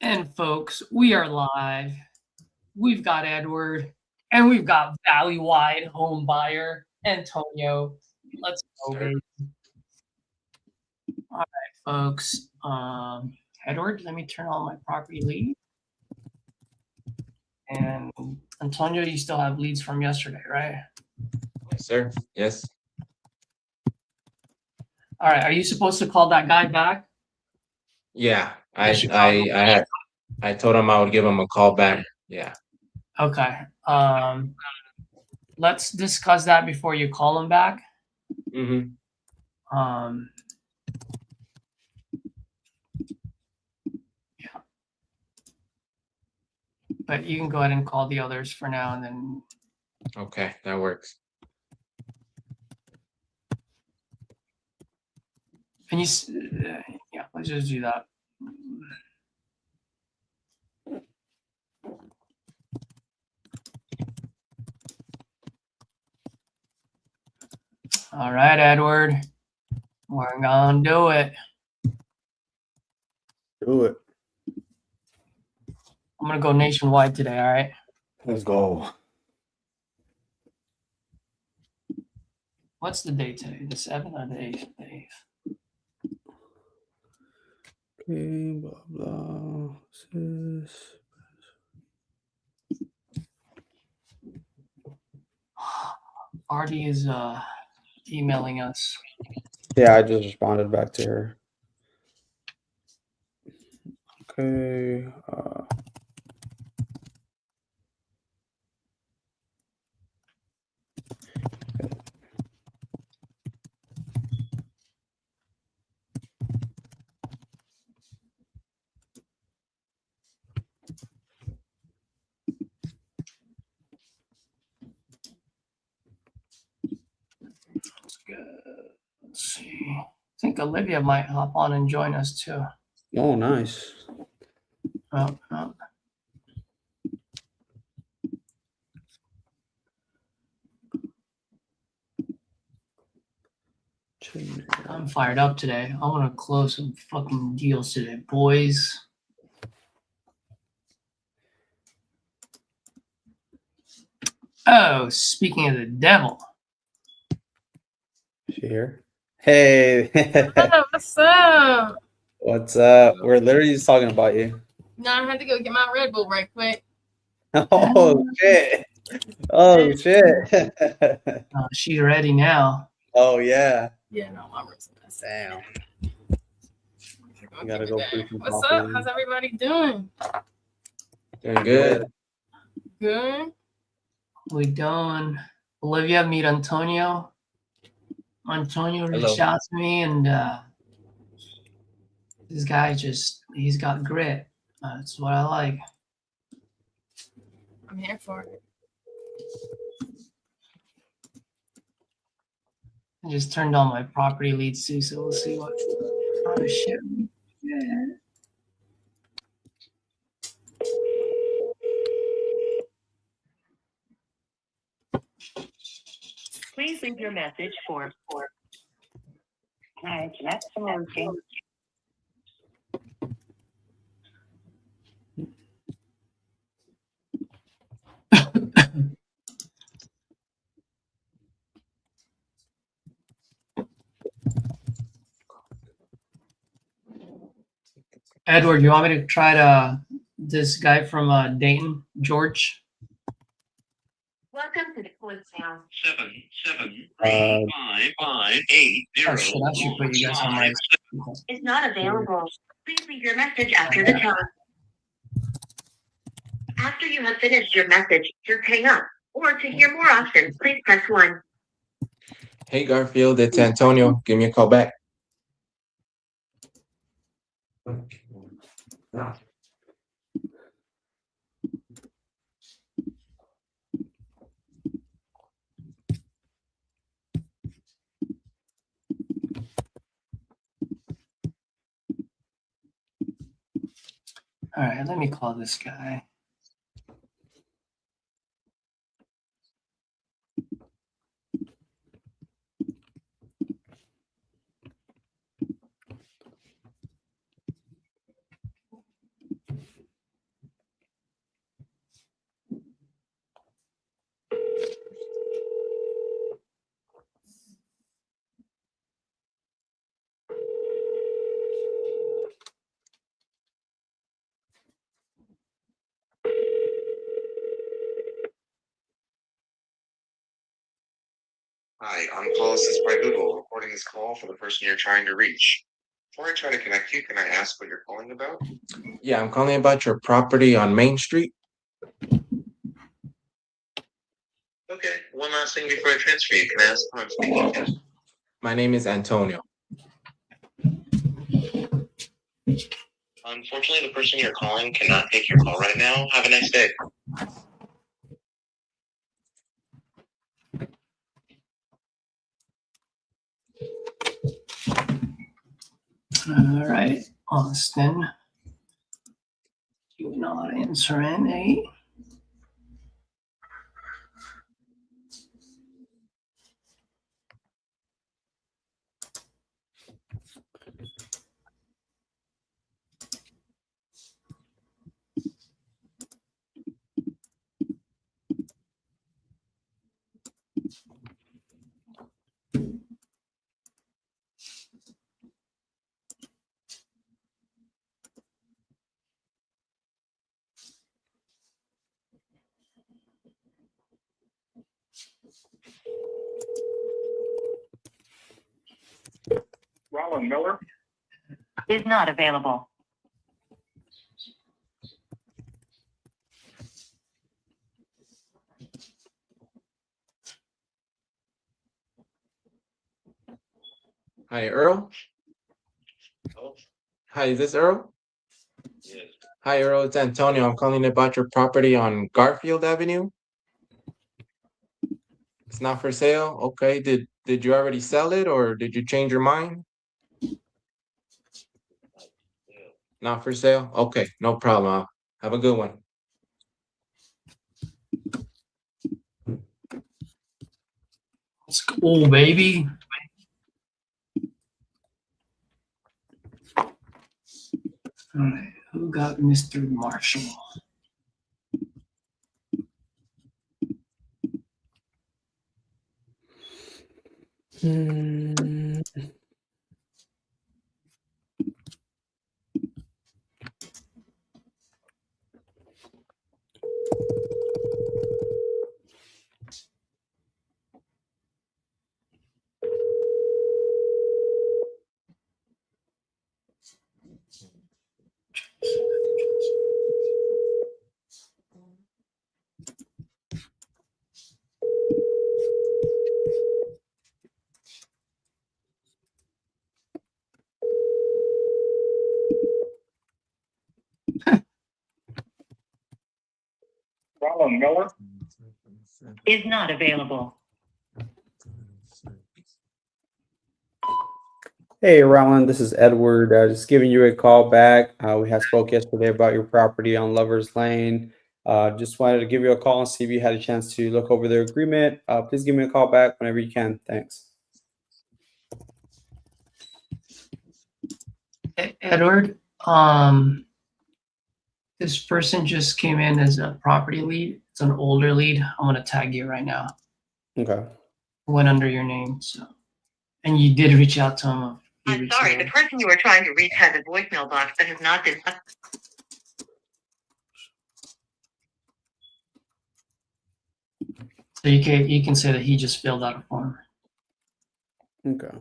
And folks, we are live. We've got Edward, and we've got Valley-wide home buyer Antonio. Let's go, Sure. baby. All right, folks. Edward, let me turn on my property lead. And Antonio, you still have leads from yesterday, right? Yes, sir. Yes. All right. Are you supposed to call that guy back? Yeah. Chicago. I told him I would give him a call back. Yeah. Okay. Let's discuss that before you call him back. Mm-hmm. Yeah. But you can go ahead and call the others for now, and then. Okay, that works. And yeah, let's just do that. All right, Edward, we're gonna do it. Do it. I'm gonna go nationwide today. All right. Let's go. What's the date today? The 7th or the 8th? The 8th. Okay, blah blah. Artie is emailing us. Yeah, I just responded back to her. Okay. Let's see. I think Olivia might hop on and join us too. Oh, nice. Oh. I'm fired up today. I'm gonna close some fucking deals today, boys. Oh, speaking of the devil. She here? Hey. What's up? What's up? We're literally just talking about you. No, I had to go get my Red Bull right quick. Oh shit. Oh shit. She's ready now. Oh yeah. Yeah, no, my room's a mess. Damn. You gotta go free some What's coffee. up? How's everybody doing? Doing good. Good. We doing. Olivia, meet Antonio. Antonio reached out to me, and this guy he's got grit. That's what I like. I'm here for it. I just turned on my property leads too, so we'll see what shit. Yeah. Please leave your message for. Hi, Jeanette Simoneski. Edward, you want me to try this guy from Dayton, George? Welcome to the Close Audit. 7735580. Oh shit, I should put you guys on my. Is not available. Please leave your message after the tone. After you have finished your message, just hang up. Or to hear more options, please press 1. Hey Garfield, it's Antonio. Give me a call back. All right, let me call this guy. Hi, on call assist by Google, recording this call for the person you're trying to reach. Before I try to connect you, can I ask what you're calling about? Yeah, I'm calling about your property on Main Street. Okay, one last thing before I transfer you. Can I ask who I'm speaking to? My name is Antonio. Unfortunately, the person you're calling cannot take your call right now. Have a nice day. All right, Austin. You not answering, eh? Roland Miller? Is not available. Hi, Earl. Oh, Hi, is this Earl? yes. Hi, Earl. It's Antonio. I'm calling about your property on Garfield Avenue. It's not for sale. Okay. Did you already sell it or did you change your mind? Not for sale. Okay, no problem. Have a good one. Let's go, baby. All right, who got Mr. Marshall? Roland Miller? Is not available. Hey, Roland, this is Edward. Just giving you a call back. We had spoke yesterday about your property on Lovers Lane. Just wanted to give you a call and see if you had a chance to look over the agreement. Please give me a call back whenever you can. Thanks. Edward, this person just came in as a property lead. It's an older lead. I'm gonna tag you right now. Okay. Went under your name, so. And you did reach out to him. a few I'm weeks sorry, ago. the person you were trying to reach has a voicemail box that has not been. So you can say that he just filled out a form. Okay.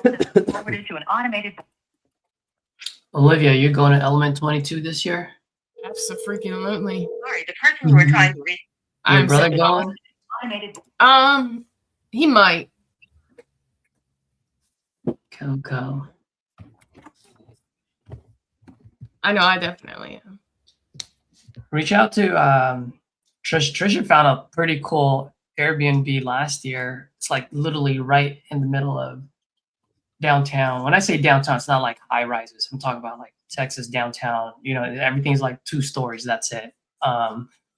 Forwarded to an automated. Olivia, you're going to Element 22 this year? Absolutely. Sorry, the person you were trying to reach. Your I'm brother so- going? Automated. He might. Coco. I know. I definitely am. Reach out to Trish. Trisha found a pretty cool Airbnb last year. It's like literally right in the middle of downtown. When I say downtown, it's not like high rises. I'm talking about like Texas downtown. You know, everything's like 2 stories. That's it.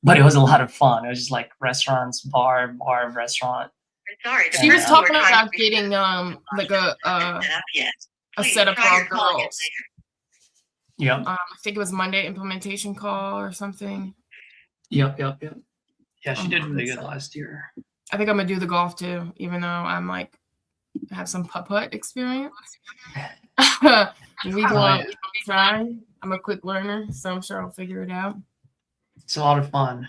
But it was a lot of fun. It was just like restaurants, bar, restaurant. Sorry, the She was person you were talking trying to about reach getting like Yes. a Please setup for try all your call again girls. later. Yep. I think it was Monday implementation call or something. Yep. Yeah, she did really good last year. I think I'm gonna do the golf too, even though I'm like have some putt experience. We go Oh, out, yeah. we try. I'm a quick learner, so I'm sure I'll figure it out. It's a lot of fun.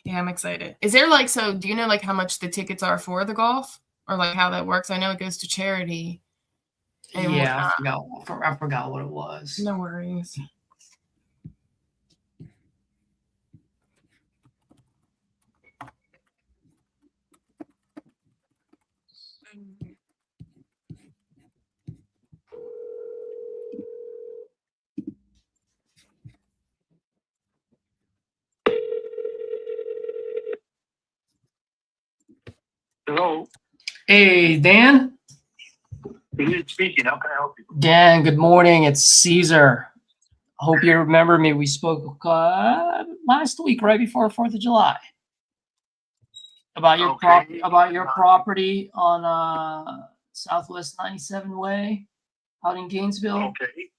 Yeah, I'm excited. Is there like, so do you know like how much the tickets are for the golf, or like how that works? I know it goes to charity. And Yeah, whatnot. I forgot what it was. No worries. Hello, Hey, Dan. this is speaking. How can I help you? Dan, good morning. It's Caesar. I hope you remember me. We spoke last week, right before 4th of July, about your Okay. property on Southwest 97 Way out in Gainesville. Okay.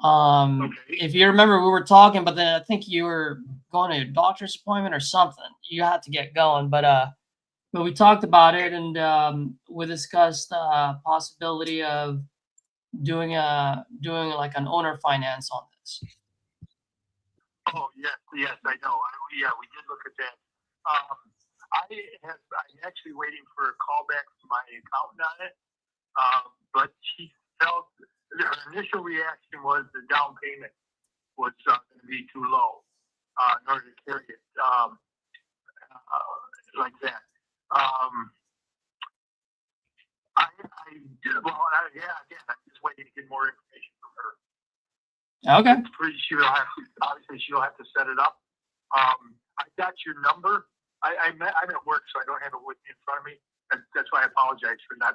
Okay. If you remember, we were talking, but then I think you were going to a doctor's appointment or something. You had to get going, but we talked about it, and we discussed the possibility of doing like an owner finance on this. Oh, yes, I know. We did look at that. I'm actually waiting for a call back from my accountant on it. But she felt her initial reaction was the down payment was going to be too low in order to carry it like that. Again, I'm just waiting to get more information from her. Okay. I'm pretty sure obviously she'll have to set it up. I got your number. I'm at work, so I don't have it with me in front of me. That's why I apologize for not.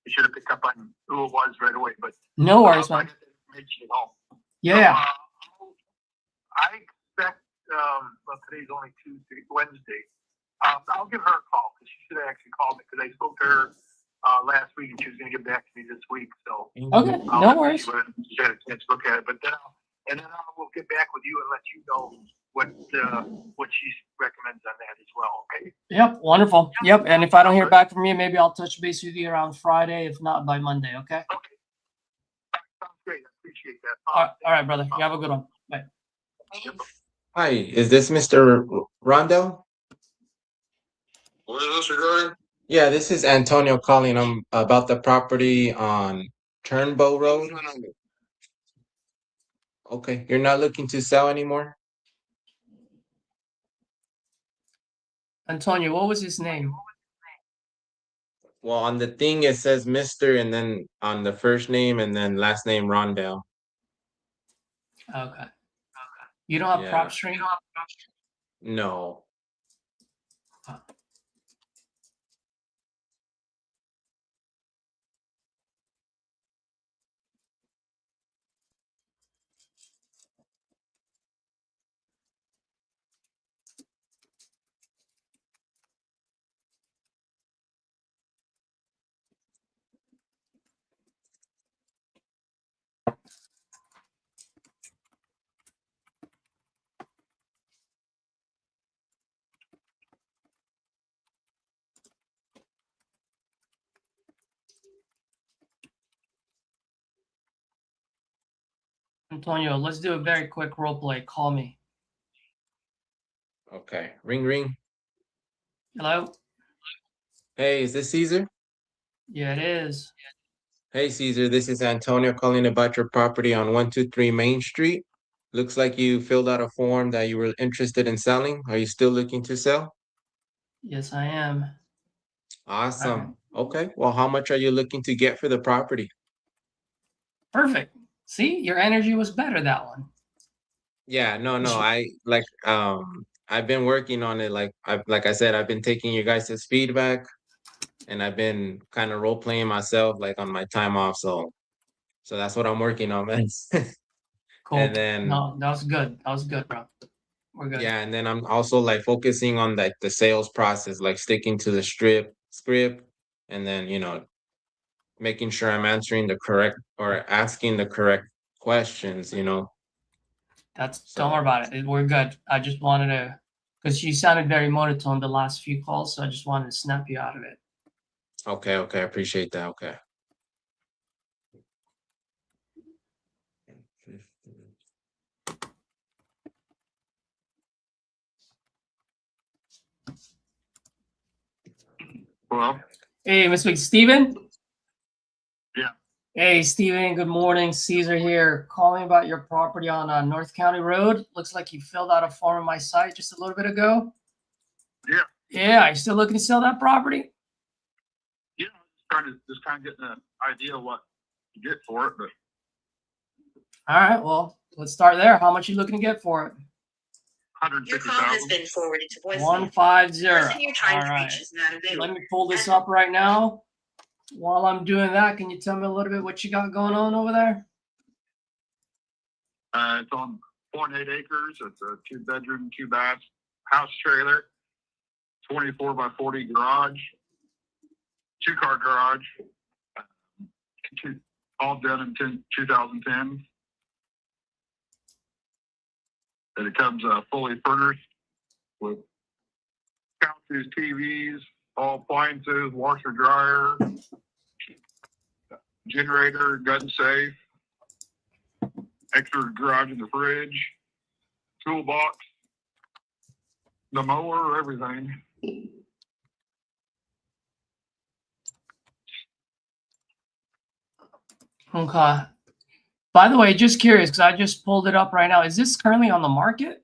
I should have picked up on who it was right away, but No worries, I man. got the information at home. Yeah. So, I expect, well, today's only Wednesday. I'll give her a call because she should have actually called me because I spoke to her last week and she was going to get back to me this week. So Okay. No worries. She had a chance to look at it, but then I will get back with you and let you know what she recommends on that as well. Okay. Yep. Wonderful. Yep. And if I don't hear back from you, maybe I'll touch base with you around Friday. If not, by Monday. Okay. Okay. Sounds great. I appreciate that. All right, brother. You have a good one. Bye. Hi, is this Mr. Rondo? What is this regarding? Yeah, this is Antonio calling about the property on Turnbow Road. Okay, you're not looking to sell anymore? Antonio, what was his name? Well, on the thing it says Mr. and then on the first name and then last name Rondell. Okay. You don't have Yeah. prop stream? No. Antonio, let's do a very quick role play. Call me. Okay. Ring ring. Hello? Hey, is this Caesar? Yeah, it is. Hey Caesar, this is Antonio calling about your property on 123 Main Street. Looks like you filled out a form that you were interested in selling. Are you still looking to sell? Yes, I am. Awesome. Okay. Well, how much are you looking to get for the property? Perfect. See, your energy was better that one. Yeah, no, I've been working on it. Like I said, I've been taking you guys' feedback and I've been kind of role playing myself like on my time off. So that's what I'm working on, man. Cool. And then No, that was good. That was good, bro. We're good. yeah, and then I'm also like focusing on like the sales process, like sticking to the script, and then making sure I'm answering the correct or asking the correct questions, Don't So worry about it. We're good. I just wanted to because you sounded very monotone the last few calls, so I just wanted to snap you out of it. Okay, okay, I appreciate that. Okay. Well, Hey, Mr. Steven? Yeah. Hey, Steven, good morning. Caesar here, calling about your property on North County Road. Looks like you filled out a form on my site just a little bit ago. Yeah. Yeah, are you still looking to sell that property? yeah, just kind of getting an idea of what to get for it, but All right, well, let's start there. How much are you looking to get for it? Your call has 150,000. been forwarded to voicemail. 150. Person you're trying All to right. reach is not available. Let me pull this up right now. While I'm doing that, can you tell me a little bit what you got going on over there? It's on 0.8 acres. It's a 2-bedroom, 2-bath house trailer, 24 by 40 garage, 2-car garage, all done in 2010. And it comes fully furnished with couches, TVs, all appliances, washer, dryer, generator, gun safe, extra garage in the fridge, toolbox, the mower, everything. Okay. By the way, just curious, because I just pulled it up right now. Is this currently on the market?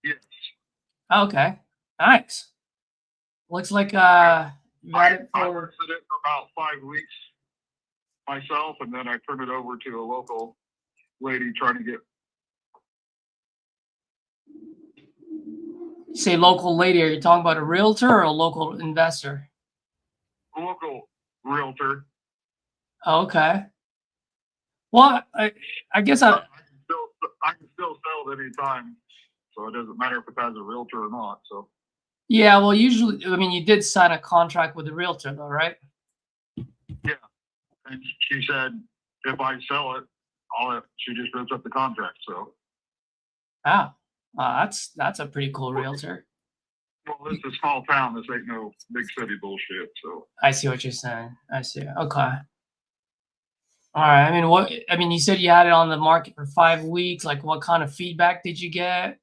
Yes. Okay. Nice. Looks like you I got it for listed it for about 5 weeks myself, and then I turned it over to a local lady trying to get. say local lady. Are you talking about a realtor or a local investor? A local realtor. Okay. Well, I guess I can still sell at any time, so it doesn't matter if it has a realtor or not. So yeah, well, usually, I mean, you did sign a contract with a realtor though, right? and she said if I sell it, she just rips up the contract. So Ah, that's a pretty cool realtor. well, it's a small town. This ain't no big city bullshit. So I see what you're saying. I see. Okay. All right. I mean, you said you had it on the market for 5 weeks. Like, what kind of feedback did you get?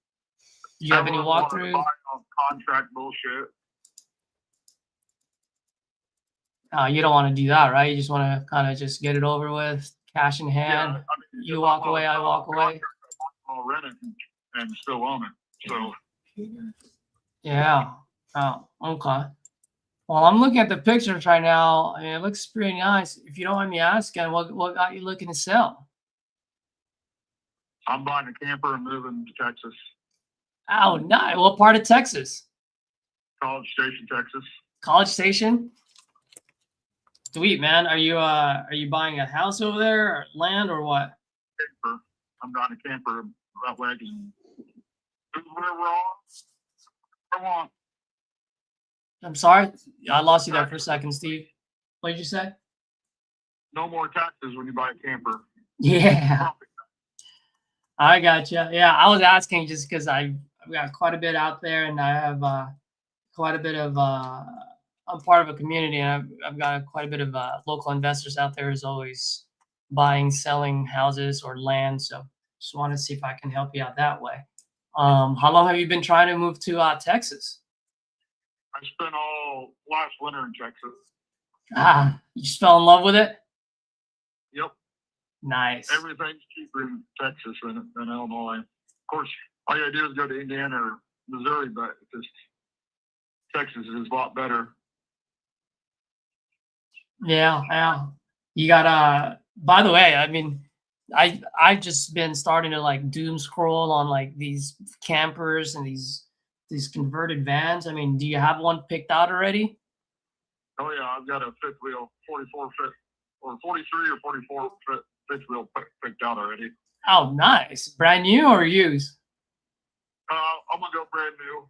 Did you have any everyone wanted to walkthrough? buy on contract bullshit. You don't want to do that, right? You just want to kind of just get it over with, cash in hand. I mean, You if walk I'm away, on I walk away. contract, I'll rent it and still own it. So Yeah. Oh, okay. Well, I'm looking at the pictures right now. I mean, it looks pretty nice. If you don't mind me asking, what got you looking to sell? I'm buying a camper and moving to Texas, Oh, nice. What part of Texas? College Station, Texas. College Station? Sweet, man. Are you buying a house over there, or land, or what? Camper. I'm buying a camper. That way I can do whatever I want. I'm sorry, I lost you there for a second, Steve. What did you say? No more taxes when you buy a camper. Yeah, I got you. Yeah, I was asking just because I've got quite a bit out there, and I have quite a bit of. I'm part of a community, and I've got quite a bit of local investors out there who's always buying, selling houses or land. So just wanted to see if I can help you out that way. How long have you been trying to move to Texas? I spent all last winter in Texas. Ah, you just fell in love with it? Yep. Nice. Everything's cheaper in Texas than Illinois. Of course, all you gotta do is go to Indiana or Missouri, but just Texas is a lot better. Yeah, yeah. You got by the way, I mean, I've just been starting to like doom scroll on like these campers and these converted vans. I mean, do you have one picked out already? Oh yeah, I've got a fifth wheel, 44 foot, or 43 or 44 foot fifth wheel picked out already. Oh, nice. Brand new or used? I'm gonna go brand new.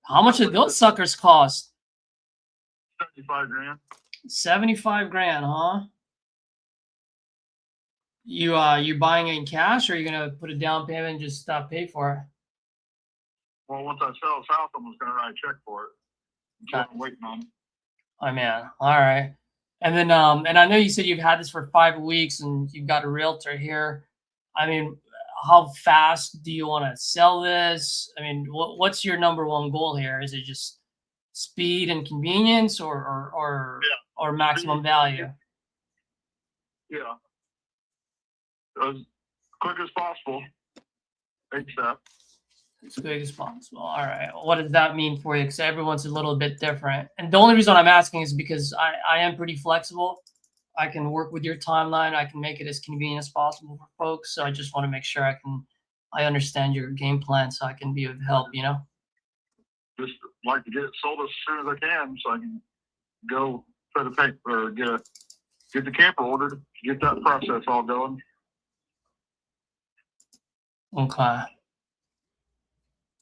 How much did those suckers cost? 75 grand. 75 grand, huh? You buying it in cash, or are you gonna put a down payment and just pay for it? Well, once I sell this house, I'm just gonna write a check for it. That's what I'm waiting on. Oh man, all right. And then, and I know you said you've had this for 5 weeks and you've got a realtor here. I mean, how fast do you want to sell this? I mean, what's your number one goal here? Is it just speed and convenience, or maximum value? Yeah. As quick as possible. ASAP. As quick as possible. All right. What does that mean for you? Because everyone's a little bit different. And the only reason I'm asking is because I am pretty flexible. I can work with your timeline. I can make it as convenient as possible for folks. So I just want to make sure I understand your game plan so I can be of help, you know? Just like to get it sold as soon as I can so I can go put a paper or get the camper ordered, get that process all going. Okay.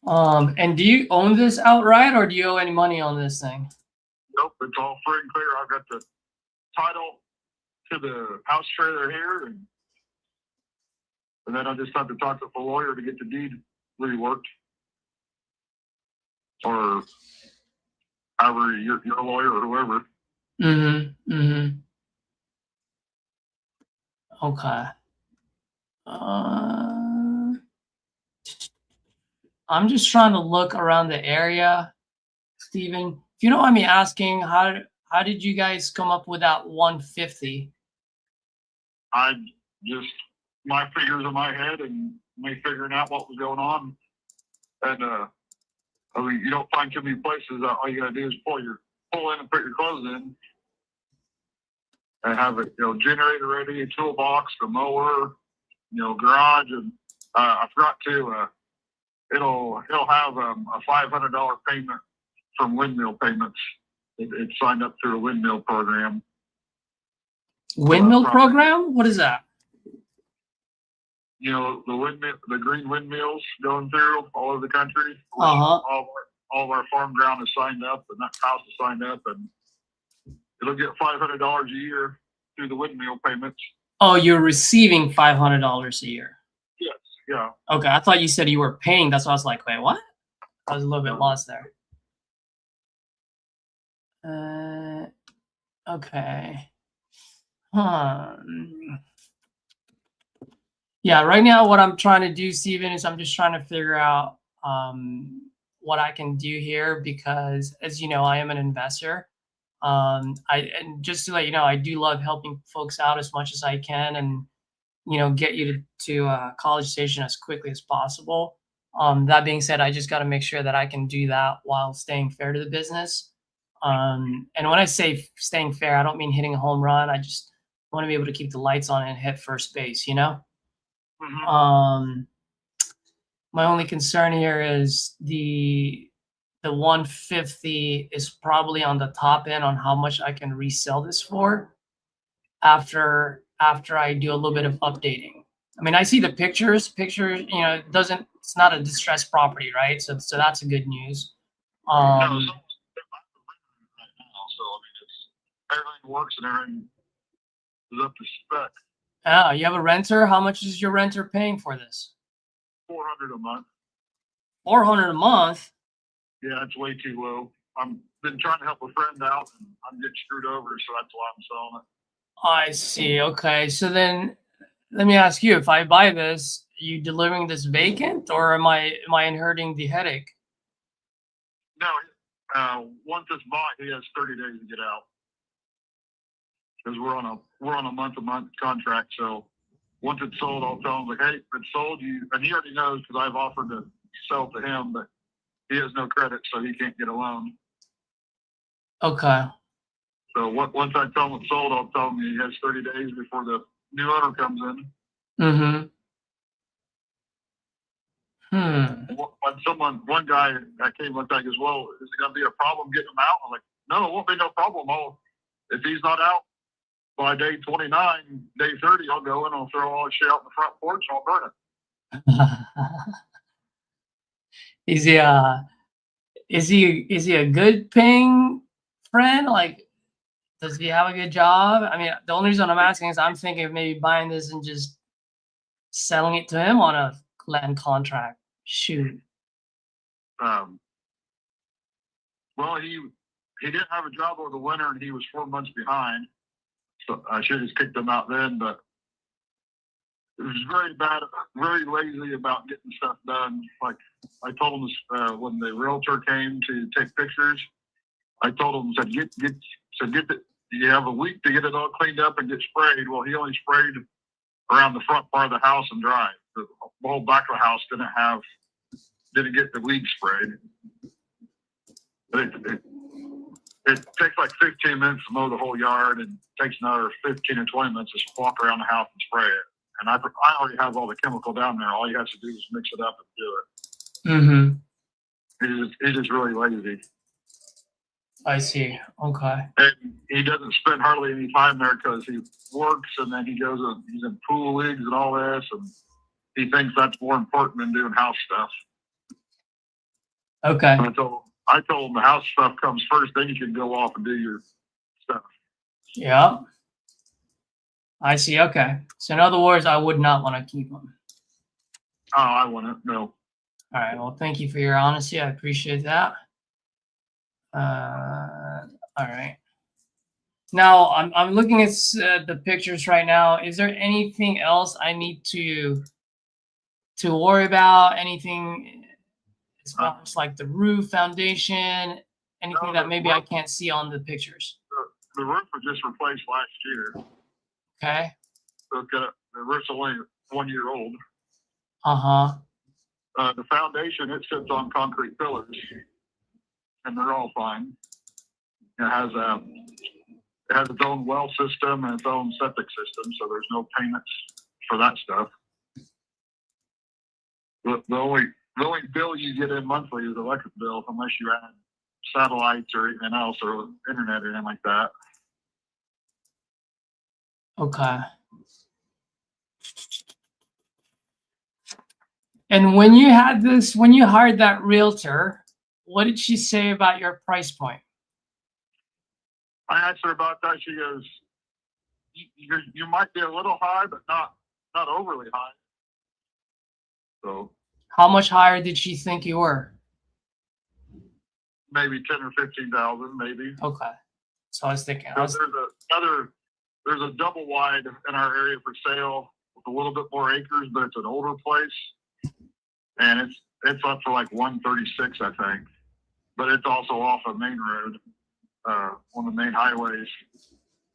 And do you own this outright or do you owe any money on this thing? Nope, it's all free and clear. I've got the title to the house trailer here, and then I just have to talk to the lawyer to get the deed reworked. Or however, your lawyer or whoever. Mm-hmm. Mm-hmm. Okay. I'm just trying to look around the area, Steven. If you don't mind me asking, how did you guys come up with that 150? I just my figures in my head and me figuring out what was going on. And I mean, you don't find too many places that all you gotta do is pull in and put your clothes in and have it, generator ready, a toolbox, a mower, garage, and I forgot to it'll have a $500 payment from windmill payments. It's signed up through a windmill program. Windmill program? What is that? The green windmills going through all over the country. Uh-huh. All of our farm ground is signed up, and that house is signed up, and it'll get $500 a year through the windmill payments. Oh, you're receiving $500 a year. Yes, yeah. Okay, I thought you said you were paying. That's why I was like, wait, what? I was a little bit lost there. Okay. Yeah, right now what I'm trying to do, Steven, is I'm just trying to figure out what I can do here because, as you know, I am an investor. And just to let you know, I do love helping folks out as much as I can, and get you to College Station as quickly as possible. That being said, I just got to make sure that I can do that while staying fair to the business. And when I say staying fair, I don't mean hitting a home run. I just want to be able to keep the lights on and hit first base, Mm-hmm. My only concern here is the 150 is probably on the top end on how much I can resell this for after I do a little bit of updating. I mean, I see the pictures, it's not a distressed property, right? So that's a good news. Right now, so I mean, everything works and everything is up to spec. Oh, you have a renter? How much is your renter paying for this? $400 a month. $400 a month? Yeah, it's way too low. I'm been trying to help a friend out, and I'm getting screwed over, so that's why I'm selling it. I see. Okay, so then let me ask you: if I buy this, are you delivering this vacant, or am I inheriting the headache? No, once it's bought, he has 30 days to get out because we're on a month-to-month contract. So once it's sold, I'll tell him, like, hey, it's sold. And he already knows because I've offered to sell to him, but he has no credit, so he can't get a loan. Okay. So once I tell him it's sold, I'll tell him he has 30 days before the new owner comes in. Mm-hmm. When one guy that came like that goes, well, is it going to be a problem getting him out? I'm like, no, it won't be no problem. If he's not out by day 29, day 30, I'll go in and I'll throw all his shit out in the front porch and I'll burn it. Is he a good paying friend? Like, does he have a good job? I mean, the only reason I'm asking is I'm thinking of maybe buying this and just selling it to him on a land contract. Shoot. Well, he didn't have a job over the winter, and he was 4 months behind. So I should have just kicked him out then, but it was very bad, very lazy about getting stuff done. Like I told him when the realtor came to take pictures, I told him, said get it. You have a week to get it all cleaned up and get sprayed. Well, he only sprayed around the front part of the house and dried. The whole back of the house didn't get the weed sprayed. It takes like 15 minutes to mow the whole yard, and takes another 15 or 20 minutes to walk around the house and spray it. And I already have all the chemical down there. All he has to do is mix it up and do it. He's just really lazy. I see. Okay. And he doesn't spend hardly any time there because he works, and then he's in pool leagues and all this, and he thinks that's more important than doing house stuff. Okay. I told him the house stuff comes first, then you can go off and do your stuff. Yeah. I see. Okay. So in other words, I would not want to keep him. Oh, I wouldn't. No. All right. Well, thank you for your honesty. I appreciate that. All right. Now I'm looking at the pictures right now. Is there anything else I need to worry about? Anything as far as like the roof, foundation, anything that maybe I can't see on the pictures? The roof was just replaced last year. Okay. So the roof's only 1 year old. The foundation, it sits on concrete pillars, and they're all fine. It has its own well system and its own septic system, so there's no payments for that stuff. The only bill you get in monthly is the electric bill, unless you add satellites or anything else, or internet or anything like that. Okay. And when you hired that realtor, what did she say about your price point? I asked her about that. She goes, "You might be a little high, but not overly high." So How much higher did she think you were? maybe 10 or 15,000, maybe. Okay. So I was thinking. There's a double wide in our area for sale with a little bit more acres, but it's an older place, and it's up for like 136, I think. But it's also off a main road, one of the main highways,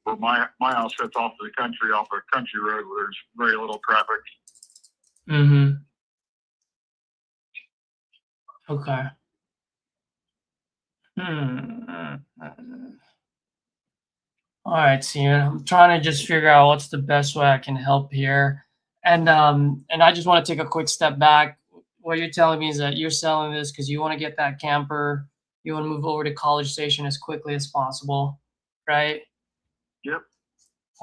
where my house sits off the country, off a country road where there's very little traffic. Okay. All right, Steven. I'm trying to just figure out what's the best way I can help here. And I just want to take a quick step back. What you're telling me is that you're selling this because you want to get that camper. You want to move over to College Station as quickly as possible, right? Yep.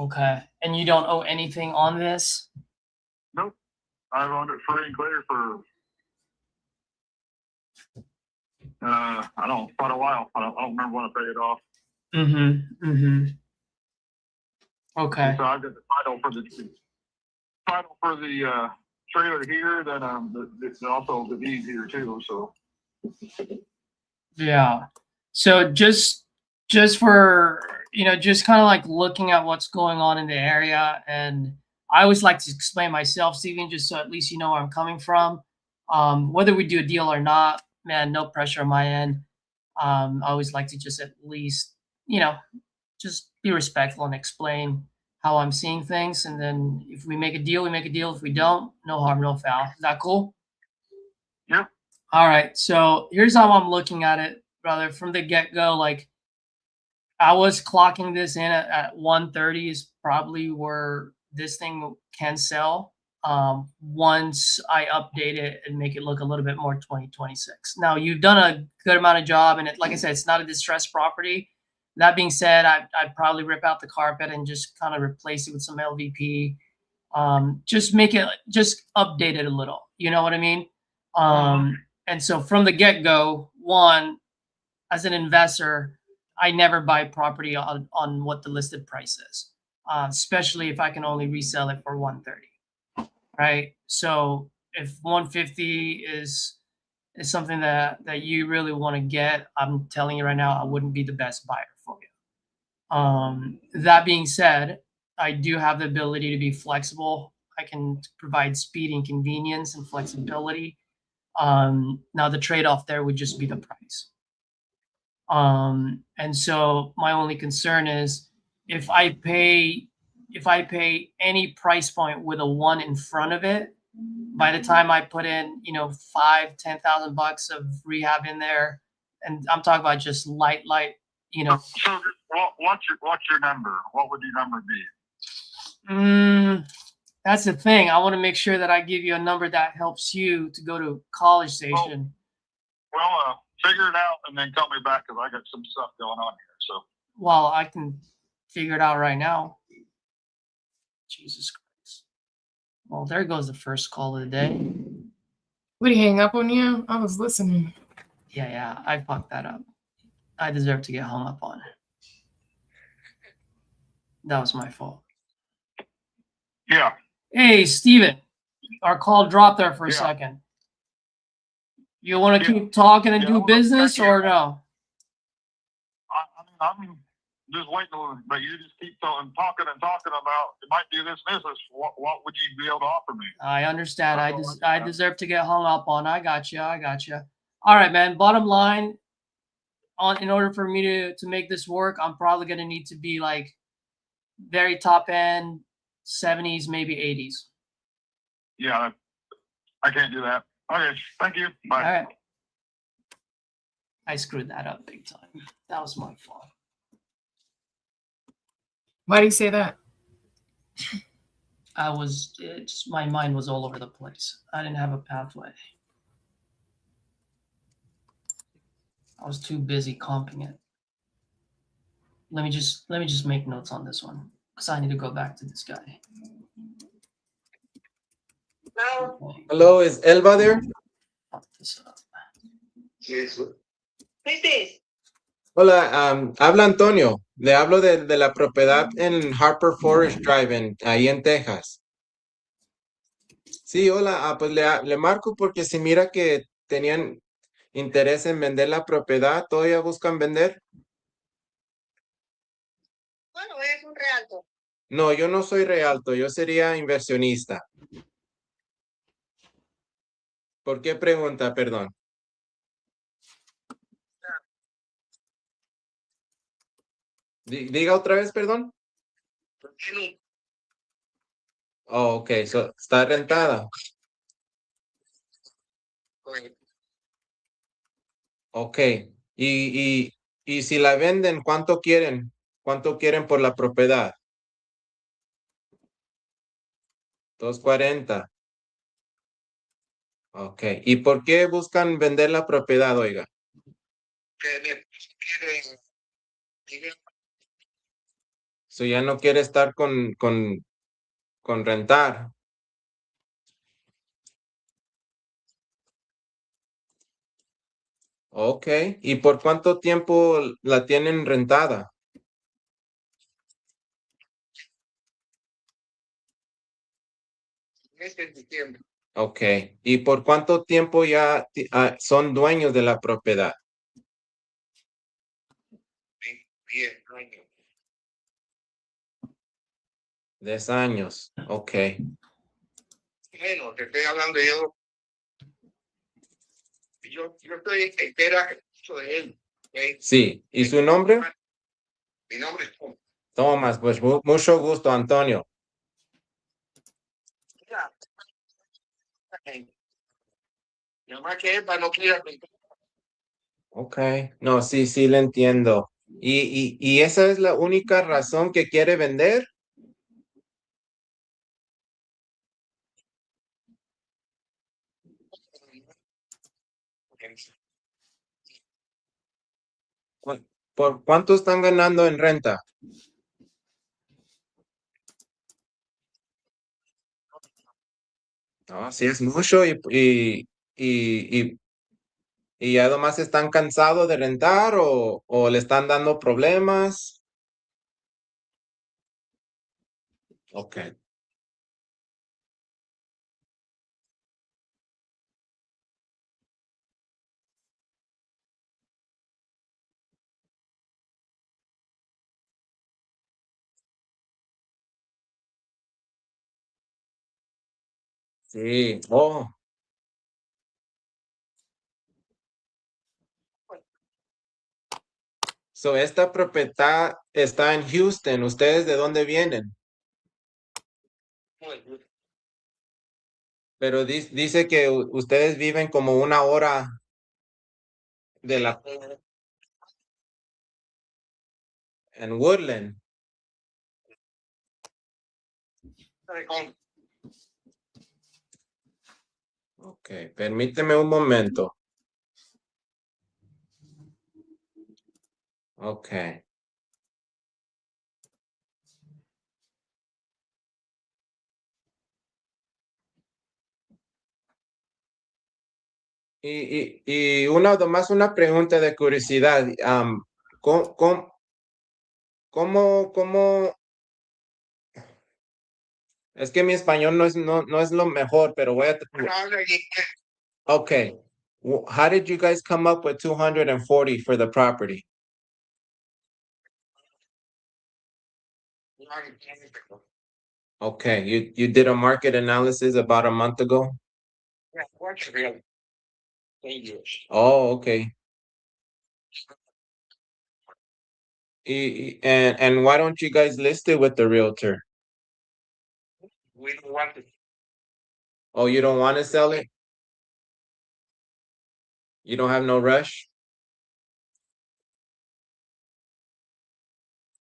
Okay. And you don't owe anything on this? Nope. I've owned it free and clear for quite a while. I don't remember when I paid it off. Okay. So I've got the title for the trailer here. Then it's also the deed here too. So yeah. So just for just kind of like looking at what's going on in the area, and I always like to explain myself, Steven, just so at least you know where I'm coming from. Whether we do a deal or not, man, no pressure on my end. I always like to just at least, just be respectful and explain how I'm seeing things. And then if we make a deal, we make a deal. If we don't, no harm, no foul. Is that cool? yeah. All right. So here's how I'm looking at it, brother. From the get-go, like I was clocking this in at 130 is probably where this thing can sell. Once I update it and make it look a little bit more 2026. Now you've done a good amount of job, and like I said, it's not a distressed property. That being said, I'd probably rip out the carpet and just kind of replace it with some LVP. Just update it a little. You know what I mean? And so from the get-go, one, as an investor, I never buy property on what the listed price is, especially if I can only resell it for 130. Right. So if 150 is is something that you really want to get, I'm telling you right now, I wouldn't be the best buyer for you. That being said, I do have the ability to be flexible. I can provide speed and convenience and flexibility. Now the trade-off there would just be the price. And so my only concern is if I pay any price point with a 1 in front of it, by the time I put in, $5,000-10,000 of rehab in there, and I'm talking about just light, So what's your number? What would your number be? That's the thing. I want to make sure that I give you a number that helps you to go to College Station. Well, figure it out and then call me back because I got some stuff going on here. So. Well, I can figure it out right now. Jesus Christ. Well, there goes the first call of the day. Would he hang up on you? I was listening. Yeah, I fucked that up. I deserve to get hung up on. That was my fault. Yeah. Hey, Steven. Our call dropped there for a Yeah. second. You want to Yeah. keep talking and Yeah, do well, business thank or you. no? I'm just waiting, but you just keep talking about it might do this and this. What would you be able to offer me? I understand. That's all I deserve to get hung up on. I got you. All right, man. Bottom line, in order for me to make this work, I'm probably going to need to be like very top end, 70s, maybe 80s. Yeah, I can't do that. Okay, thank you. Bye. All right. I screwed that up big time. That was my fault. Why do you say that? My mind was all over the place. I didn't have a pathway. I was too busy comping it. Let me just make notes on this one because I need to go back to this guy. Hello, Okay, Hello, is Elba there? pop this up. Yes. who's this? Hola, habla Antonio. Le hablo de la propiedad en Harper Forest Drive, ahí en Texas. Sí, hola, pues le marco porque si mira que tenían interés en vender la propiedad, ¿todavía buscan vender? Bueno, es un realto. No, yo no soy realto, yo sería inversionista. ¿Por qué pregunta, perdón? Diga otra vez, perdón. ¿Por qué no? Oh, ok, está rentada. Correcto. Ok, y si la venden, ¿cuánto quieren? ¿Cuánto quieren por la propiedad? 240. Ok, ¿y por qué buscan vender la propiedad, oiga? Que mi esposo quiere dinero. So ya no quiere estar con rentar. Ok, ¿y por cuánto tiempo la tienen rentada? En diciembre. Ok, ¿y por cuánto tiempo ya son dueños de la propiedad? 10 años. 10 años, ok. Bueno, te estoy hablando yo estoy en espera de él. ¿Ok? Sí, ¿y su nombre? Mi nombre es Tom. Tomás, pues mucho gusto, Antonio. Mira, nada más que Eva no quiere rentar. Ok, no, sí, le entiendo. ¿Y esa es la única razón que quiere vender? ¿Por cuánto están ganando en renta? No, sí es mucho y ya nomás están cansados de rentar o le están dando problemas. Ok. Sí. Oh. So, esta propiedad está en Houston. ¿Ustedes de dónde vienen? Pero dice que ustedes viven como 1 hora de la en Woodland. Ok, permíteme un momento. Ok. Y más una pregunta de curiosidad. ¿Cómo, cómo? Es que mi español no es lo mejor, pero voy a. Okay. How did you guys come up with 240 for the property? Okay, you did a market analysis about a month ago? Oh, okay. And why don't you guys list it with the realtor? We don't want to. Oh, you don't want to sell it? You don't have no rush?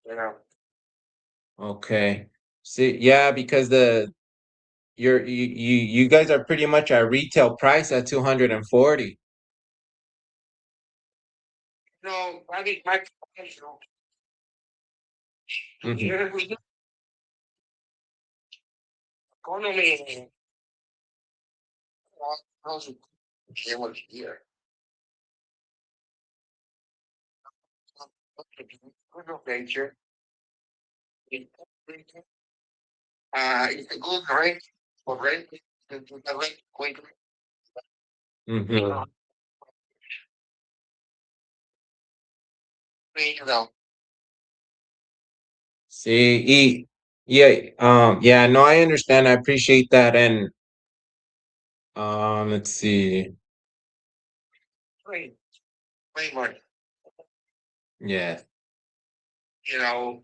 You know, Okay. See, yeah, because you guys are pretty much at retail price at 240. no, I think my. Mhm. Here we go. Economy. Here. Nature. It's a good rate for rent. The rent quick. Mhm. You know, See, yeah, no, I understand. I appreciate that. And let's see. way, way more. Yeah. You know,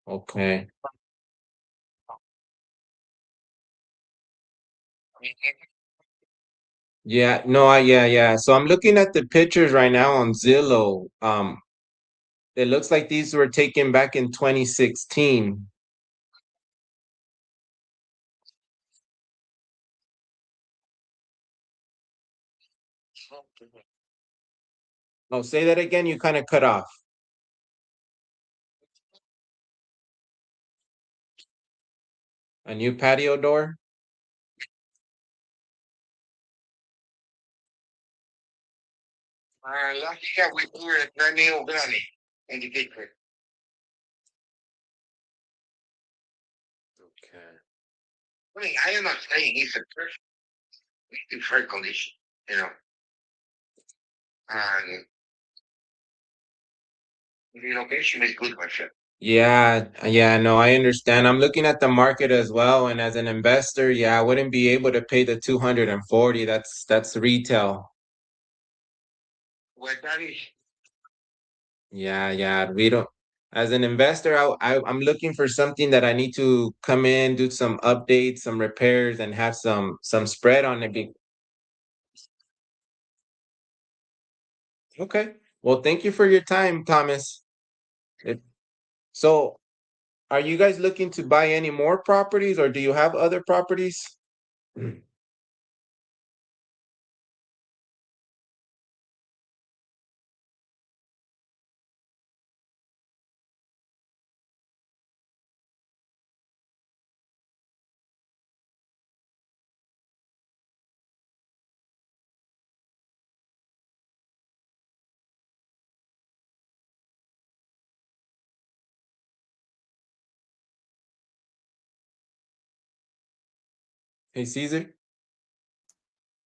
Okay. Yeah, no, yeah. So I'm looking at the pictures right now on Zillow. It looks like these were taken back in 2016. Oh, say that again. You kind of cut off. A new patio door? last year we were at Daniel Valley in the picture. Okay. I mean, I am not saying he's a person. He's in fair condition, you know. And the location is good, my friend. Yeah, no, I understand. I'm looking at the market as well, and as an investor, yeah, I wouldn't be able to pay the 240. That's retail. Well, that is, Yeah, we don't. As an investor, I'm looking for something that I need to come in, do some updates, some repairs, and have some spread on it. Okay. Well, thank you for your time, Thomas. It- So, are you guys looking to buy any more properties, or do you have other properties? Hey, Caesar.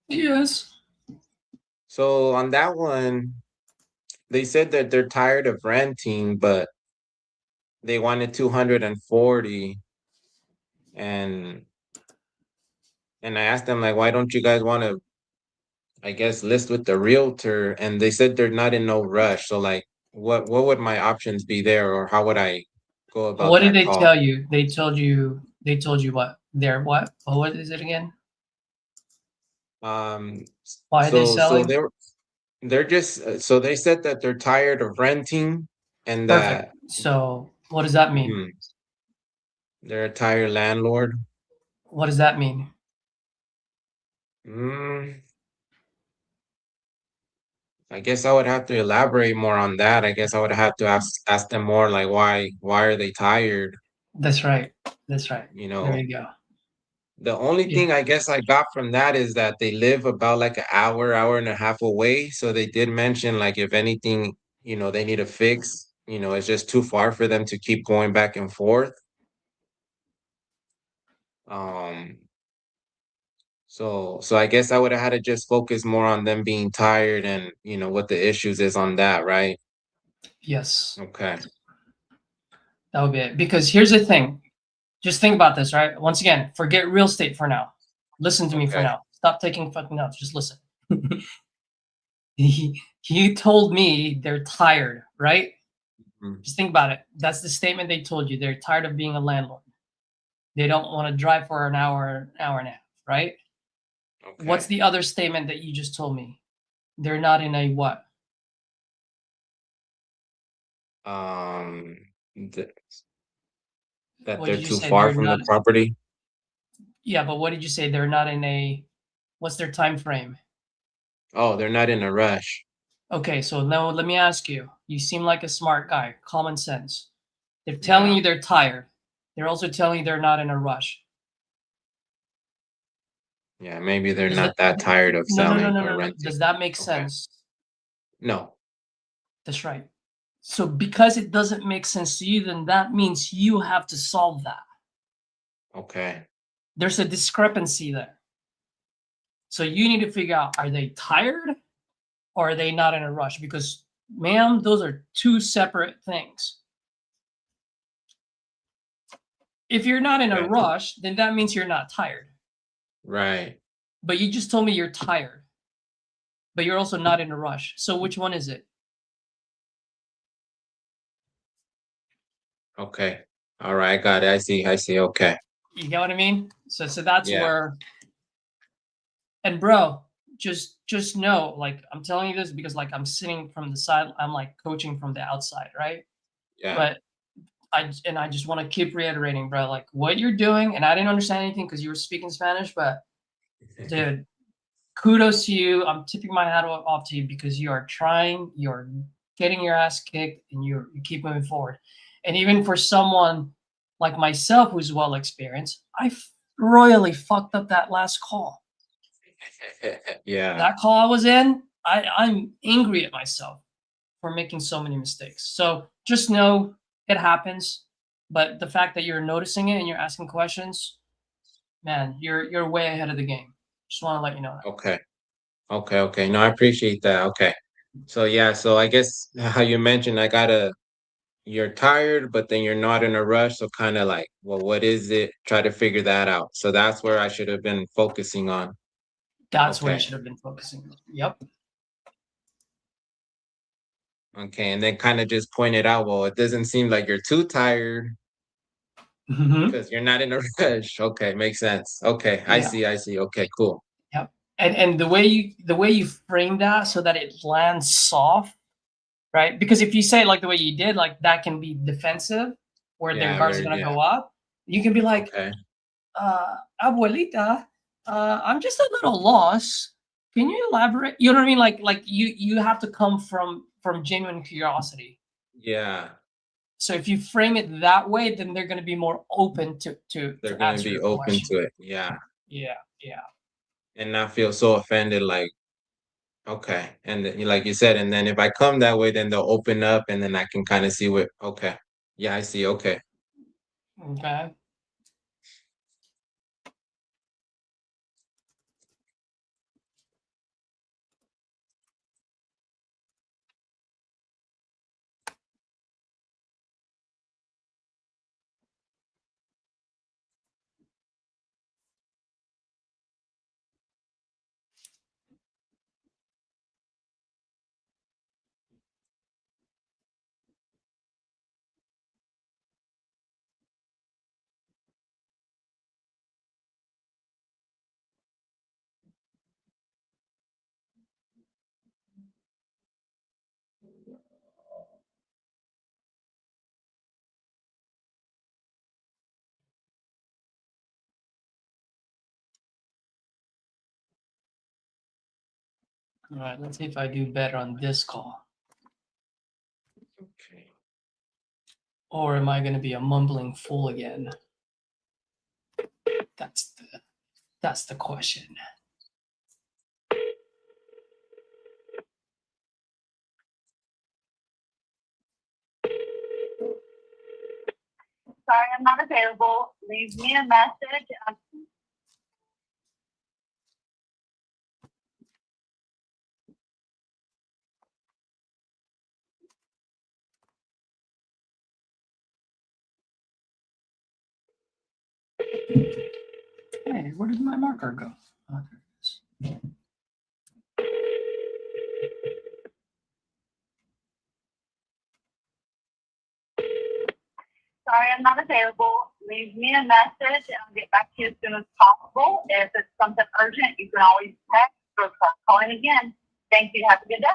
Yes. So on that one, they said that they're tired of renting, but they wanted 240, and I asked them like, why don't you guys want to, I guess, list with the realtor? And they said they're not in no rush. So like, what would my options be there, or how would I go about What did that they call? tell you? They told you what? They're what? Oh, what is it again? Um, Why are they so selling? they're just so they said that they're tired of renting, and Perfect. that So what does that mean? mhm, they're a tired landlord. What does that mean? Mm, I guess I would have to elaborate more on that. I guess I would have to ask them more like why are they tired? That's right. That's right. You There know, you go. the only Yeah. thing I guess I got from that is that they live about like an hour and a half away. So they did mention like if anything, they need to fix, it's just too far for them to keep going back and forth. Um, so I guess I would have had to just focus more on them being tired and what the issues is on that, right? Yes. Okay. That would be it. Because here's the thing. Just think about this, right? Once again, forget real estate for now. Listen to me for Okay. now. Stop taking fucking notes. Just listen. he told me they're tired, right? Mhm. Just think about it. That's the statement they told you. They're tired of being a landlord. They don't want to drive for an hour and a half, right? What's Okay. the other statement that you just told me? They're not in a what? Um, th- that What they're did you too say? far They're from not. the property. Yeah, but what did you say? They're not in a. What's their time frame? Oh, they're not in a rush. Okay, so now let me ask you. You seem like a smart guy, common sense. They're telling Yeah. you they're tired. They're also telling you they're not in a rush. Yeah, maybe they're Does that not that tired of no no no selling no or no no? renting. Does that make Okay. sense? No. That's right. So because it doesn't make sense to you, then that means you have to solve that. Okay. There's a discrepancy there. So you need to figure out, are they tired or are they not in a rush? Because, ma'am, those are two separate things. If you're not in a Okay. rush, then that means you're not tired. Right. But you just told me you're tired, but you're also not in a rush. So which one is it? Okay. All right. I got it. I see. I see. Okay. You get what I mean? So that's Yeah. where. And bro, just know, like I'm telling you this because like I'm sitting from the side, I'm like coaching from the outside, right? Yeah. But I just want to keep reiterating, bro, like what you're doing, and I didn't understand anything because you were speaking Spanish, but dude, kudos to you. I'm tipping my hat off to you because you are trying, you're getting your ass kicked, and you keep moving forward. And even for someone like myself who's well experienced, royally fucked up that last call. Yeah. That call I was in, I'm angry at myself for making so many mistakes. So just know it happens. But the fact that you're noticing it and you're asking questions, man, you're way ahead of the game. Just want to let you know that. Okay. Okay. Okay. No, I appreciate that. Okay. So yeah, so I guess how you mentioned, you're tired, but then you're not in a rush. So kind of like, well, what is it? Try to figure that out. So that's where I should have been focusing on. That's where you Okay. should have been focusing on. Yep. Okay. And then kind of just pointed out, well, it doesn't seem like you're too tired Hmm. because you're not in a rush. Okay. Makes sense. Okay. I Yeah. see. I see. Okay. Cool. Yep. And the way you frame that so that it lands soft, right? Because if you say it like the way you did, like that can be defensive, where their Yeah. guards are Very, gonna yeah. go up. You can be like, Okay. Abuelita, I'm just a little lost. Can you elaborate? You know what I mean? Like you have to come from genuine curiosity. Yeah. So if you frame it that way, then they're going to be more open They're to going to answer be your open question. to it. Yeah. Yeah, yeah. And not feel so offended. Like, okay. And then, like you said, and then if I come that way, then they'll open up and then I can kind of see what, okay. Yeah. I see. Okay. Okay. All right, let's see if I do better on this call. Okay. Or am I going to be a mumbling fool again? That's the question. Sorry, I'm not available. Leave me a message. Hey, where did my marker go? Oh, there it is. Sorry, I'm not available. Leave me a message and I'll get back to you as soon as possible. If it's something urgent, you can always text or call in again. Thank you. Have a good day.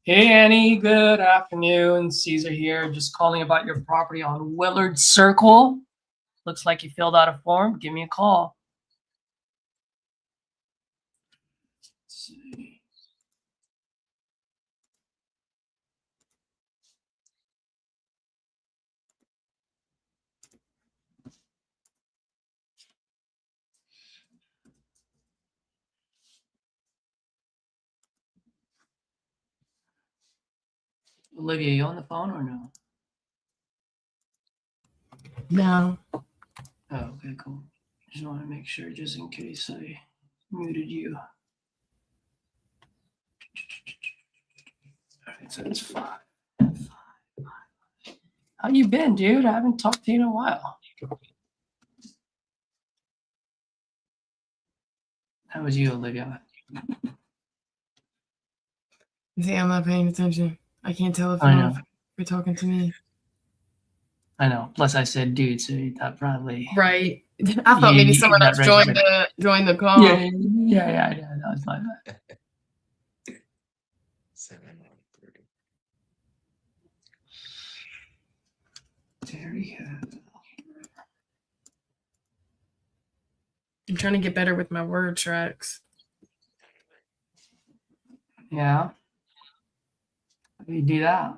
Hey, Annie. Good afternoon. Caesar here. Just calling about your property on Willard Circle. Looks like you filled out a form. Give me a call. Let's see. Olivia, you on the phone or no? No. Oh, okay, cool. Just want to make sure, just in case I muted you. All right, so it's 5. How you been, dude? I haven't talked to you in a while. How was you, Olivia? See, I'm not paying attention. I can't tell if I know. you're talking to me. I know. Plus, I said, dude, so that probably. Right. I thought maybe someone else joined the call. Yeah, I know. That was my bad. 7:30. Terry. I'm trying to get better with my word tracks. Yeah. How do you do that?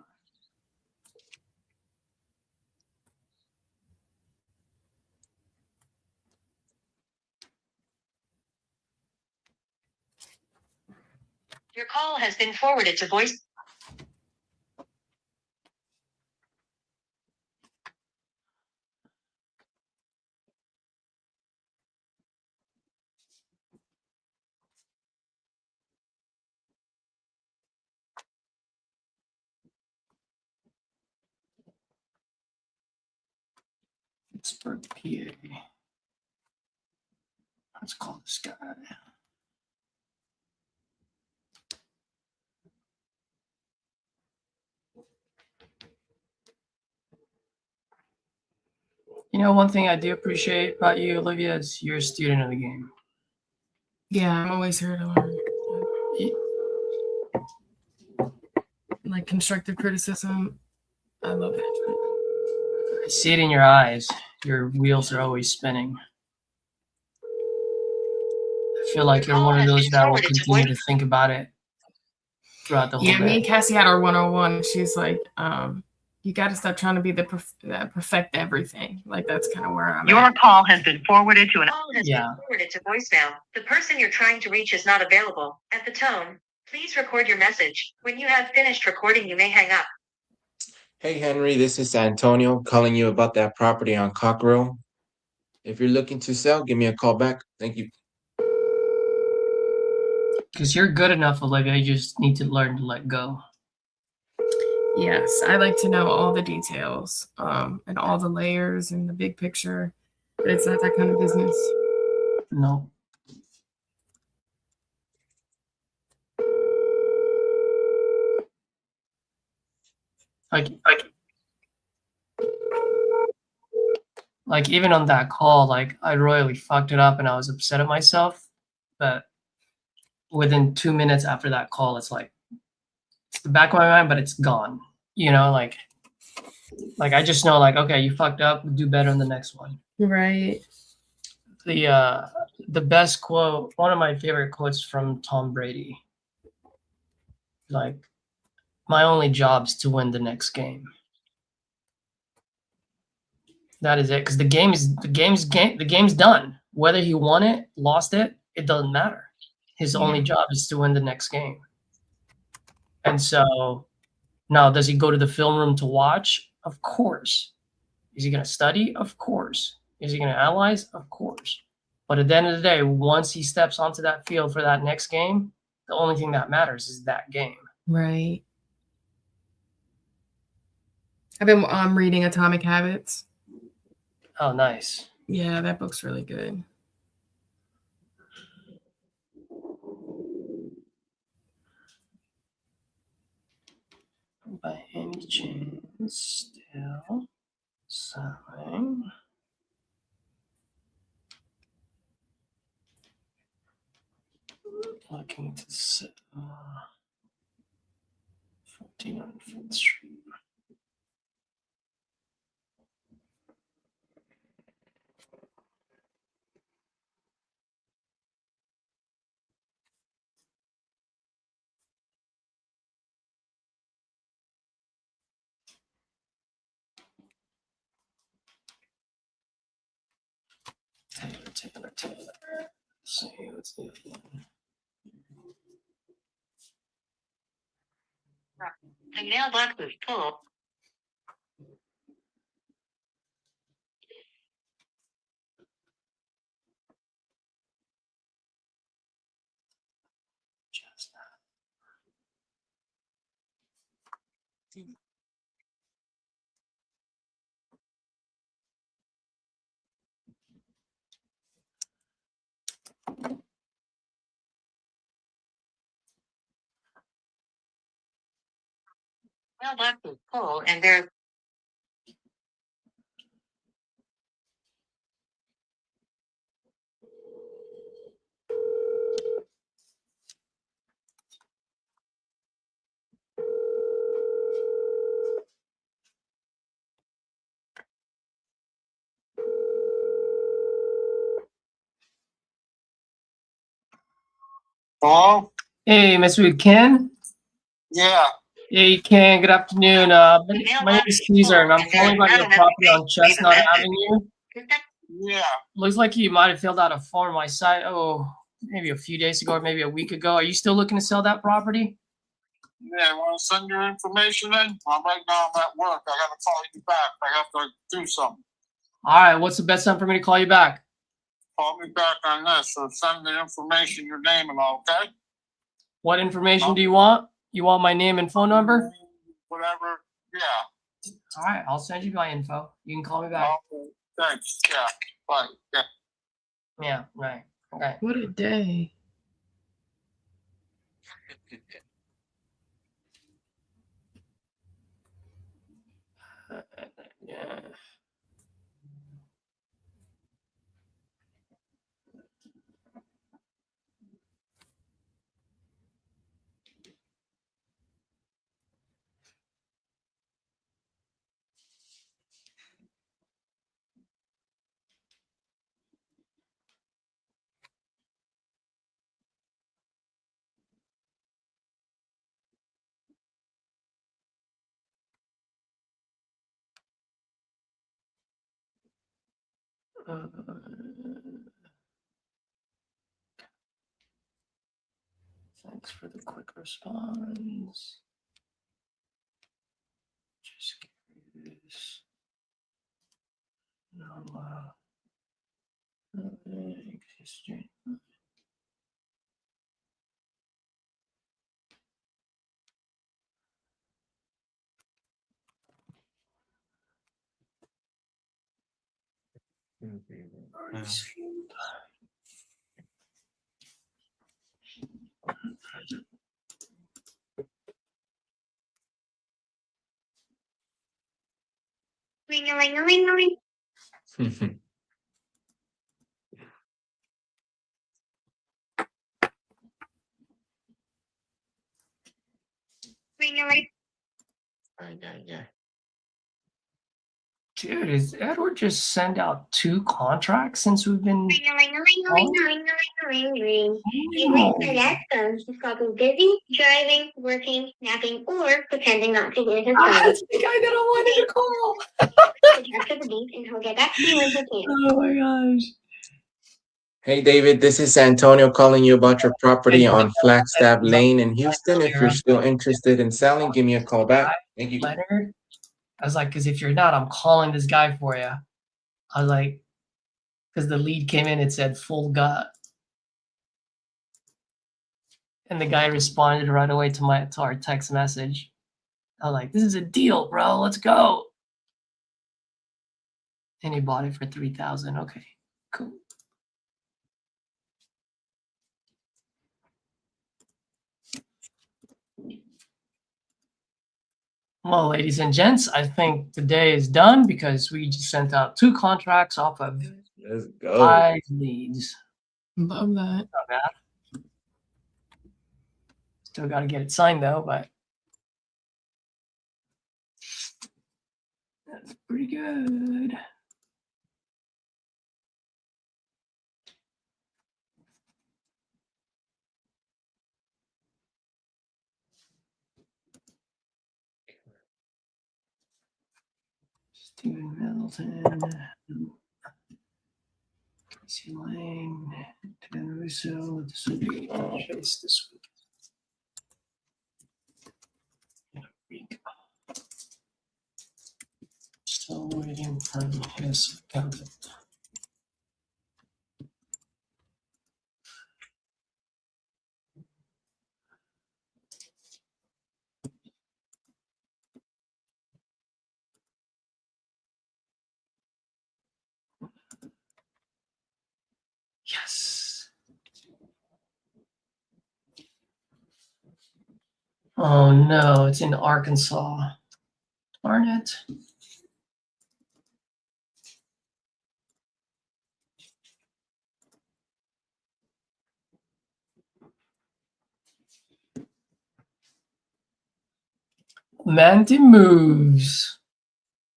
Your call has been forwarded to voice. Pittsburgh, PA. Let's call this guy. You know, one thing I do appreciate about you, Olivia, is you're a student of the game. Yeah, I'm always here to learn. Like constructive criticism, I love it. I see it in your eyes. Your wheels are always spinning. I feel like you're one of those that will continue to think about it throughout the whole Yeah, me day. and Cassie had our 101. She's like, you got to stop trying to be the perfect everything. Like that's kind of where I'm Your at. call has been forwarded to an. Call has Yeah. been forwarded to voicemail. The person you're trying to reach is not available. At the tone, please record your message. When you have finished recording, you may hang up. Hey Henry, this is Antonio calling you about that property on Cockrell. If you're looking to sell, give me a call back. Thank you. Because you're good enough, Olivia. You just need to learn to let go. Yes, I like to know all the details, and all the layers and the big picture, but it's not that kind of business. No. Like even on that call, like I royally fucked it up and I was upset at myself. But within 2 minutes after that call, it's like it's the back of my mind, but it's gone. You know, like I just know, like, okay, you fucked up, do better in the next one. Right. The best quote, one of my favorite quotes from Tom Brady Like, my only job is to win the next game. That is it, because the game's done. Whether he won it, lost it, it doesn't matter. His only job is to win the next game. And so, now does he go to the film room to watch? Of course. Is he going to study? Of course. Is he going to analyze? Of course. But at the end of the day, once he steps onto that field for that next game, the only thing that matters is that game. Right. I've been reading Atomic Habits. Oh, nice. Yeah, that book's really good. By any chance, still selling? Looking to sell 1405th Street. Taylor. Let's see what's the other one. The mailbox is full. Just Mailbox is full, and there's Hello? Hey, Mr. Ken. Yeah. Hey, Ken. Good afternoon. My name is Caesar, and I'm calling about your property on Chestnut Avenue. Yeah. Looks like you might have filled out a form I saw, maybe a few days ago or maybe a week ago. Are you still looking to sell that property? Yeah, want to send your information in? Right now I'm at work. I gotta call you back. I have to do something. All right. What's the best time for me to call you back? Call me back on this, or send the information, your name and all, okay? What information do you want? You want my name and phone number? Whatever, yeah. All right. I'll send you my info. You can call me back. Okay, thanks, yeah, bye, yeah. Yeah, right. Okay. What a day. Yeah. Thanks for the quick response. Just curious. No, history. ring-a-ling-a-ling-a-ling. Ring-a-ling. Ay, ay, ay. Dude, is Edward just send out 2 contracts since we've been? He's probably busy, driving, working, napping, or pretending not to hear his phone. That's the guy that I wanted to call. After the beep, and he'll get back to you when he can. Oh my gosh. Hey, David, this is Antonio calling you about your property on Flagstaff Lane in Houston. If you're still interested in selling, give me a call back. Thank you. Leonard. I was like, because if you're not, I'm calling this guy for you. I was like, because the lead came in, it said full gut. And the guy responded right away to our text message. I was like, this is a deal, bro. Let's go. And he bought it for $3,000. Okay, cool. Well, ladies and gents, I think today is done because we just sent out 2 contracts off of Let's go. 5 leads. Love that. Not bad. Still got to get it signed though, but that's pretty good. Steven Middleton, Casey Lang, Dan Russo. This will be Chase this week. Still waiting for his accountant. Yes. Oh no, it's in Arkansas. Darn it. Mandy moves.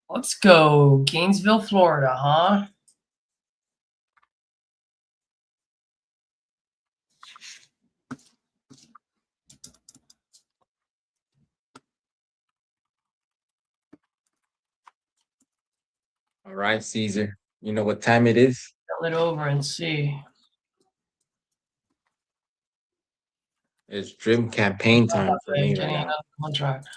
Let's go. Gainesville, Florida, huh? All right, Caesar. You know what time it is? Tell it over and see. It's dream campaign time for me right Getting now. another contract.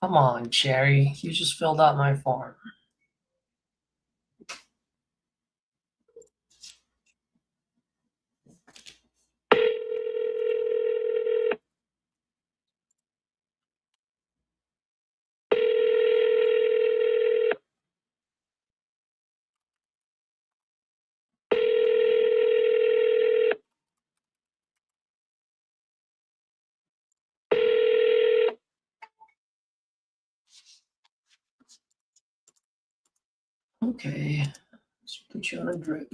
Come on, Cherry. You just filled out my form. Okay. Let's put you on a drip.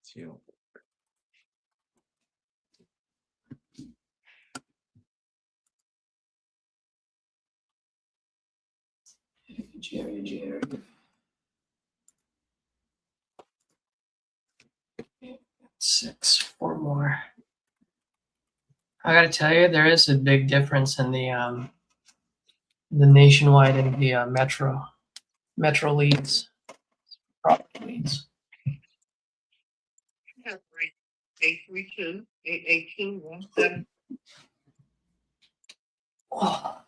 Teal. Jerry. 6, 4 more. I gotta tell you, there is a big difference in the nationwide and the metro leads, product leads. 832-882-17. Oh.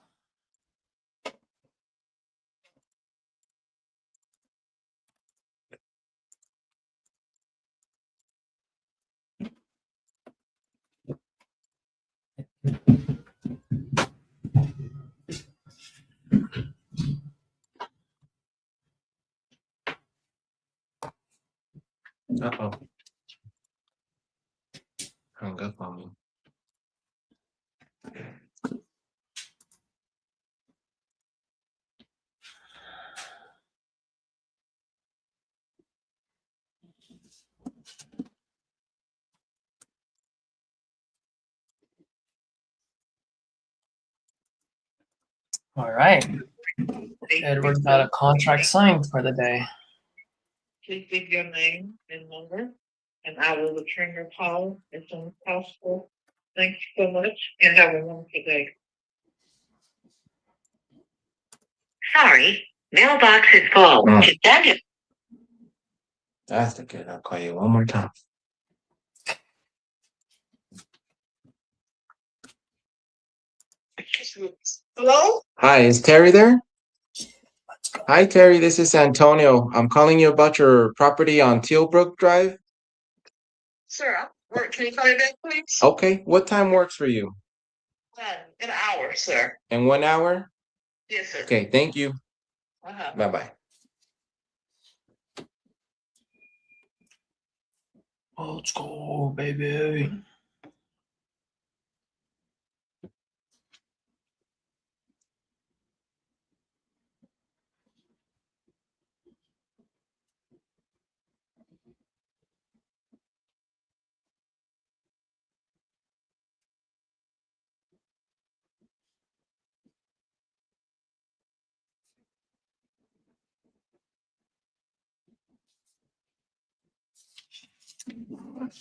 Uh-oh. Hung up on me. All right. Edward got a contract signed for the day. Please leave your name and number, and I will return your call as soon as possible. Thank you so much, and have a wonderful day. Sorry, mailbox is full. Just send it. That's the kid. I'll call you one more time. Hello? Hi, is Terry there? Hi, Terry. This is Antonio. I'm calling you about your property on Tealbrook Drive. Sir, can you call me back, please? Okay. What time works for you? An hour, sir. In 1 hour? Yes, sir. Okay. Thank you. Uh-huh. Bye-bye. Let's go, baby.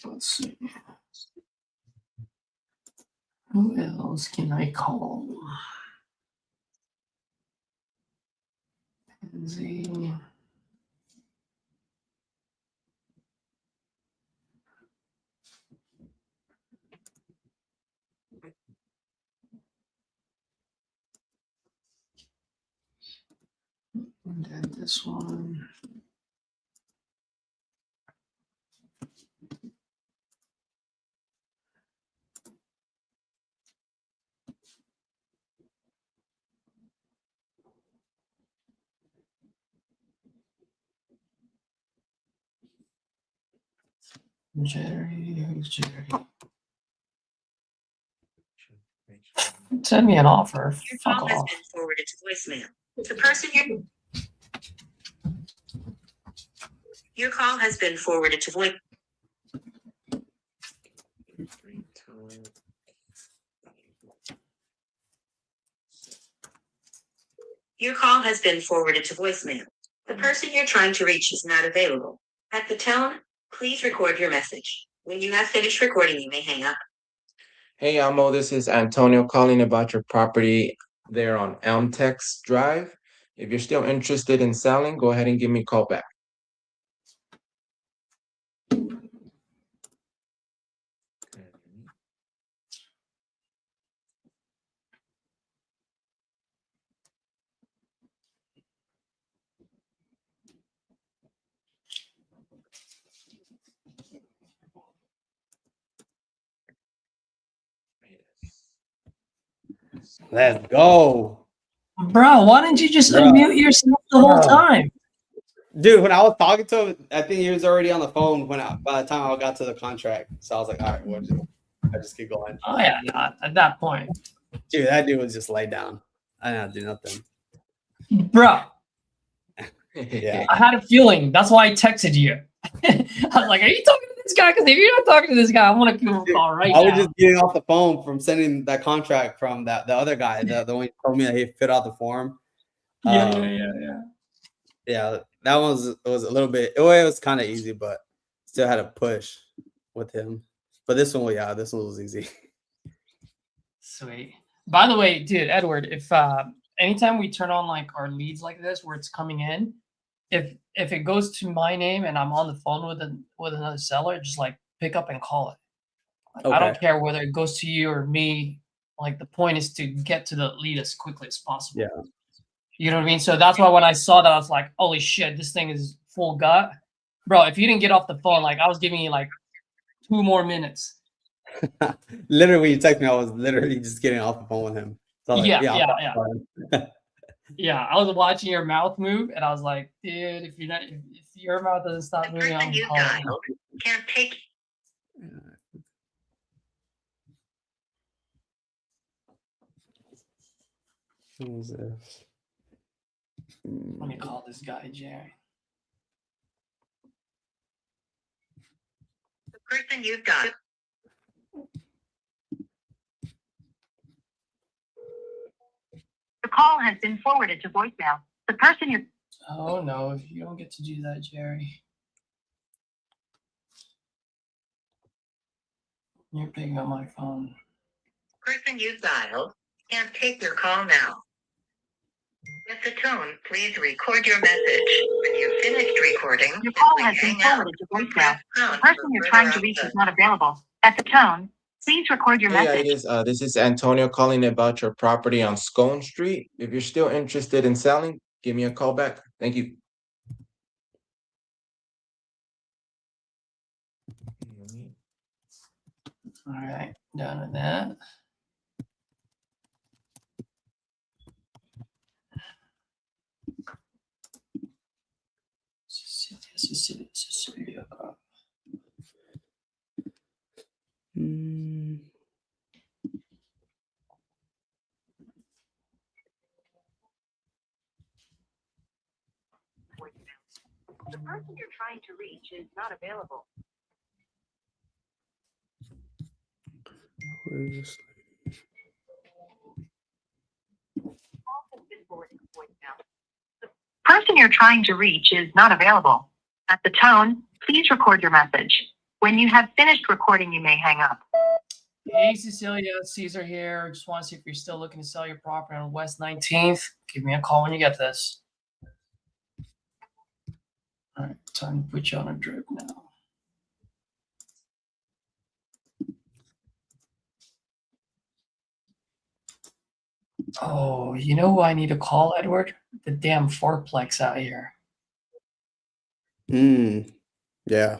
Let's see. Who else can I call? Pansy. And then this one. Jerry, who's Jerry? Send me an offer. Your Fuck call has off. been forwarded to voicemail. The person your call has been forwarded to voice. Your call has been forwarded to voicemail. The person you're trying to reach is not available. At the tone, please record your message. When you have finished recording, you may hang up. Hey, Amo. This is Antonio calling about your property there on Elmtex Drive. If you're still interested in selling, go ahead and give me a call back. Let's go. Bro, why didn't you just Bro. unmute yourself the whole Bro. time? Dude, when I was talking to him, I think he was already on the phone by the time I got to the contract. So I was like, all right, I just keep going. Oh yeah, not at that point. Dude, that dude was just laid down. I didn't have to do nothing. Bro, Yeah. I had a feeling. That's why I texted you. I was like, are you talking to this guy, because if you're not talking to this guy, I want to give him a call right I was now. just getting off the phone from sending that contract from the other guy, the one who told me that he filled out the form. Yeah. Yeah, that was a little bit. It was kind of easy, but still had to push with him. But this one was easy. Sweet. By the way, dude, Edward, if anytime we turn on like our leads like this where it's coming in, if it goes to my name and I'm on the phone with another seller, just like pick up and call it. Like, I don't Okay. care whether it goes to you or me. Like the point is to get to the lead as quickly as possible. Yeah. You know what I mean? So that's why when I saw that, I was like, holy shit, this thing is full gut. Bro, if you didn't get off the phone, like I was giving you like 2 more minutes. Literally, when you text me, I was literally just getting off the phone with him. So I was like, Yeah. Yeah, I was watching your mouth move, and I was like, dude, if your mouth doesn't stop The moving, person I'm you calling. dialed can't take. What was this? Let me call this guy, Jerry. The person you've dialed. The call has been forwarded to voicemail. The person you're Oh no, if you don't get to do that, Jerry. You're picking up my phone. Person you've dialed can't take your call now. At the tone, please record your message. When you've finished recording, Your call simply has been hang up forwarded to or voicemail. press The pound person for you're further trying to reach options. is not available. At the tone, please record your Hey message. guys, this is Antonio calling about your property on Scone Street. If you're still interested in selling, give me a call back. Thank you. All right, done with that. Cecilia. The person you're trying to reach is not available. Where is this? The person you're trying to reach is not available. At the tone, please record your message. When you have finished recording, you may hang up. Hey, Cecilia, Caesar here. Just want to see if you're still looking to sell your property on West 19th. Give me a call when you get this. All right, time to put you on a drip now. Oh, you know who I need to call, Edward? The damn fourplex out here. Yeah.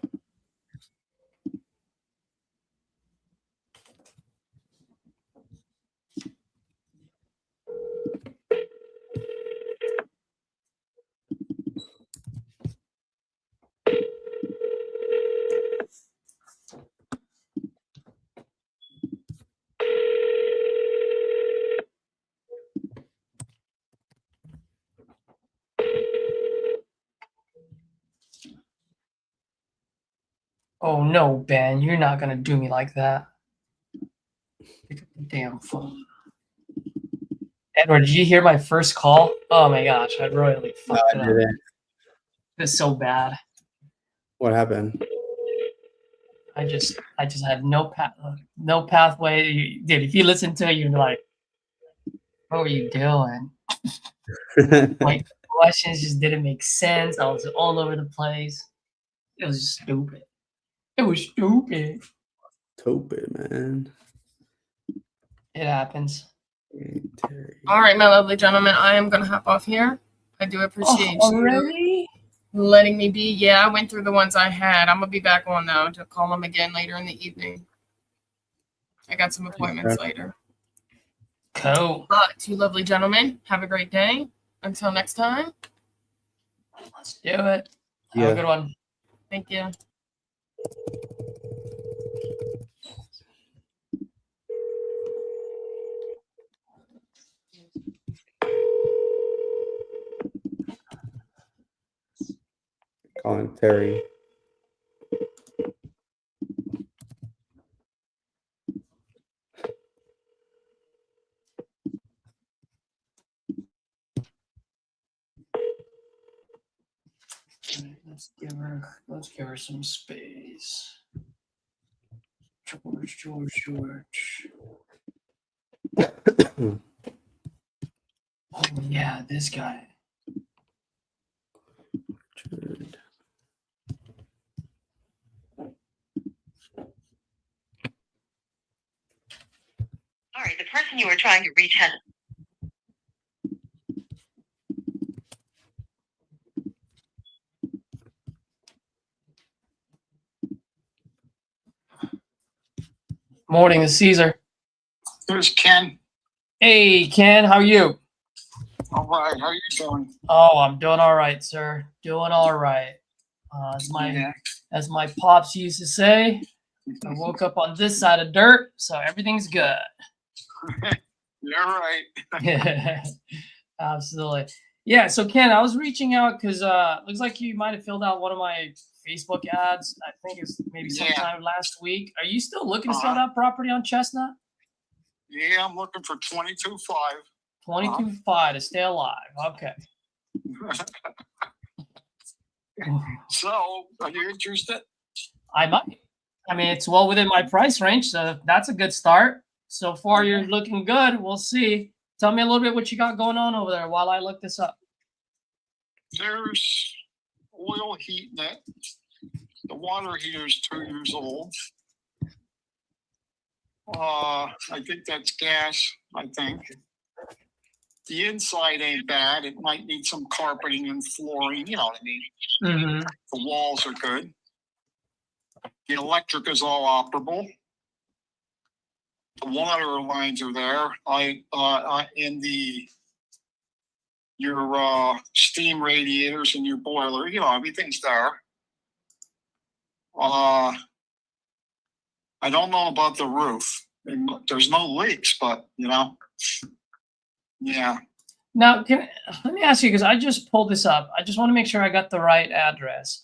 Oh no, Ben, you're not gonna do me like that. Pick up the damn phone. Edward, did you hear my first call? Oh my gosh, I royally fucked it up. didn't. It's so bad. What happened? I just had no pathway. Dude, if you listen to it, you're like, what were you doing? Like questions just didn't make sense. I was all over the place. It was just stupid. It was stupid. Stupid, man. It happens. All right, my lovely gentlemen, I am gonna hop off here. I do appreciate you Already? letting me be. Yeah, I went through the ones I had. I'm gonna be back on though to call them again later in the evening. I got some appointments later. Cool. But you lovely gentlemen, have a great day. Until next time. Let's do it. Have Yeah. a good one. Thank you. Calling Terry. Let's give her some space. George. Oh yeah, this guy. Sorry, the person you were trying to reach has. Morning, it's Caesar. There's Ken. Hey, Ken, how are you? All right, how you doing? Oh, I'm doing all right, sir. Doing all right. As my pops used to say, I woke up on this side of dirt, so everything's good. You're right. Absolutely. Yeah, so Ken, I was reaching out because looks like you might have filled out one of my Facebook ads. I think it's maybe sometime last week. Are you still looking to sell that property on Chestnut? Yeah, I'm looking for 22.5. 22.5 to stay alive. Okay. So, are you interested? I might. I mean, it's well within my price range, so that's a good start. So far, you're looking good. We'll see. Tell me a little bit what you got going on over there while I look this up. There's oil heat in it. The water heater is 2 years old. I think that's gas, I think. The inside ain't bad. It might need some carpeting and flooring, you know what I mean? Mm-hmm. The walls are good. The electric is all operable. The water lines are there. Your steam radiators and your boiler, you know, everything's there. I don't know about the roof. There's no leaks, but you know, yeah. Now, let me ask you, because I just pulled this up. I just want to make sure I got the right address.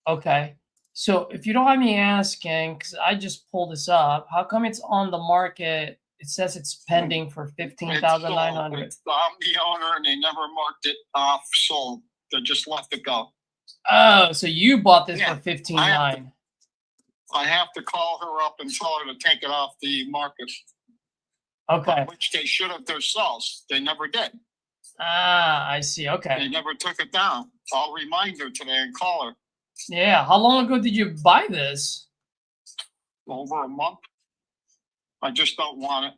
Okay. So if you don't mind me asking, because I just pulled this up, how come it's on the market? It says it's pending for $15,900. I'm the owner, and they never marked it off sold. They just let it go. Oh, so you bought this for $15,900. I have to call her up and tell her to take it off the market. Okay. Which they should have themselves. They never did. Ah, I see. Okay. They never took it down. I'll remind her today and call her. Yeah. How long ago did you buy this? Over a month. I just don't want it.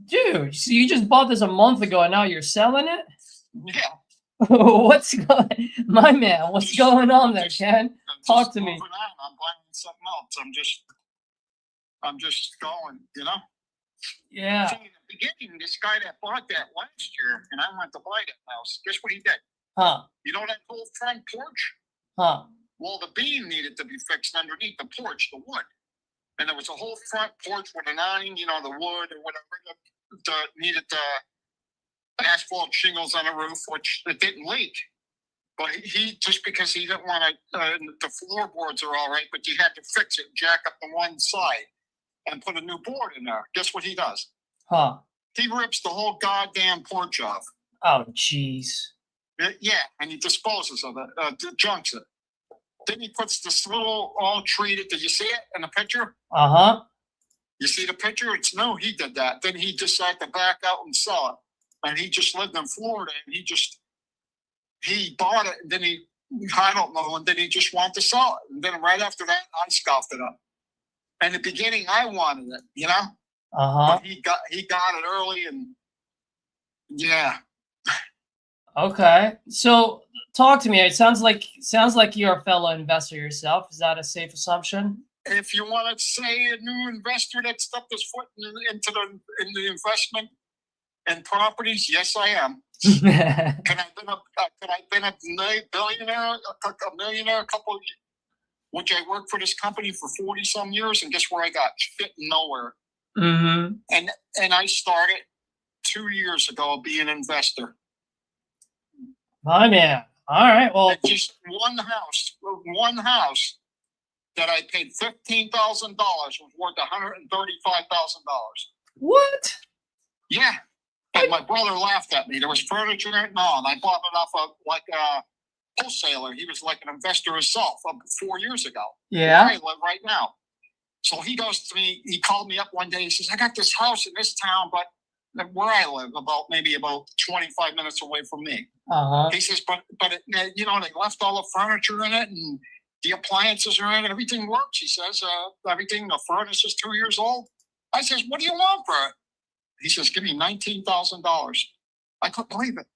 Dude, so you just bought this a month ago and now you're selling it? Yeah. What's going on there, Ken? Talk to me. I'm buying something else. I'm just going, you know? Yeah. See, in the beginning, this guy that bought that last year, and I went to buy that house, guess what he did? Huh. You know that whole front porch? Huh. Well, the beam needed to be fixed underneath the porch, the wood. And there was a whole front porch with an awning, you know, the wood or whatever, needed the asphalt shingles on the roof, which it didn't leak. But he just because he didn't want to, the floorboards are all right, but you had to fix it, jack up the one side and put a new board in there. Guess what he does? Huh. He rips the whole goddamn porch off. Oh, jeez. Yeah, and he disposes of it, junks it. Then he puts this little all treated. Did you see it in the picture? Uh-huh. You see the picture? It's no, he did that. Then he decided to back out and sell it. And he just lived in Florida, and he bought it, and then I don't know, and then he just wanted to sell it. And then right after that, I scoffed it up. In the beginning, I wanted it, you know? Uh-huh. But he got it early, and yeah. Okay. So talk to me. It sounds like you're a fellow investor yourself. Is that a safe assumption? If you want to say a new investor that stuffed his foot into the investment and properties, yes, I am. Could I been a billionaire, a millionaire, a couple of years? Which I worked for this company for 40 some years, and guess where I got? Shit, nowhere. Mm-hmm. And I started 2 years ago being an investor. My man. All right. Well, And just one house that I paid $15,000 was worth $135,000. What? Yeah. And my brother laughed at me. There was furniture in it. No, and I bought it off of like a wholesaler. He was like an investor himself 4 years ago. Yeah. Where I live right now. So he goes to me, he called me up one day. He says, I got this house in this town, but where I live, maybe about 25 minutes away from me. Uh-huh. He says, but it, you know, they left all the furniture in it and the appliances are in it. Everything works. He says, everything, the furnace is 2 years old. I says, what do you want for it? He says, give me $19,000. I couldn't believe it.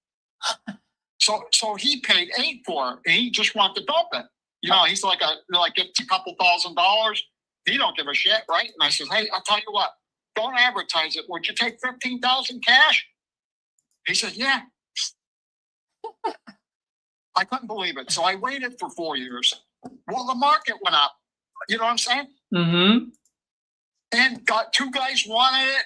So he paid $8,000 for it, and he just wanted to dump it. You know, he's like it's a couple $1,000s. He don't give a shit, right? And I says, hey, I'll tell you what, don't advertise it. Would you take $15,000 cash? He said, yeah. I couldn't believe it. So I waited for 4 years. Well, the market went up. You know what I'm saying? Mm-hmm. And got two guys wanted it.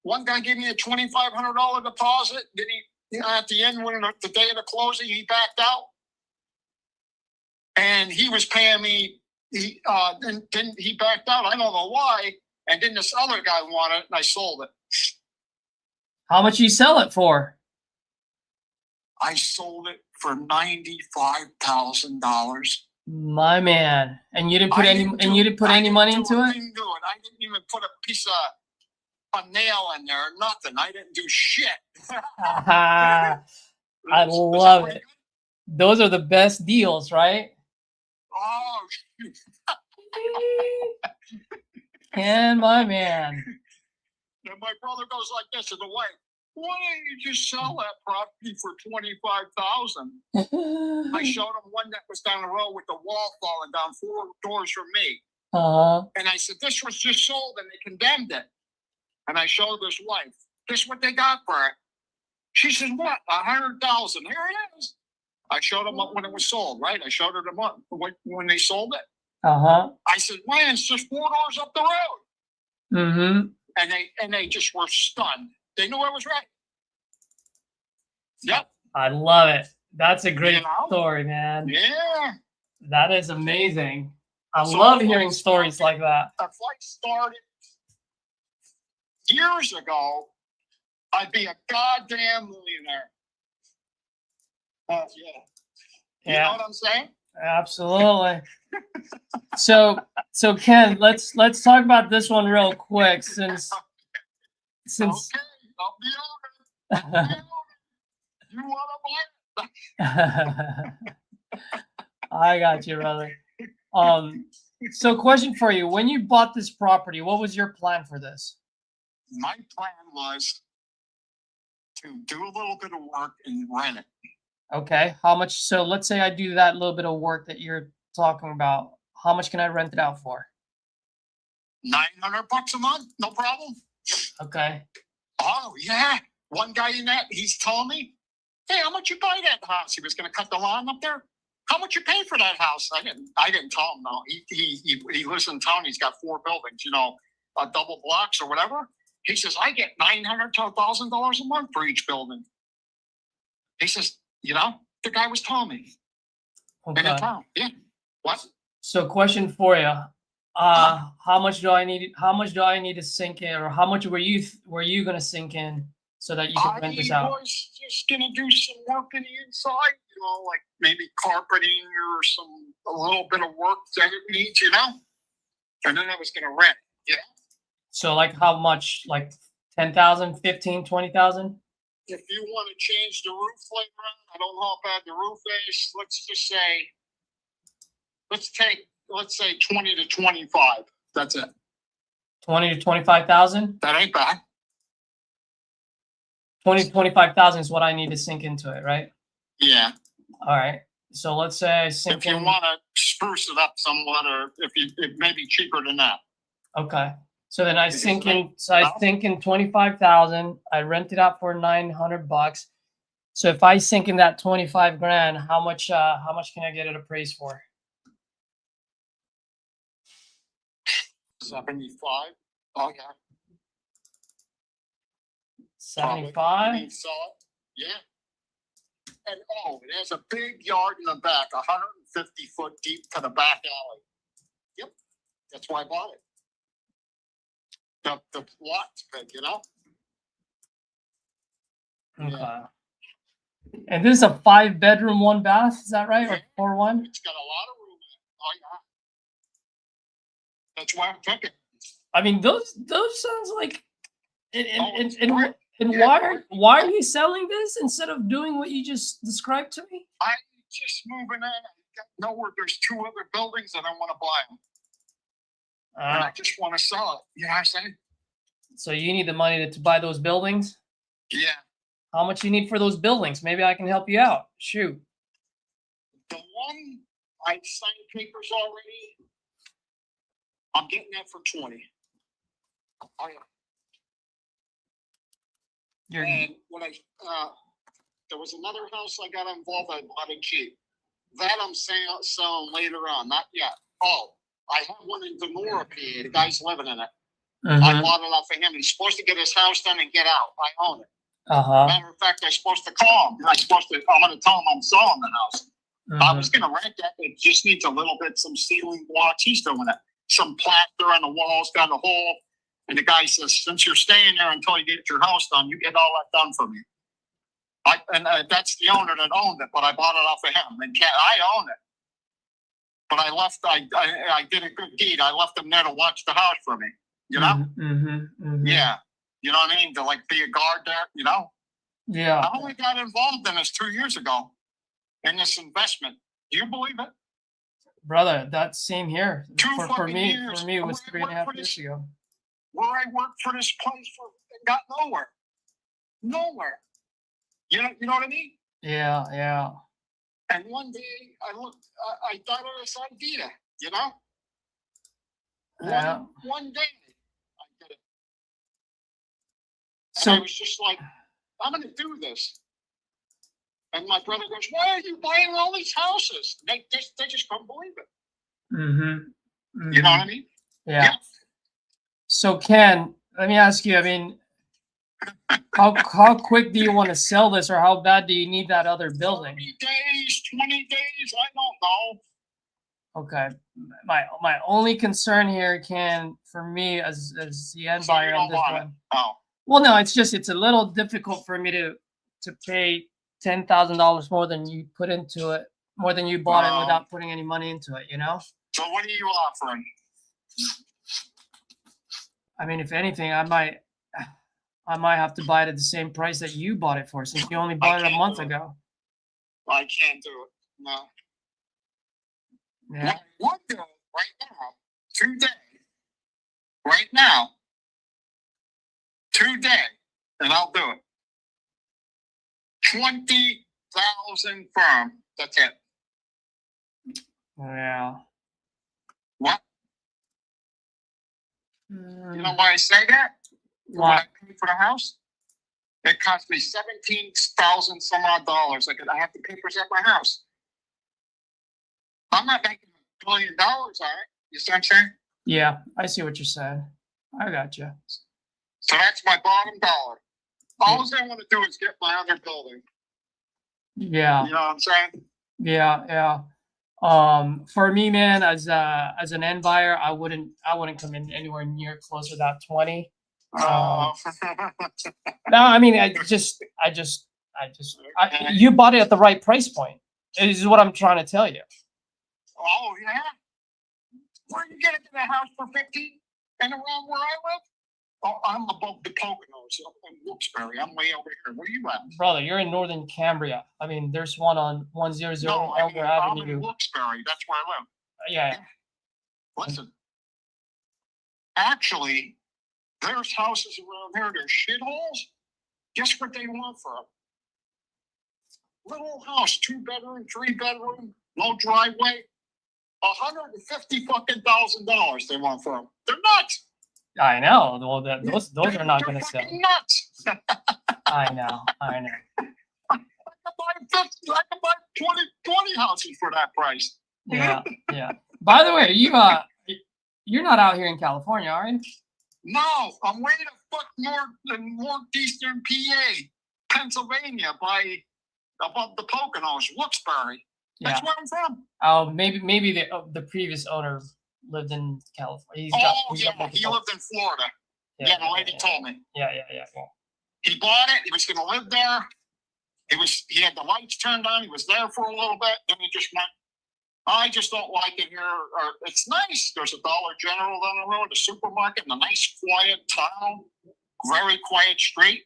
One guy gave me a $2,500 deposit. Then he, you know, at the end, when the day of the closing, he backed out. And he was paying me. Then he backed out. I don't know why. And then this other guy wanted it, and I sold it. How much you sell it for? I sold it for $95,000. My man. And you didn't put any money into it? I didn't even put a piece of a nail in there, nothing. I didn't do shit. I love it. Those are the best deals, right? Oh, shoot. And my man. And my brother goes like this to the wife. Why don't you just sell that property for $25,000? I showed him one that was down the road with the wall falling down 4 doors from me. Uh-huh. And I said, this was just sold and they condemned it. And I showed his wife, guess what they got for it? She said, what? $100,000. Here it is. I showed them when it was sold, right? I showed her the month when they sold it. Uh-huh. I said, man, it's just 4 doors up the road. Mm-hmm. And they just were stunned. They knew I was right. Yep. I love it. That's a great You know? story, man. Yeah. That is amazing. I So love if hearing I stories like that. If I started years ago, I'd be a goddamn millionaire. Yeah. You know what I'm saying? Absolutely. So Ken, let's talk about this one real quick since Okay, I'll be over. You want to buy it? I got you, brother. So question for you. When you bought this property, what was your plan for this? My plan was to do a little bit of work and rent it. Okay. How much? So let's say I do that little bit of work that you're talking about. How much can I rent it out for? $900 a month, no problem. Okay. Oh yeah, one guy in that, he's telling me, hey, how much you buy that house? He was going to cut the lawn up there. How much you pay for that house? I didn't tell him no. He lives in town. He's got 4 buildings, you know, double blocks or whatever. He says, I get $900 to $1,000 a month for each building. He says, you know, the guy was telling me. Okay. In town. Yeah. What? So question for you. How much do I need to sink in, or how much were you going to sink in so that you could rent this out? I was just going to do some work in the inside, you know, like maybe carpeting or a little bit of work that it needs, you know? And then I was going to rent it, yeah. So like how much? Like 10,000, 15, 20,000? If you want to change the roof later on, I don't know how bad the roof is. Let's just say, let's say 20 to 25. That's it. 20 to 25,000? That ain't bad. 20 to 25,000 is what I need to sink into it, right? Yeah. All right. So let's say I sink If you in. want to spruce it up somewhat, or it may be cheaper than that. Okay. So then I sink in 25,000. I rent it out for $900. So if I sink in that 25 grand, how much can I get it appraised for? 75. Oh yeah. 75? Sell it. Yeah. And it has a big yard in the back, 150 foot deep to the back alley. That's why I bought it. The lot's big, you know? Okay. And this is a 5-bedroom, 1 bath. Is that right? Or 4-1? It's got a lot of room in it. Oh yeah. That's why I took it. I mean, those sounds like. And Yeah. why are you selling this instead of doing what you just described to me? I just moving in. I got nowhere. There's 2 other buildings and I want to buy them. And I just want to sell it. You know what I'm saying? So you need the money to buy those buildings? Yeah. How much you need for those buildings? Maybe I can help you out. Shoot. The one I signed papers already. I'm getting that for 20. Oh yeah. And when there was another house I got involved, I bought it cheap. That I'm selling later on, not yet. Oh, I have one in Denora, PA. The guy's living in it. I bought it off of him. He's supposed to get his house done and get out. I own it. Matter of fact, I'm supposed to call him. I'm going to tell him I'm selling the house. I was going to rent that. It just needs a little bit, some ceiling blocks. He's doing it. Some plaster on the walls, got a hole. And the guy says, since you're staying there until you get your house done, you get all that done for me. That's the owner that owned it, but I bought it off of him. And I own it. But I did a good deed. I left him there to watch the house for me. You know? Yeah. You know what I mean? To like be a guard there, you know? Yeah. I only got involved in this 2 years ago in this investment. Do you believe it? Brother, that's same here. For fucking me, years. it was Where I 3.5 years ago. Where I worked for this place got nowhere. Nowhere. You know what I mean? Yeah, yeah. And one day I thought of this idea, you know? Yeah. One day I did it. And So I was just like, I'm going to do this. And my brother goes, why are you buying all these houses? They just couldn't believe it. You know what I mean? Yeah. So Ken, let me ask you, I mean, how quick do you want to sell this, or how bad do you need that other building? 30 days, 20 days, I don't know. Okay. My only concern here, Ken, for me as the end buyer on this one. Oh. Well, no, it's a little difficult for me to pay $10,000 more than you put into it, more than you bought it without putting any money into it, you know? So what are you offering? I mean, if anything, I might have to buy it at the same price that you bought it for, since you only bought it a month ago. I can't do it. No. Yeah. One day, right now, today, right now, today, and I'll do it. 20,000 firm. That's it. Yeah. What? You know why I say that? Why? When I paid for the house, it cost me $17,000 some odd dollars. I have to pay for my house. I'm not making $1 billion on it. You see what I'm saying? Yeah, I see what you're saying. I got you. So that's my bottom dollar. All I want to do is get my other building. Yeah. You know what I'm saying? Yeah, yeah. For me, man, as an end buyer, I wouldn't come in anywhere near close to that 20. No, I mean, you bought it at the right price point. This is what I'm trying to tell you. Oh yeah. Where you get into the house for 50 and around where I live? Oh, I'm above the Poconos in Wilkes-Barre. I'm way over here. Where you at? Brother, you're in Northern Cambria. I mean, there's one on 100 No, Elder I'm in Avenue. Wilkes-Barre. That's where I live. Yeah. Listen. Actually, there's houses around here. There's shitholes. Guess what they want for them? Little house, 2-bedroom, 3-bedroom, no driveway. $150,000 they want for them. They're nuts. I know. Well, those are not going to sell. Nuts. I know. I can buy 20 houses for that price. Yeah, yeah. By the way, you're not out here in California, are you? No, I'm way the fuck northeastern PA, Pennsylvania, above the Poconos, Wilkes-Barre. That's where I'm from. Oh, maybe the previous owner lived in California. He's got He multiple- lived in Florida. Yeah, the lady told me. Yeah. He bought it. He was going to live there. He had the lights turned on. He was there for a little bit. Then he just went, I just don't like it here. Or, it's nice. There's a Dollar General down the road, a supermarket, and a nice quiet town, very quiet street.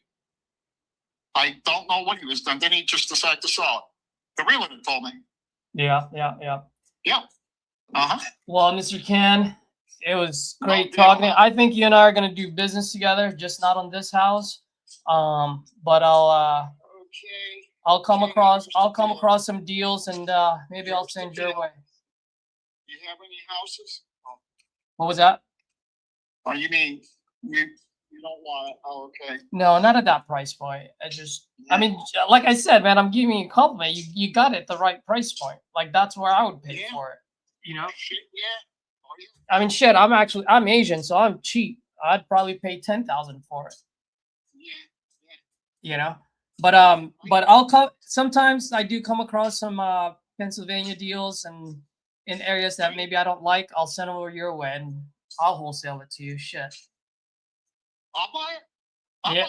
I don't know what he was done. Then he just decided to sell it. The realtor told me. Yeah. Yep. Well, Mr. Ken, it was great yeah. talking. I think you and I are gonna do business together, just not on this house. But Okay. I'll come across some deals, and maybe I'll send your way. You have any houses? What was that? Oh, you mean you don't want it? Oh, okay. No, not at that price point. I mean, like I said, man, I'm giving you a compliment. You got it at the right price point. Like that's where I would pay Yeah. for it. You know? Shit, yeah. Oh, yeah. I mean, shit. I'm Asian, so I'm cheap. I'd probably pay 10,000 for it. Yeah. You know? But I'll come. Sometimes I do come across some Pennsylvania deals and in areas that maybe I don't like. I'll send them over your way and I'll wholesale it to you. Shit. I'll buy it. Yeah.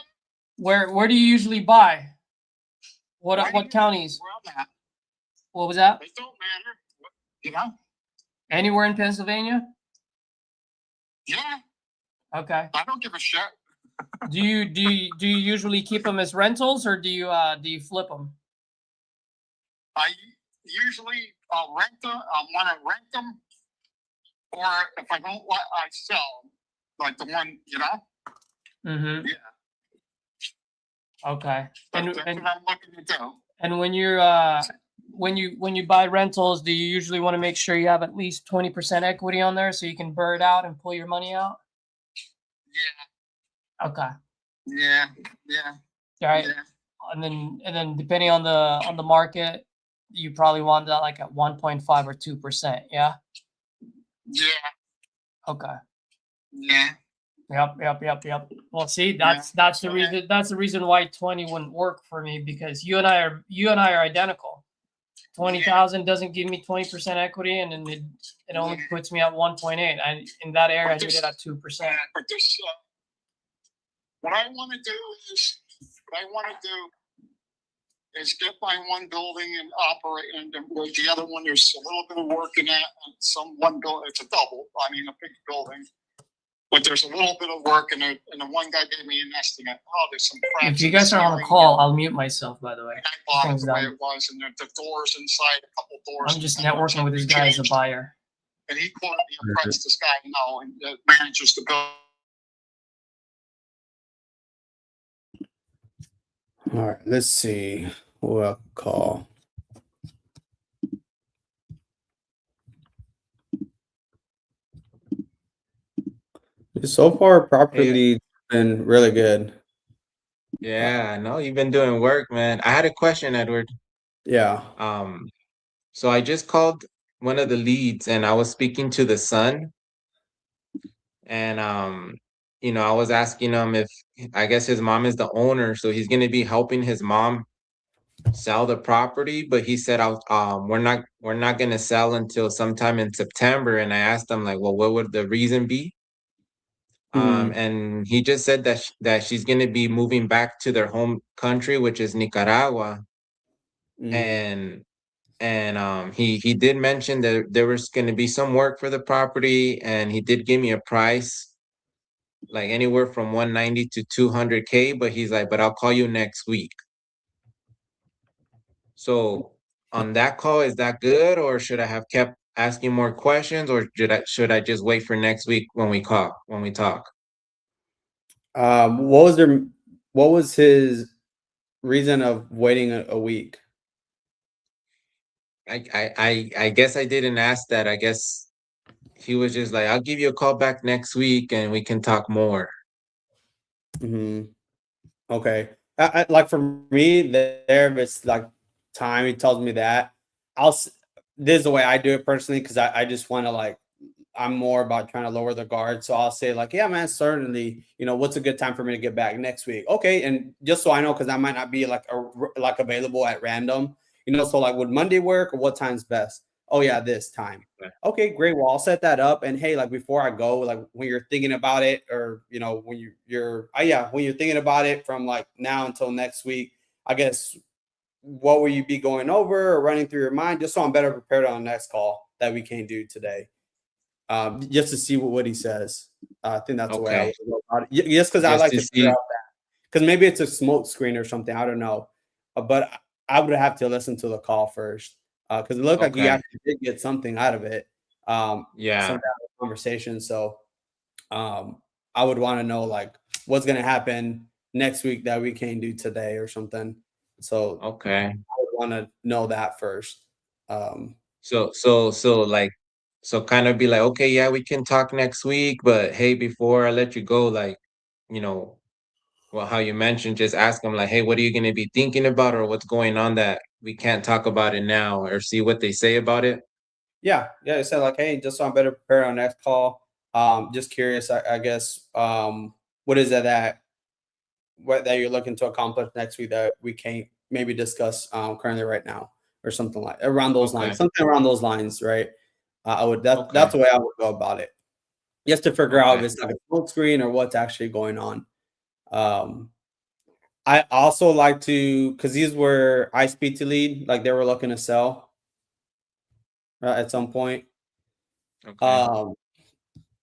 Where do you usually buy? What counties? Where I'm at. What was that? It don't matter. You know? Anywhere in Pennsylvania? Yeah. Okay. I don't give a shit. Do you usually keep them as rentals or do you flip them? I usually rent them. I want to rent them, or if I don't like, I sell them. Like the one, you know. Mm-hmm. Yeah. Okay. That's what I'm looking to do. And when you're when you buy rentals, do you usually want to make sure you have at least 20% equity on there so you can burn it out and pull your money out? Yeah. Okay. Yeah. All right. Yeah. And then depending on the market, you probably want that like at 1.5 or 2%. Yeah. Yeah. Okay. Yeah. Yep. Well, see, that's the reason why 20 wouldn't work for me, because you and I are identical. 20,000 doesn't give me 20% equity, and then it only puts me at 1.8. And in that area, I need it at 2%. But this, what I want to do is get my one building and operate, and with the other one, there's a little bit of work in that, and one building, it's a double, I mean, a big building. But there's a little bit of work in it, and the one guy gave me an estimate. Oh, there's some cracks. If you guys are on a call, I'll mute myself, by the way. I bought it Things the way done. it was, and the doors inside, a couple doors. I'm just networking with this guy as a buyer. And he quoted me a price, this guy, and manages the building. All right, let's see who I'll call. So far, property been really good. Yeah, I know you've been doing work, man. I had a question, Edward. Yeah. So I just called one of the leads and I was speaking to the son. And I was asking him if I guess his mom is the owner, so he's gonna be helping his mom sell the property, but he said we're not gonna sell until sometime in September. And I asked him like, well, what would the reason be? And he just said that she's gonna be moving back to their home country, which is Nicaragua. And he did mention that there was gonna be some work for the property, and he did give me a price, like anywhere from 190 to 200K, but he's like, but I'll call you next week. So on that call, is that good, or should I have kept asking more questions, or should I just wait for next week when we talk? What was his reason of waiting a week? I guess I didn't ask that. I guess he was just like, I'll give you a call back next week and we can talk more. Okay. Like for me, there, if it's like time, he tells me that. This is the way I do it personally, because I just want to, like, I'm more about trying to lower the guard. So I'll say like, yeah, man, certainly, what's a good time for me to get back next week? Okay. And just so I know, because I might not be like available at random, so like, would Monday work, or what time's best? Oh yeah, this time. Okay. Okay, great. Well, I'll set that up. And hey, like before I go, like when you're thinking about it, or when when you're thinking about it from like now until next week, I guess what will you be going over or running through your mind, just so I'm better prepared on the next call that we can do today. Just to see what he says. I think that's the way I Okay. would go about it. Just because I Just like to to figure see. out that. Because maybe it's a smoke screen or something. I don't know. But I would have to listen to the call first. Because it looked like he Okay. actually did get something out of it. Some Yeah. kind of conversation. So I would want to know like what's gonna happen next week that we can't do today or something. So Okay. I would want to know that first. So kind of be like, okay, yeah, we can talk next week, but hey, before I let you go, like, well, how you mentioned, just ask them like, hey, what are you gonna be thinking about, or what's going on that we can't talk about it now, or see what they say about it. Yeah, I said like, hey, just so I'm better prepared on next call. Just curious, I guess. What is it that you're looking to accomplish next week that we can't maybe discuss currently right now, or something like around those Okay. lines, something around those lines, right? I would Okay. that's the way I would go about it, just to figure out if Okay. it's like a smoke screen or what's actually going on. I also like to, because these were I speak to lead, like they were looking to sell at some point. Okay.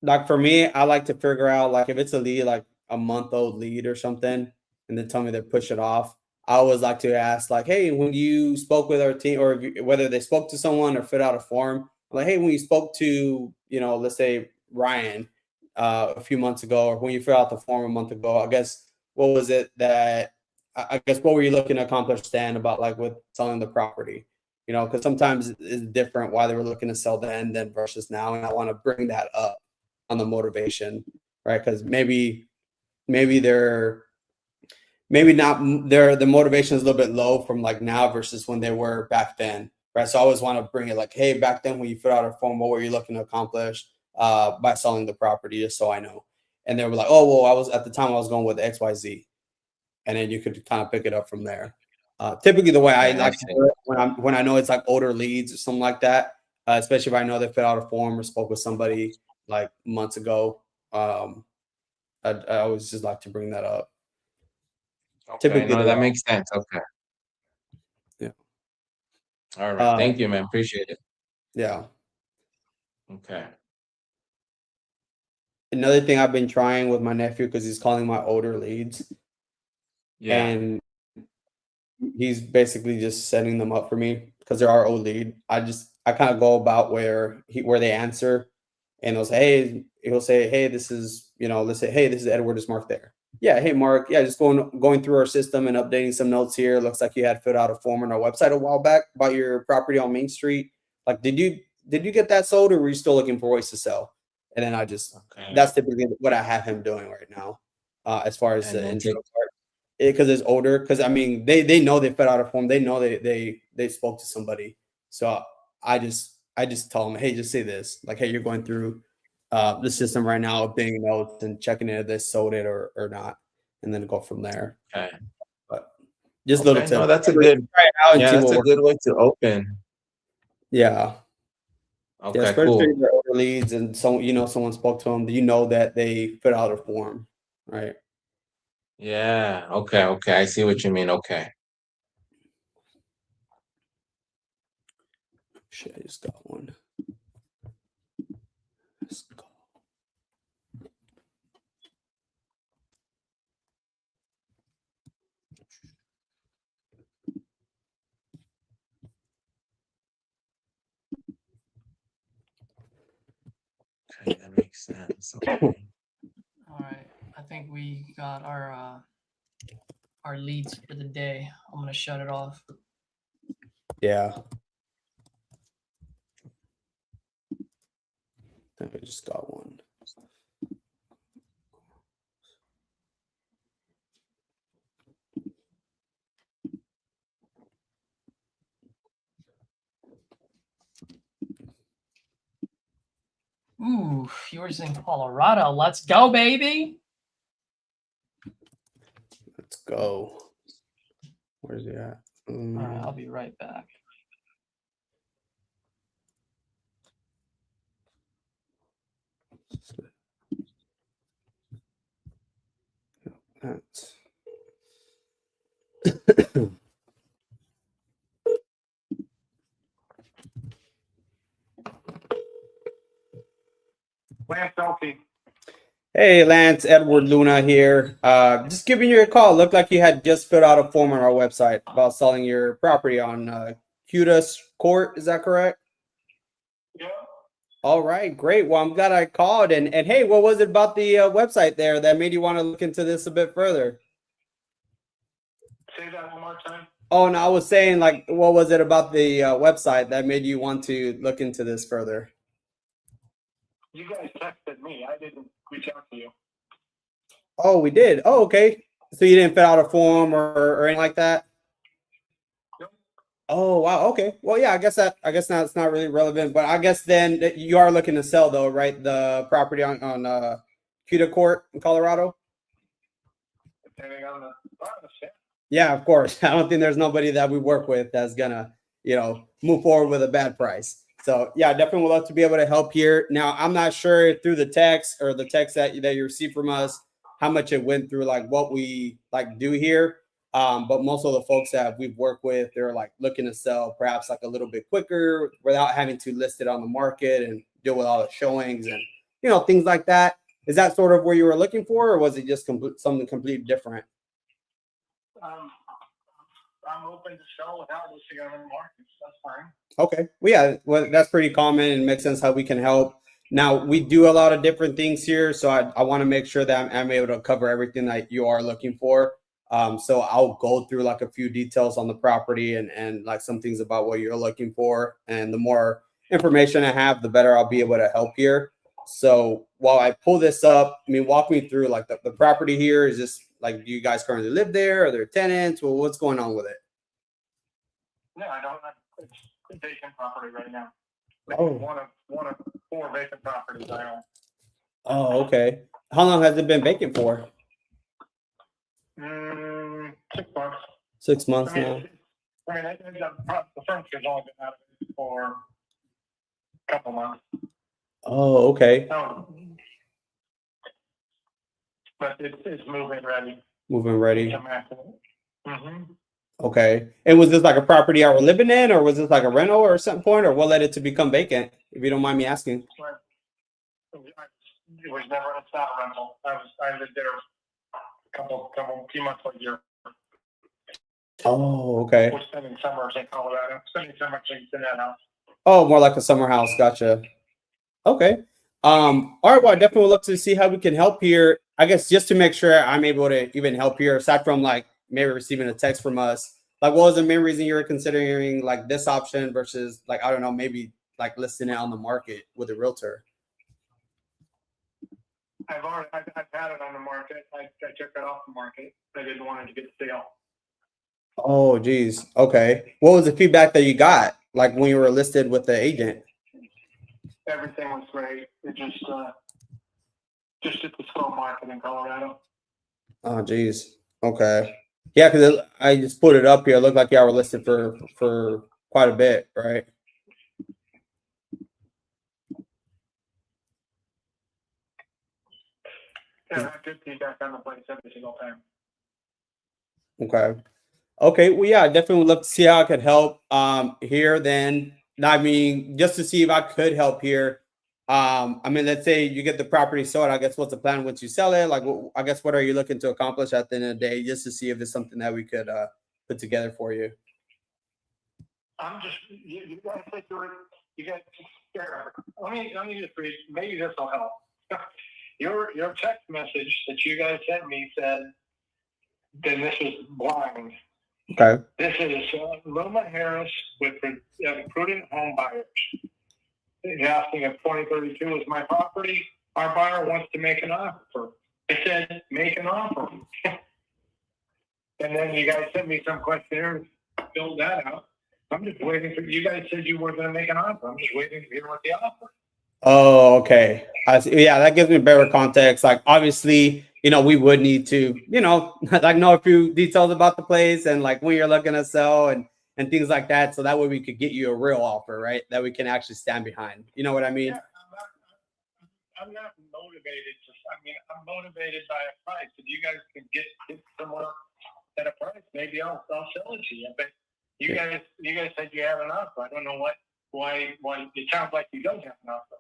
Like for me, I like to figure out like if it's a lead, like a month-old lead or something, and then tell me they push it off. I always like to ask, like, hey, when you spoke with our team, or whether they spoke to someone or fit out a form, like, hey, when you spoke to, let's say Ryan a few months ago, or when you filled out the form a month ago, I guess what was it that I guess what were you looking to accomplish then about like with selling the property? Because sometimes it's different why they were looking to sell then versus now, and I want to bring that up on the motivation, right? Because maybe the motivation is a little bit low from like now versus when they were back then, right? So I always want to bring it like, hey, back then when you put out a form, what were you looking to accomplish by selling the property, just so I know. And they were like, oh, well, I was going with XYZ, and then you could kind of pick it up from there. Typically, the way I Okay, I like to see. do it when I know it's like older leads or something like that, especially if I know they fit out a form or spoke with somebody like months ago. I always just like to bring that up. Okay, Typically, no, that makes sense. Okay. yeah. All right. Thank you, man. Appreciate it. Yeah. Okay. Another thing I've been trying with my nephew, because he's calling my older leads, Yeah. and he's basically just setting them up for me because they're our old lead. I kind of go about where they answer, and he'll say, hey, this is, let's say, hey, this is Edward, is Mark there? Yeah, hey Mark, yeah, just going through our system and updating some notes here. Looks like you had filled out a form on our website a while back about your property on Main Street. Like, did you get that sold, or were you still looking for ways to sell? And then Okay. that's typically what I have him doing right now, as far as And the then intro take. part. Because it's older. Because I mean, they know they filled out a form. They know they spoke to somebody. So I just tell them, hey, just say this. Like, hey, you're going through the system right now, updating notes and checking if they sold it or not, and then go from there. Okay. But just little Okay. tips. No, that's a good. Try it out and Yeah, see that's what a works. good way to open. Yeah. Yeah, Okay. especially Cool. the older leads, and someone spoke to them. That they fit out a form, right? Yeah. Okay. Okay. I see what you mean. Okay. Shit, I just got one. Let's go. Okay. That makes sense. Okay. All right. I think we got our leads for the day. I'm gonna shut it off. Yeah. I think I just got one. Ooh, yours in Colorado. Let's go, baby. Let's go. Where's he at? All right, I'll be right back. That's- Lance Elke. Hey, Lance, Edward Luna here. Just giving you a call. Looked like you had just filled out a form on our website about selling your property on Cudas Court. Is that correct? Yeah. All right, great. Well, I'm glad I called. And hey, what was it about the website there that made you want to look into this a bit further? Say that one more time. Oh, no, I was saying, like, what was it about the website that made you want to look into this further? You guys texted me. I didn't reach out to you. Oh, we did. Oh, okay. So you didn't fill out a form or anything like that? Nope. Oh, wow. Okay. Well, yeah, I guess that's not really relevant, but I guess then that you are looking to sell though, right? The property on Cuda Court in Colorado? Depending on the price, yeah. Yeah, of course. I don't think there's nobody that we work with that's gonna, move forward with a bad price. So yeah, definitely would love to be able to help here. Now, I'm not sure through the text or the text that you received from us, how much it went through, like what we like do here. But most of the folks that we've worked with, they're like looking to sell perhaps like a little bit quicker without having to list it on the market and deal with all the showings and things like that. Is that sort of where you were looking for, or was it just something completely different? I'm open to sell without listing on the market. That's fine. Okay. Well, yeah, well, that's pretty common and makes sense how we can help. Now, we do a lot of different things here, so I want to make sure that I'm able to cover everything that you are looking for. So I'll go through like a few details on the property and like some things about what you're looking for. And the more information I have, the better I'll be able to help here. So while I pull this up, I mean, walk me through like the property here. Is this like, do you guys currently live there? Are there tenants? Well, what's going on with it? No, I don't. It's a vacant property right now. Oh. One of 4 vacant properties I own. Oh, okay. How long has it been vacant for? 6 months. 6 months I mean, now. The furniture's only been out of it for a couple months. Oh, okay. But it's moving ready. Moving ready. Mm-hmm. Okay. And was this like a property you were living in, or was this like a rental or some point, or what led it to become vacant? If you don't mind me asking. It was never a stop rental. I lived there a few months a year. Oh, okay. We're spending summers in Colorado. Spending summers in that house. Oh, more like a summer house. Gotcha. Okay. All right. Well, I definitely would love to see how we can help here. I guess just to make sure I'm able to even help here, aside from like maybe receiving a text from us, like what was the main reason you were considering like this option versus like, I don't know, maybe like listing it on the market with a realtor? I've had it on the market. I took it off the market. I didn't want it to get stale. Oh, geez. Okay. What was the feedback that you got like when you were listed with the agent? Everything was great. It just hit the slow market in Colorado. Oh, geez. Okay. Yeah, because I just put it up here. It looked like y'all were listed for quite a bit, right? Yeah, I have good feedback on the place every single time. Okay. Okay. Well, yeah, I definitely would love to see how I could help here then. I mean, just to see if I could help here. I mean, let's say you get the property sold. I guess what's the plan once you sell it? Like, I guess what are you looking to accomplish at the end of the day, just to see if it's something that we could put together for you? I'm just you guys said you guys. Let me just read. Maybe this will help. Your text message that you guys sent me said, then this is blind. Okay. This is Luma Harris with Prudent Home Buyers. He's asking if 2032 is my property. Our buyer wants to make an offer. I said, make an offer. And then you guys sent me some questionnaires, filled that out. I'm just waiting for you guys said you were going to make an offer. I'm just waiting to hear what the offer. Oh, okay. I see. Yeah, that gives me better context. Like, obviously, we would need to, like know a few details about the place and like when you're looking to sell and things like that. So that way we could get you a real offer, right? That we can actually stand behind. You know what I mean? I'm not motivated to. I mean, I'm motivated by a price. If you guys can get somewhere at a price, maybe I'll sell it to you. But you guys said you have an offer. I don't know why it sounds like you don't have an offer.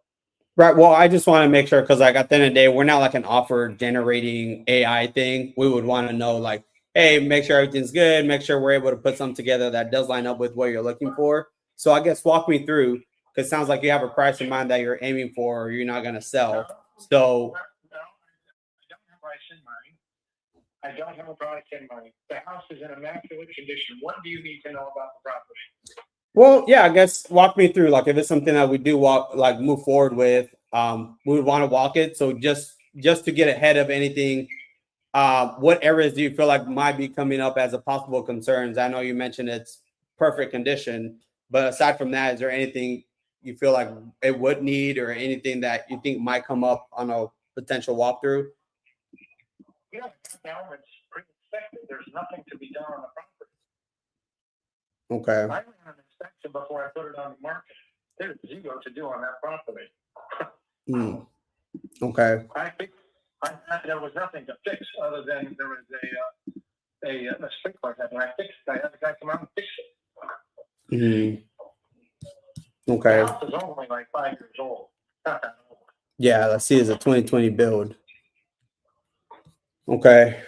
Right. Well, I just want to make sure, because like at the end of the day, we're not like an offer generating AI thing. We would want to know like, hey, make sure everything's good, make sure we're able to put something together that does line up with what you're looking for. So I guess walk me through, because it sounds like you have a price in mind that you're aiming for, or you're not going to sell. So No, I don't have a price in mind. I don't have a price in mind. The house is in immaculate condition. What do you need to know about the property? well, yeah, I guess walk me through, like if it's something that we do move forward with, we would want to walk it. So just to get ahead of anything, what areas do you feel like might be coming up as a possible concerns? I know you mentioned it's perfect condition, but aside from that, is there anything you feel like it would need, or anything that you think might come up on a potential walkthrough? Yeah, now it's pre-inspected. There's nothing to be done on the property. Okay. I ran an inspection before I put it on the market. There's zero to do on that property. Okay. There was nothing to fix other than there was a sprinkler head, and I had the guy come out and fix it. Okay. The house is only like 5 years old. Not that old. Yeah, let's see, it's a 2020 build. Okay.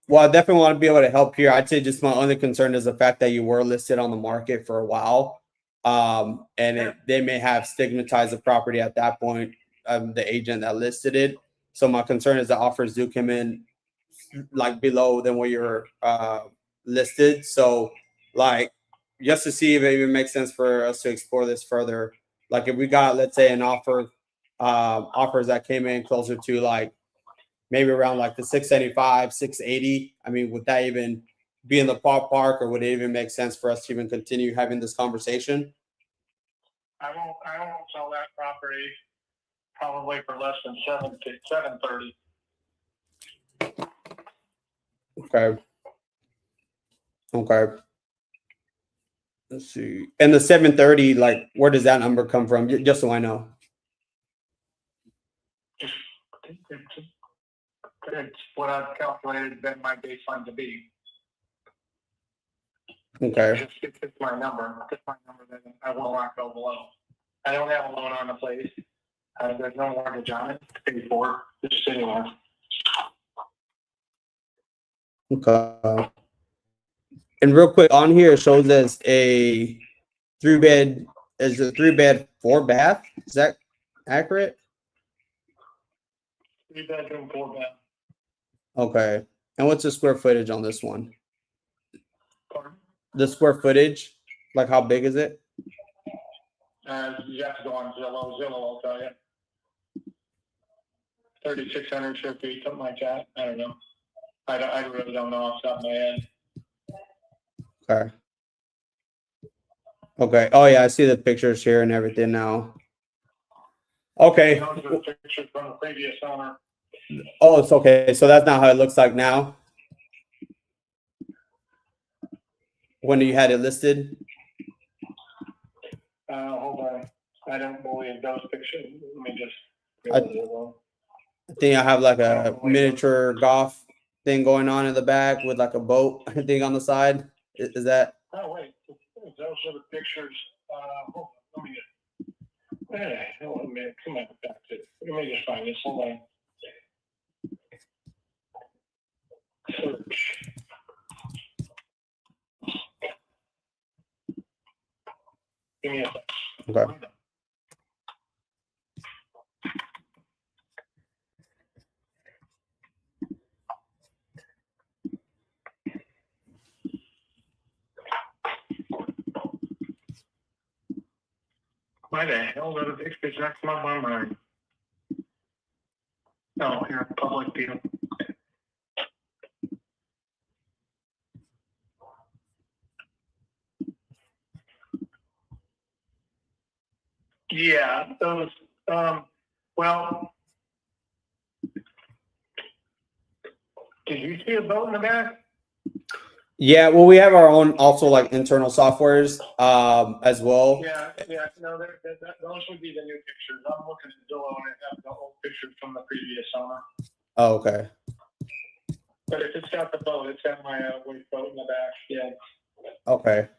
Well, I definitely want to be able to help here. I'd say just my only concern is the fact that you were listed on the market for a while. And they may have stigmatized the property at that point, the agent that listed it. So my concern is the offers do come in like below than what you're listed. So like, just to see if it even makes sense for us to explore this further. Like if we got, let's say, an offers that came in closer to like maybe around like the 675, 680. I mean, would that even be in the ballpark, or would it even make sense for us to even continue having this conversation? I won't sell that property probably for less than 730. Okay. Okay. Let's see. And the 730, like, where does that number come from? Just so I know. It's what I've calculated that my baseline to be. Okay. It's my number. It's my number that I will not go below. I don't have a loan on the place. There's no mortgage on it to pay for. It's sitting there. Okay. And real quick, on here it shows as a 3-bed, 4-bath. Is that accurate? 3-bedroom, 4-bath. Okay. And what's the square footage on this one? Pardon? The square footage, like how big is it? You have to go on Zillow. Zillow will tell you. 3,600 square feet, something like that. I don't know. I really don't know off the top of my head. Okay. Okay. Oh yeah, I see the pictures here and everything now. Okay. Those are the pictures from the previous owner. Oh, it's okay. So that's not how it looks like now. When you had it listed? Hold on. I don't believe those pictures. Let me just. I think I have like a miniature golf thing going on in the back with like a boat thing on the side. Is that? Oh wait, those are the pictures. Hold on, let me come back to it. Let me just find this. Hold on. Search. Give me a second. Okay. Why the hell are the pictures next month on mine? Oh, here, public view. Yeah, those, well, did you see a boat in the back? Yeah, well, we have our own also like internal softwares as well. Yeah, no, those would be the new pictures. I'm looking at Zillow and it has the old pictures from the previous owner. Oh, okay. But if it's got the boat, it's got my waste boat in the back, yeah. Okay.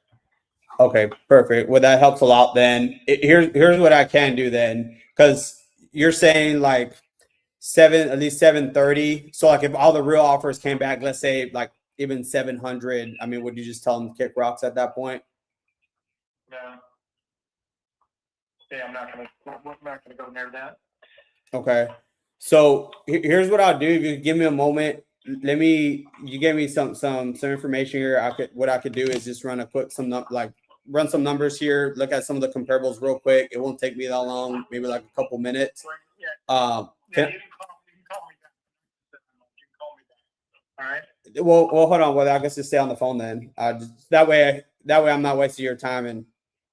Okay, perfect. Well, that helps a lot then. Here's what I can do then, because you're saying like at least 730. So like if all the real offers came back, let's say like even 700, I mean, would you just tell them to kick rocks at that point? No. Yeah, I'm not gonna go near that. Okay. So here's what I'll do. If you give me a moment, you gave me some information here. What I could do is just run some numbers here, look at some of the comparables real quick. It won't take me that long, maybe like a couple minutes. Yeah, you can call me back. You can call me back. All right. Well, hold on. Well, I guess just stay on the phone then. That way I'm not wasting your time and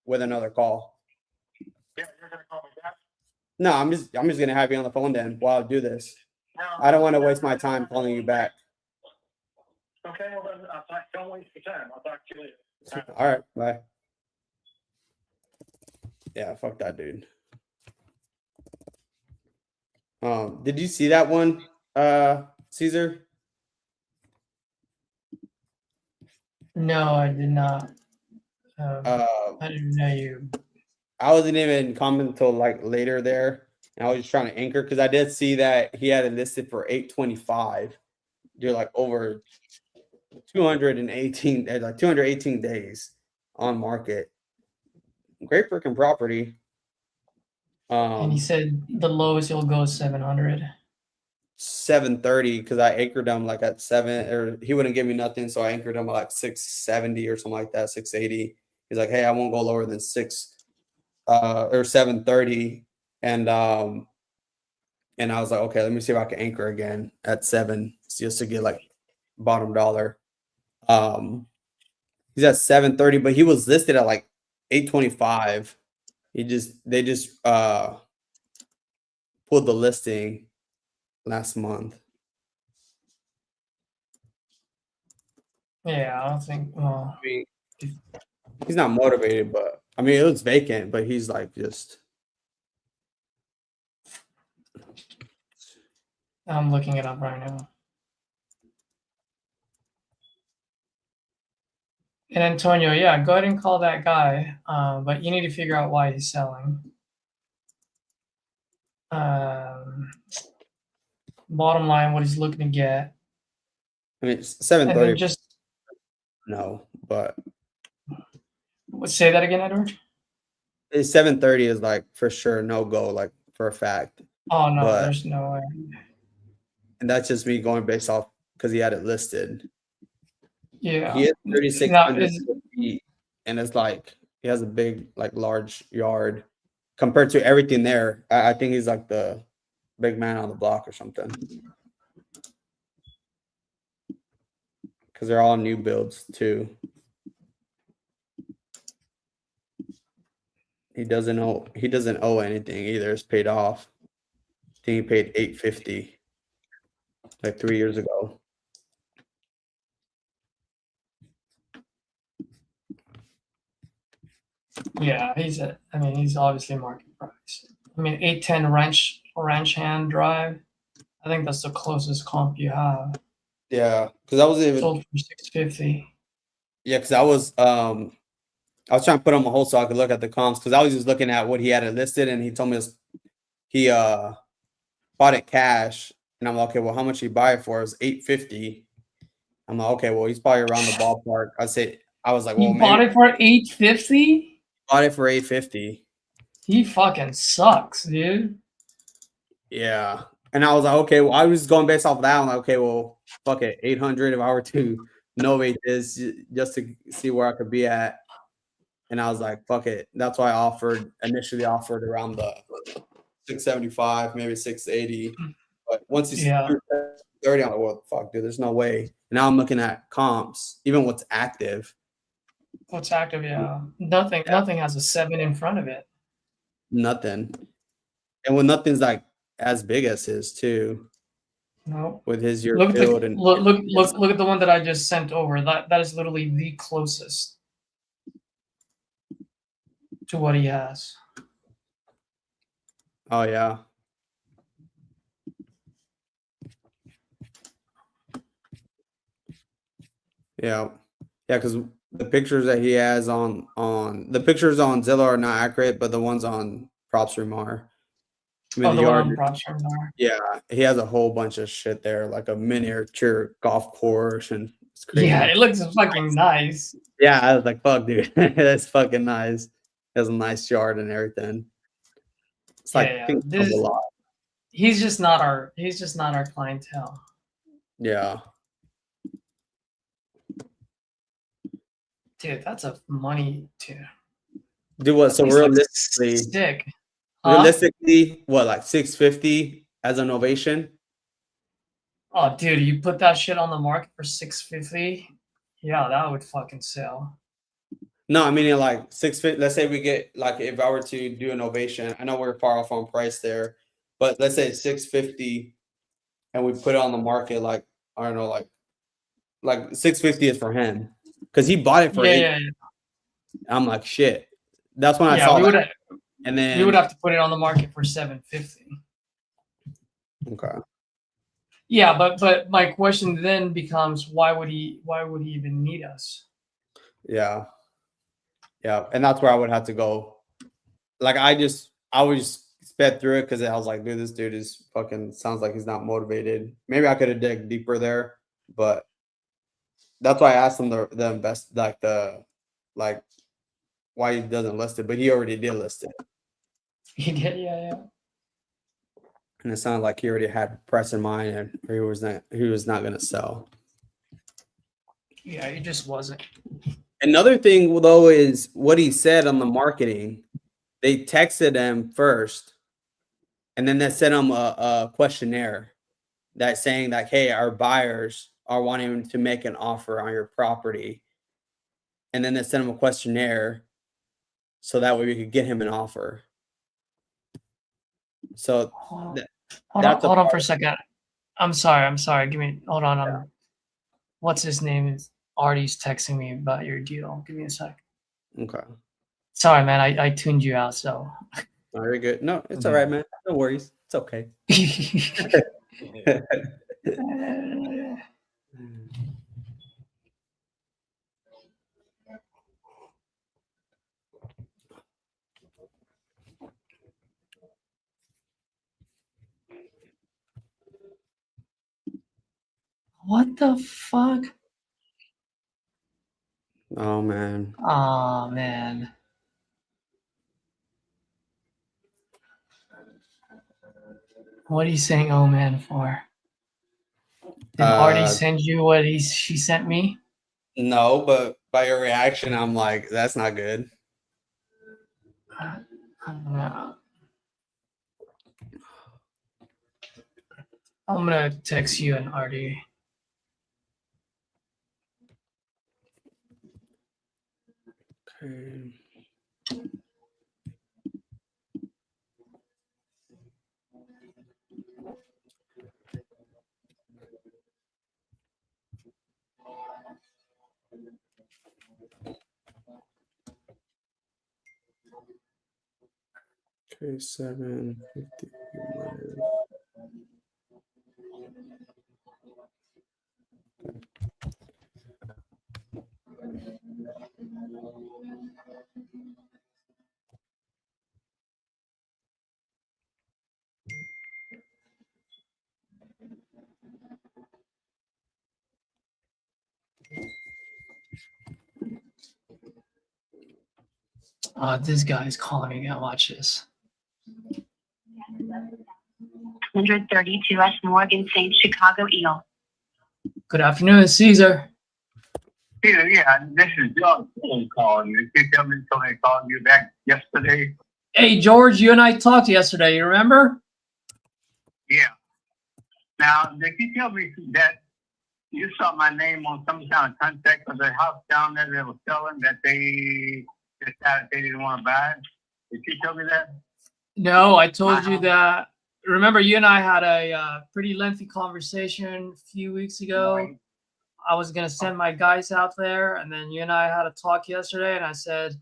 with another call. Yeah, you're gonna call me back. No, I'm just gonna have you on the phone then while I do this. No, I don't want to waste my time calling you back. Okay, well then, don't waste your time. I'll talk to you later. All right, bye. Yeah, fuck that dude. Did you see that one, Caesar? No, I did not. I didn't know you. I wasn't even commenting until like later there. And I was just trying to anchor because I did see that he had it listed for 825. You're like over 218 days on market. Great freaking property. And he said the lowest he'll go is 700. 730 because I anchored him like at 7, or he wouldn't give me nothing, so I anchored him at like 670 or something like that, 680. He's like, hey, I won't go lower than 730, and I was like, okay, let me see if I can anchor again at 7 just to get like bottom dollar. He's at 730, but he was listed at like 825. They just pulled the listing last month. Yeah, I don't think. Well, I mean, he's not motivated, but I mean, it looks vacant, but he's like just. I'm looking it up right now. And Antonio, yeah, go ahead and call that guy, but you need to figure out why he's selling. Bottom line, what he's looking to get. I mean, And 730. then just No, but say that again, Edward. 730 is like for sure no go, like for a fact. Oh no, But- there's no way. And that's just me going based off because he had it listed. Yeah. He has 36 Now, feet, and it's like he has a big, like large yard compared to everything there. I think he's like the big man on the block or something. Because they're all new builds too. He doesn't owe anything either. It's paid off. I think he paid $850 like 3 years ago. Yeah, he's obviously market price. I mean, 810 ranch hand drive. I think that's the closest comp you have. Yeah, because I was even Sold for 650. yeah, because I was trying to put on my whole so I could look at the comps because I was just looking at what he had it listed and he told me he bought it cash and I'm like, okay, well, how much did he buy it for? It was $850. I'm like, okay, well, he's probably around the ballpark. I was like, well, He bought maybe it for 850. bought it for $850. He fucking sucks, dude. Yeah. And I was like, okay, well, I was going based off of that. I'm like, okay, well, fuck it, 800 if I were to novate this just to see where I could be at. And I was like, fuck it. That's why I initially offered around the 675, maybe 680. But once he's 30, I'm like, well, fuck, dude, there's no way. And now I'm looking at comps, even what's active. What's active? Yeah. Nothing has a 7 in front of it. Nothing. And when nothing's like as big as his too. No. with his year Look at build the and look at the one that I just sent over. That is literally the closest to what he has. oh yeah. Yeah. Yeah, because the pictures that he has on the pictures on Zillow are not accurate, but the ones on PropStream are. I mean, Oh, the the one yard, on PropStream there. yeah, he has a whole bunch of shit there, like a miniature golf course, and it's crazy. Yeah, it looks fucking nice. Yeah, I was like, fuck, dude, that's fucking nice. He has a nice yard and everything. It's like Yeah, pink this a lot. he's just not our clientele. Yeah. Dude, that's a money too. Do what? That So place looks realistically, sick. Huh? realistically, what, like 650 as an ovation? Oh, dude, you put that shit on the market for 650? Yeah, that would fucking sell. No, I mean like 650. Let's say we get, like, if I were to do an ovation, I know we're far off on price there, but let's say 650, and we put it on the market, like, I don't know, like 650 is for him because he bought it for Yeah, 8. I'm like, shit. That's when I yeah. saw We that. would And then we would have to put it on the market for 750. okay. Yeah, but my question then becomes why would he even need us? Yeah. Yeah. And that's where I would have to go. Like I would just sped through it because I was like, dude, this dude is fucking sounds like he's not motivated. Maybe I could have dug deeper there, but that's why I asked him the invest like why he doesn't list it, but he already did list it. He did, yeah. And it sounded like he already had price in mind and he was not gonna sell. Yeah, he just wasn't. Another thing though is what he said on the marketing. They texted him first, and then they sent him a questionnaire that's saying that, hey, our buyers are wanting to make an offer on your property. And then they sent him a questionnaire so that way we could get him an offer. So Hold that's on for a second. I'm sorry. Hold on. Yeah. What's his name? Artie's texting me about your deal. Give me a sec. Okay. Sorry, man. I tuned you out, so. Very good. No, it's all right, man. No worries. It's okay. What the fuck? Oh man. Oh man. What are you saying, oh man, for? Did Artie send you what she sent me? No, but by your reaction, I'm like, that's not good. I don't know. I'm gonna text you and Artie. Okay. Okay, 750 minus. This guy's calling me again. Watch this. 132 West Morgan St. Chicago Eel. Good afternoon, Caesar. Yeah, this is John calling you. Did you tell me somebody called you back yesterday? Hey, George, you and I talked yesterday. You remember? Yeah. Now, did you tell me that you saw my name on some kind of contract for the house down there they were selling that they decided they didn't want to buy it? Did you tell me that? No, I told you that remember you and I had a pretty lengthy conversation a few weeks ago. Right. I was gonna send my guys out there, and then you and I had a talk yesterday, and I said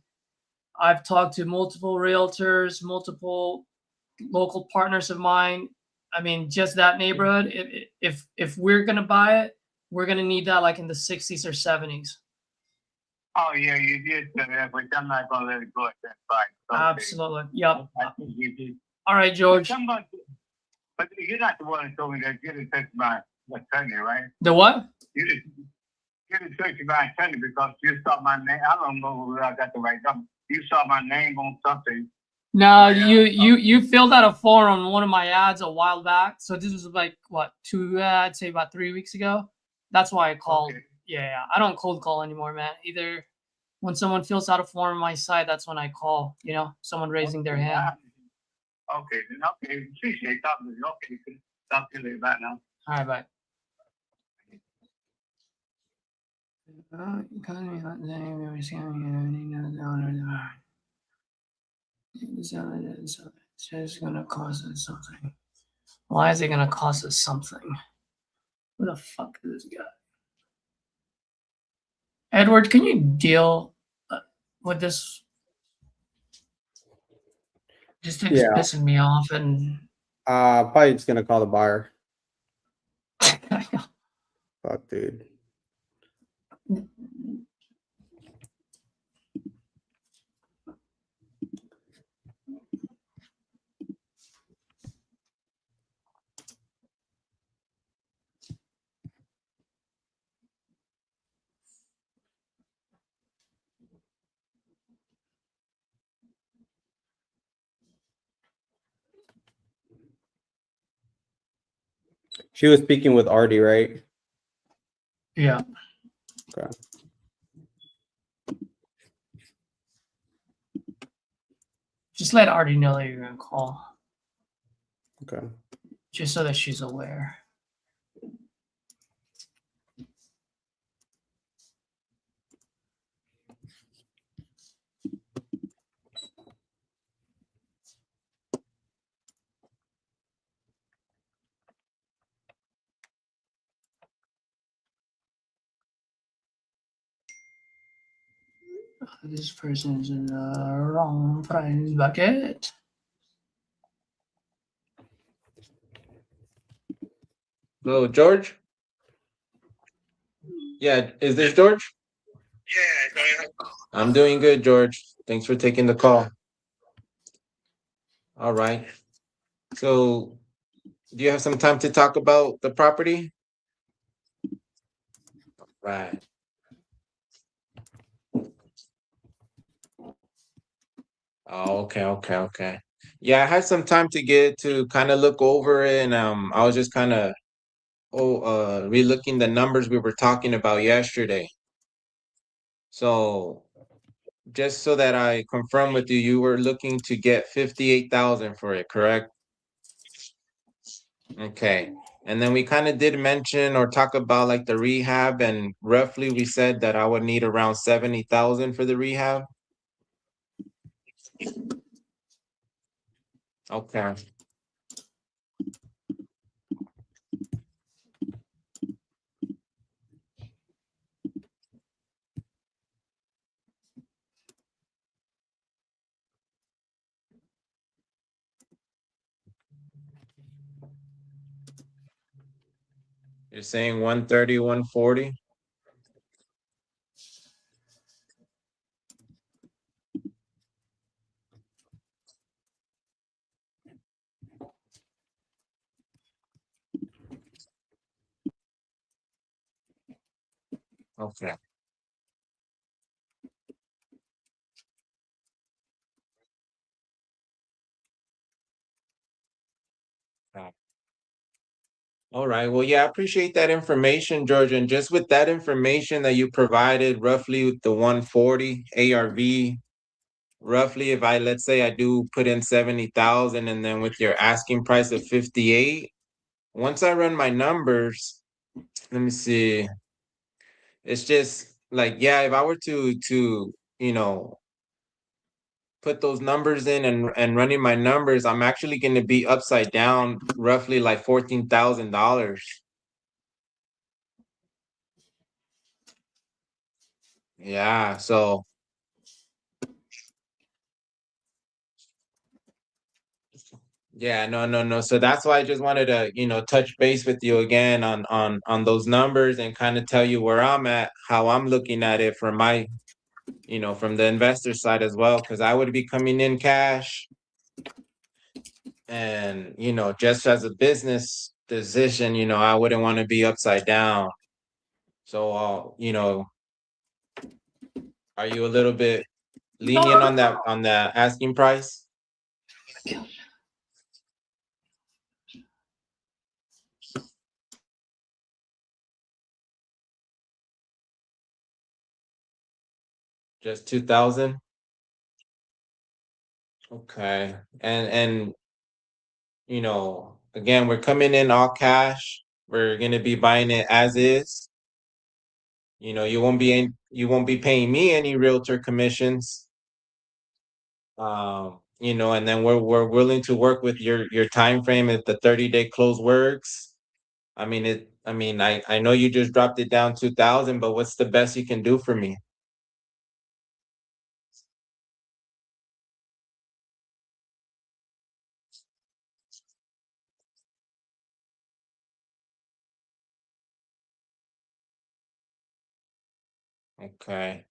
I've talked to multiple realtors, multiple local partners of mine. I mean, just that neighborhood. If we're gonna buy it, we're gonna need that like in the 60s or 70s. Oh, yeah, you did say that, but I'm not gonna let it go at that price. Okay. Absolutely. Yep. I think you did. All right, George. But you're not the one that told me that you didn't touch my attorney, right? The what? You didn't touch my attorney because you saw my name. I don't know whether I got the right number. You saw my name on something. No, Yeah. you filled out a form on one of my ads a while back. So this was like what, I'd say about 3 weeks ago. That's why I called. Okay. Yeah, I don't cold call anymore, man. Either when someone fills out a form on my site, that's when I call. You know, someone raising their hand. Okay, then okay. Appreciate talking to you. Okay, talk to you later. Bye now. All right, bye. It's gonna cost us something. Why is it gonna cost us something? Who the fuck is this guy? Edward, can you deal with this? This thing's Yeah. pissing me off, and Probably just gonna call the buyer. Fuck, dude. She was speaking with Artie, right? yeah. Okay. Just let Artie know that you're gonna call, Okay. just so that she's aware. This person's in the wrong price bucket. Hello, George? Yeah, is this George? Yeah, I'm doing good, George. Thanks for taking the call. All right. So, do you have some time to talk about the property? Right. Oh, okay. Yeah, I had some time to get to kind of look over it, and I was just kind of relooking the numbers we were talking about yesterday. So, just so that I confirm with you, you were looking to get 58,000 for it, correct? Okay. And then we kind of did mention or talk about like the rehab, and roughly we said that I would need around 70,000 for the rehab. Okay. You're saying 130, 140? Okay. All right. Well, yeah, I appreciate that information, George. And just with that information that you provided, roughly with the 140 ARV, roughly if let's say I do put in 70,000, and then with your asking price of 58, once I run my numbers, let me see. It's just like, yeah, if I were to, you know, put those numbers in and running my numbers, I'm actually going to be upside down roughly like $14,000. Yeah, so yeah, no. So that's why I just wanted to, touch base with you again on those numbers and kind of tell you where I'm at, how I'm looking at it from my, from the investor side as well, because I would be coming in cash. And, just as a business decision, I wouldn't want to be upside down. So, are you a little bit lenient on the asking price? Just 2,000? Okay. And again, we're coming in all cash. We're gonna be buying it as is. You won't be paying me any realtor commissions. And then we're willing to work with your time frame if the 30-day close works. I know you just dropped it down 2,000, but what's the best you can do for me? Okay.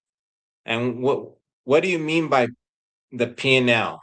And what do you mean by the P&L?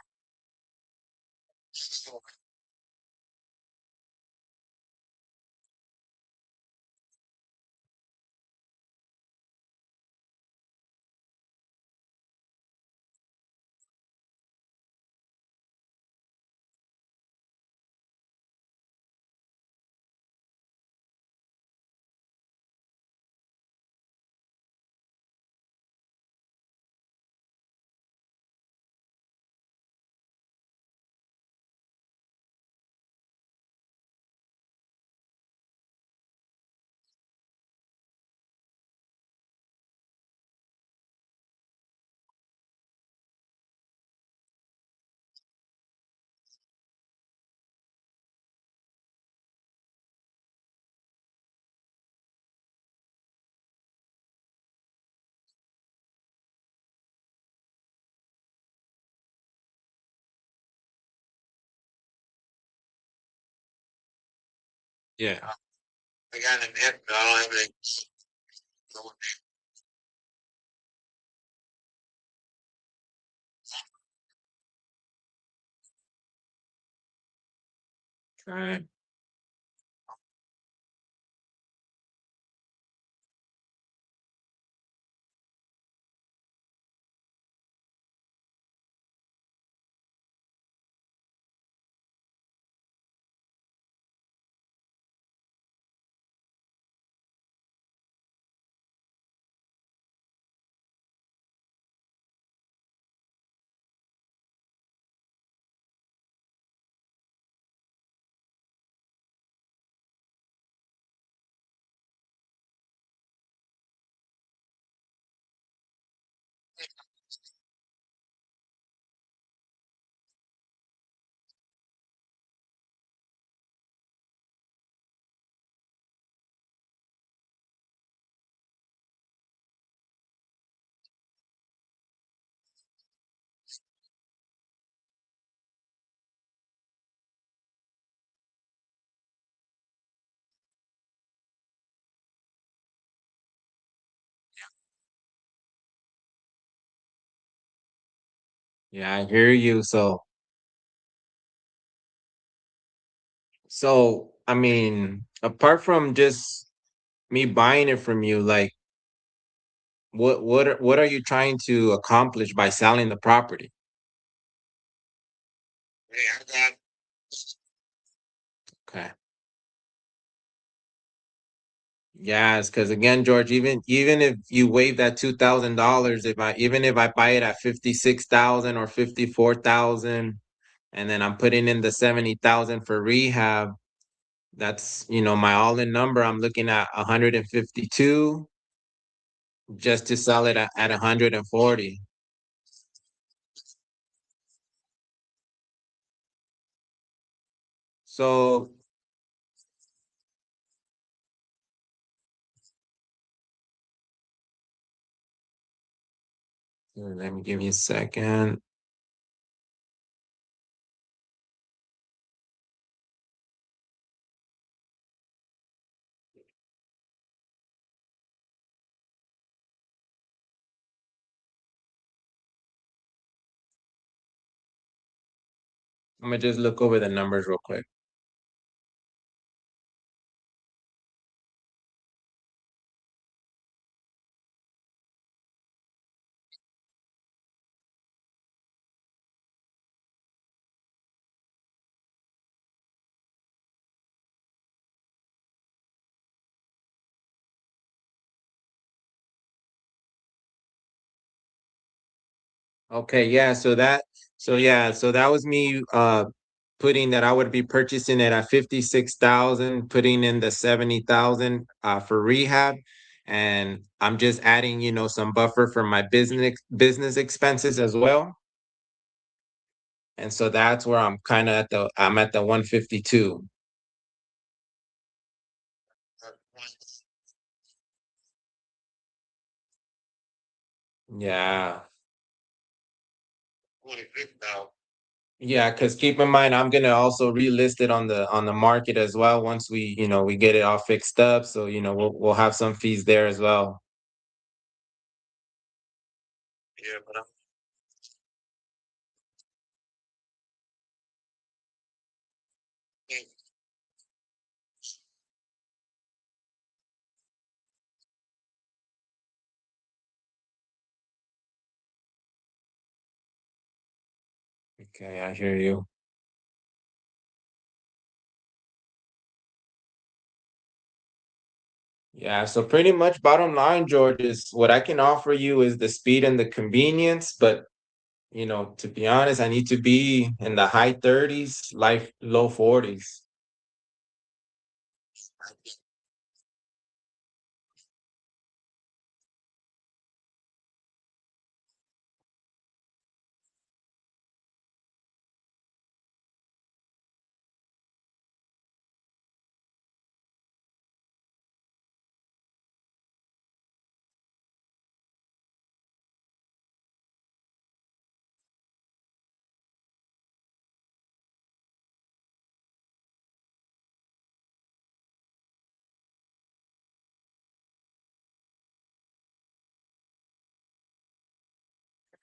Yeah. I got an hip, but I don't have any. Okay. Yeah, I hear you. So apart from just me buying it from you, like what are you trying to accomplish by selling the property? Hey, I got Okay. Yes, because again, George, even if you waive that $2,000, even if I buy it at 56,000 or 54,000, and then I'm putting in the 70,000 for rehab, that's my all-in number. I'm looking at 152 just to sell it at 140. So let me give you a second. I'm gonna just look over the numbers real quick. Okay, yeah, so that was me putting that I would be purchasing it at 56,000, putting in the 70,000 for rehab. And I'm just adding, some buffer for my business expenses as well. And so that's where I'm kind of I'm at the 152. Yeah. Yeah, because keep in mind, I'm gonna also relist it on the market as well once we get it all fixed up. So, we'll have some fees there as well. Yeah, but I'm Okay, I hear you. Yeah, so pretty much bottom line, George, is what I can offer you is the speed and the convenience, but to be honest, I need to be in the high 30s, life low 40s.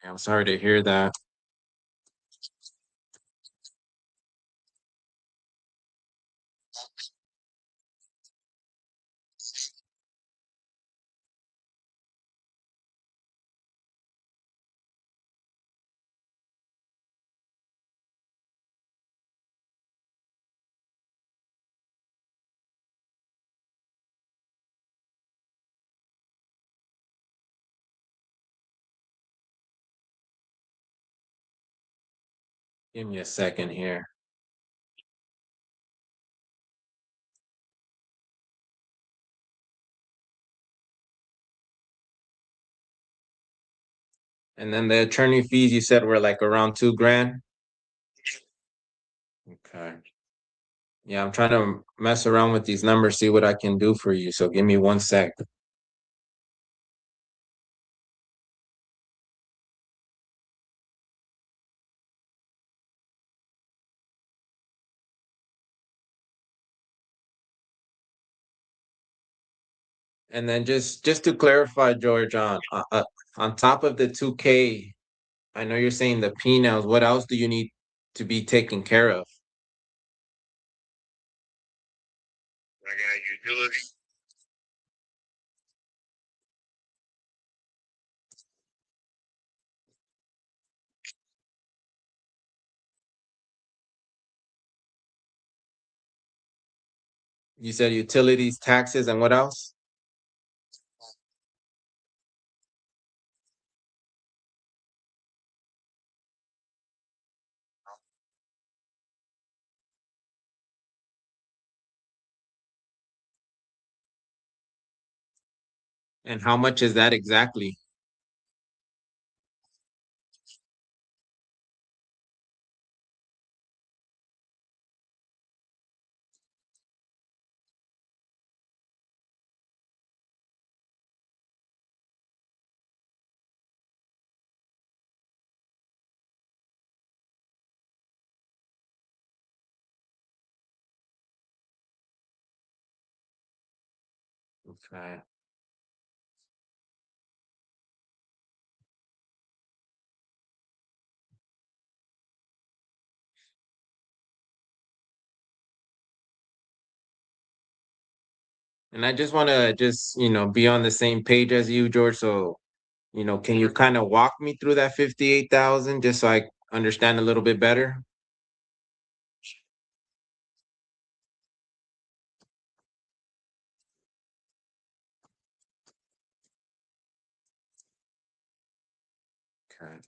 I'm sorry to hear that. Give me a second here. And then the attorney fees you said were like around 2 grand. Okay. Yeah, I'm trying to mess around with these numbers, see what I can do for you. So give me 1 sec. And then just to clarify, George, on top of the 2K, I know you're saying the P&Ls. What else do you need to be taken care of? I got utility. You said utilities, taxes, and what else? And how much is that exactly? Okay. And I just want to be on the same page as you, George. So, can you kind of walk me through that 58,000 just so I understand a little bit better? Okay.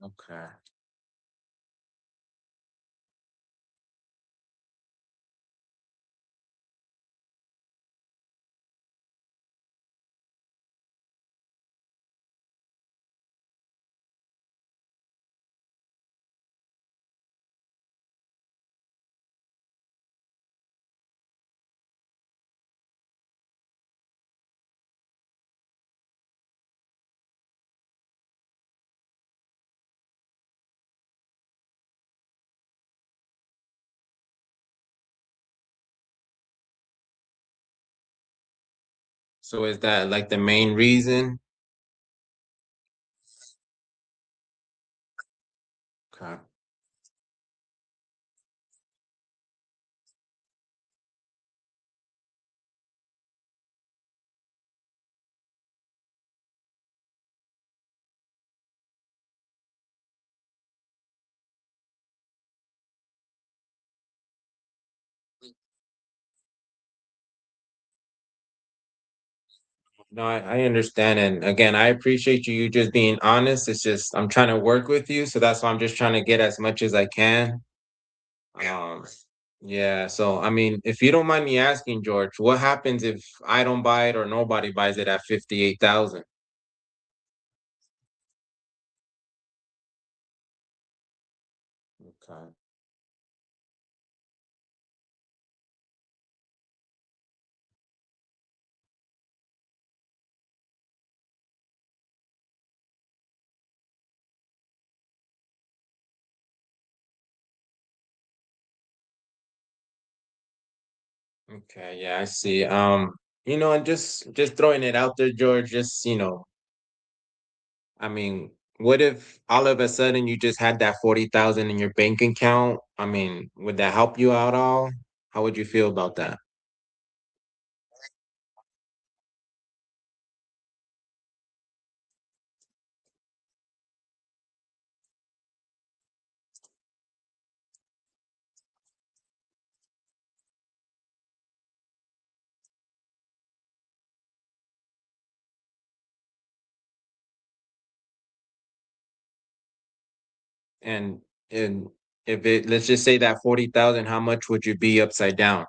Okay. So is that like the main reason? Okay. No, I understand. And again, I appreciate you just being honest. It's just I'm trying to work with you, so that's why I'm just trying to get as much as I can. Um, yeah, so I mean, if you don't mind me asking, George, what happens if I don't buy it or nobody buys it at 58,000? Okay. Okay, yeah, I see. And just throwing it out there, George, I mean, what if all of a sudden you just had that 40,000 in your bank account? I mean, would that help you out all? How would you feel about that? And and if it let's just say that 40,000, how much would you be upside down?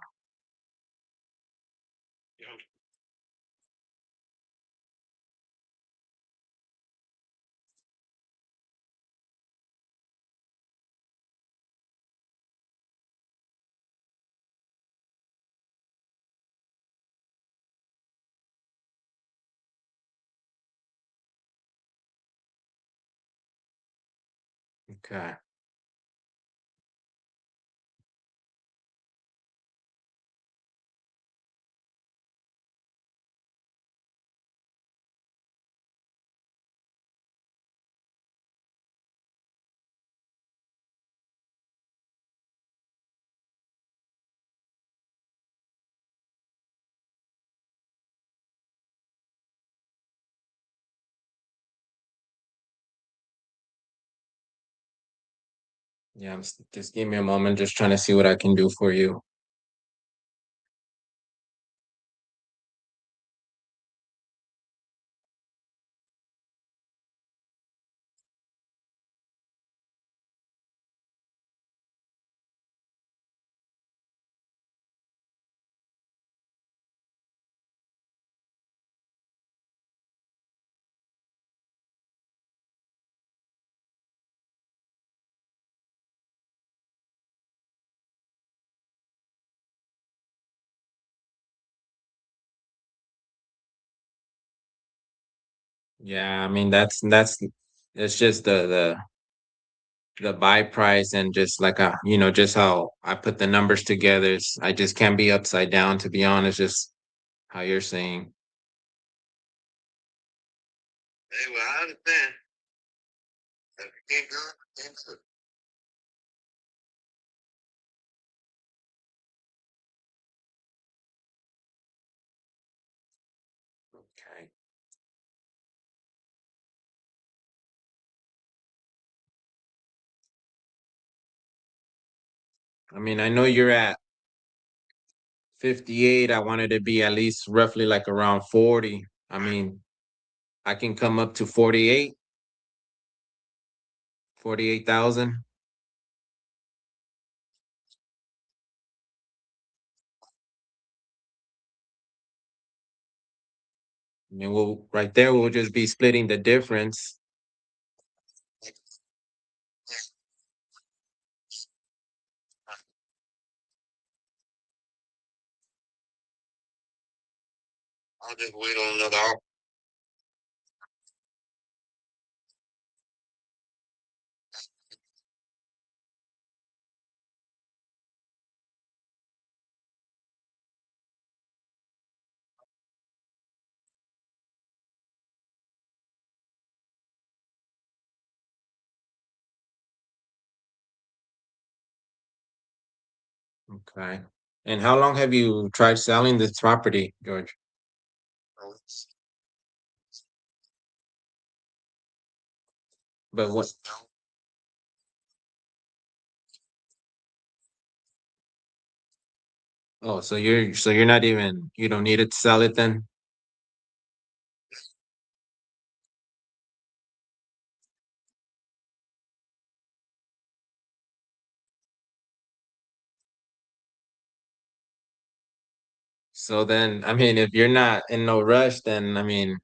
Okay. Yeah, just give me a moment, just trying to see what I can do for you. Yeah, I mean it's just the buy price and just like just how I put the numbers together. I just can't be upside down, to be honest, just how you're saying. Hey, well, I understand. If you can't go, you can't go. Okay. I mean, I know you're at 58. I wanted to be at least roughly like around 40. I mean, I can come up to 48, 48,000. I mean, right there, we'll just be splitting the difference. I'll just wait on another hour. Okay. And how long have you tried selling this property, George? So it's- But what? Oh, so you're not even, you don't need it to sell it then? So then, I mean, if you're not in no rush, then I mean,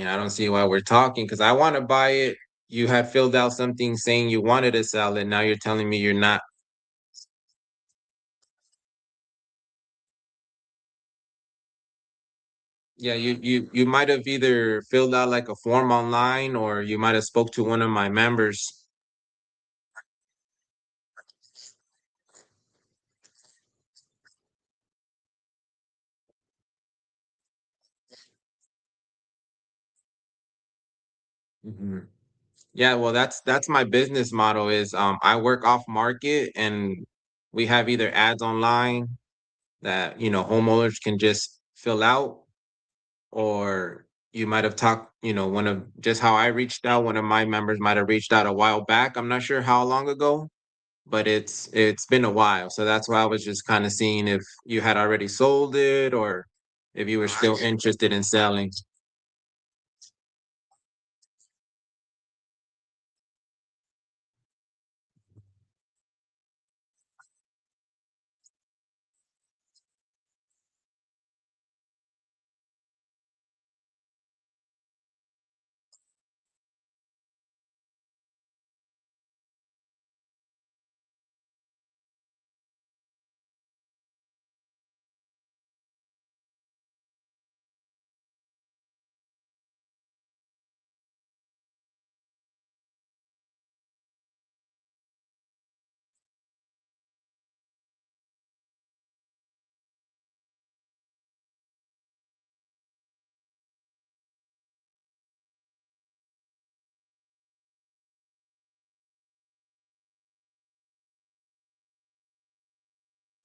I don't see why we're talking because I want to buy it. You had filled out something saying you wanted to sell it. Now you're telling me you're not. Yeah, you might have either filled out like a form online or you might have spoke to one of my members. Mhm. Yeah, well, that's my business model is I work off market and we have either ads online that homeowners can just fill out, or you might have talked, one of just how I reached out, one of my members might have reached out a while back. I'm not sure how long ago, but it's been a while. So that's why I was just kind of seeing if you had already sold it or if you were still interested in selling.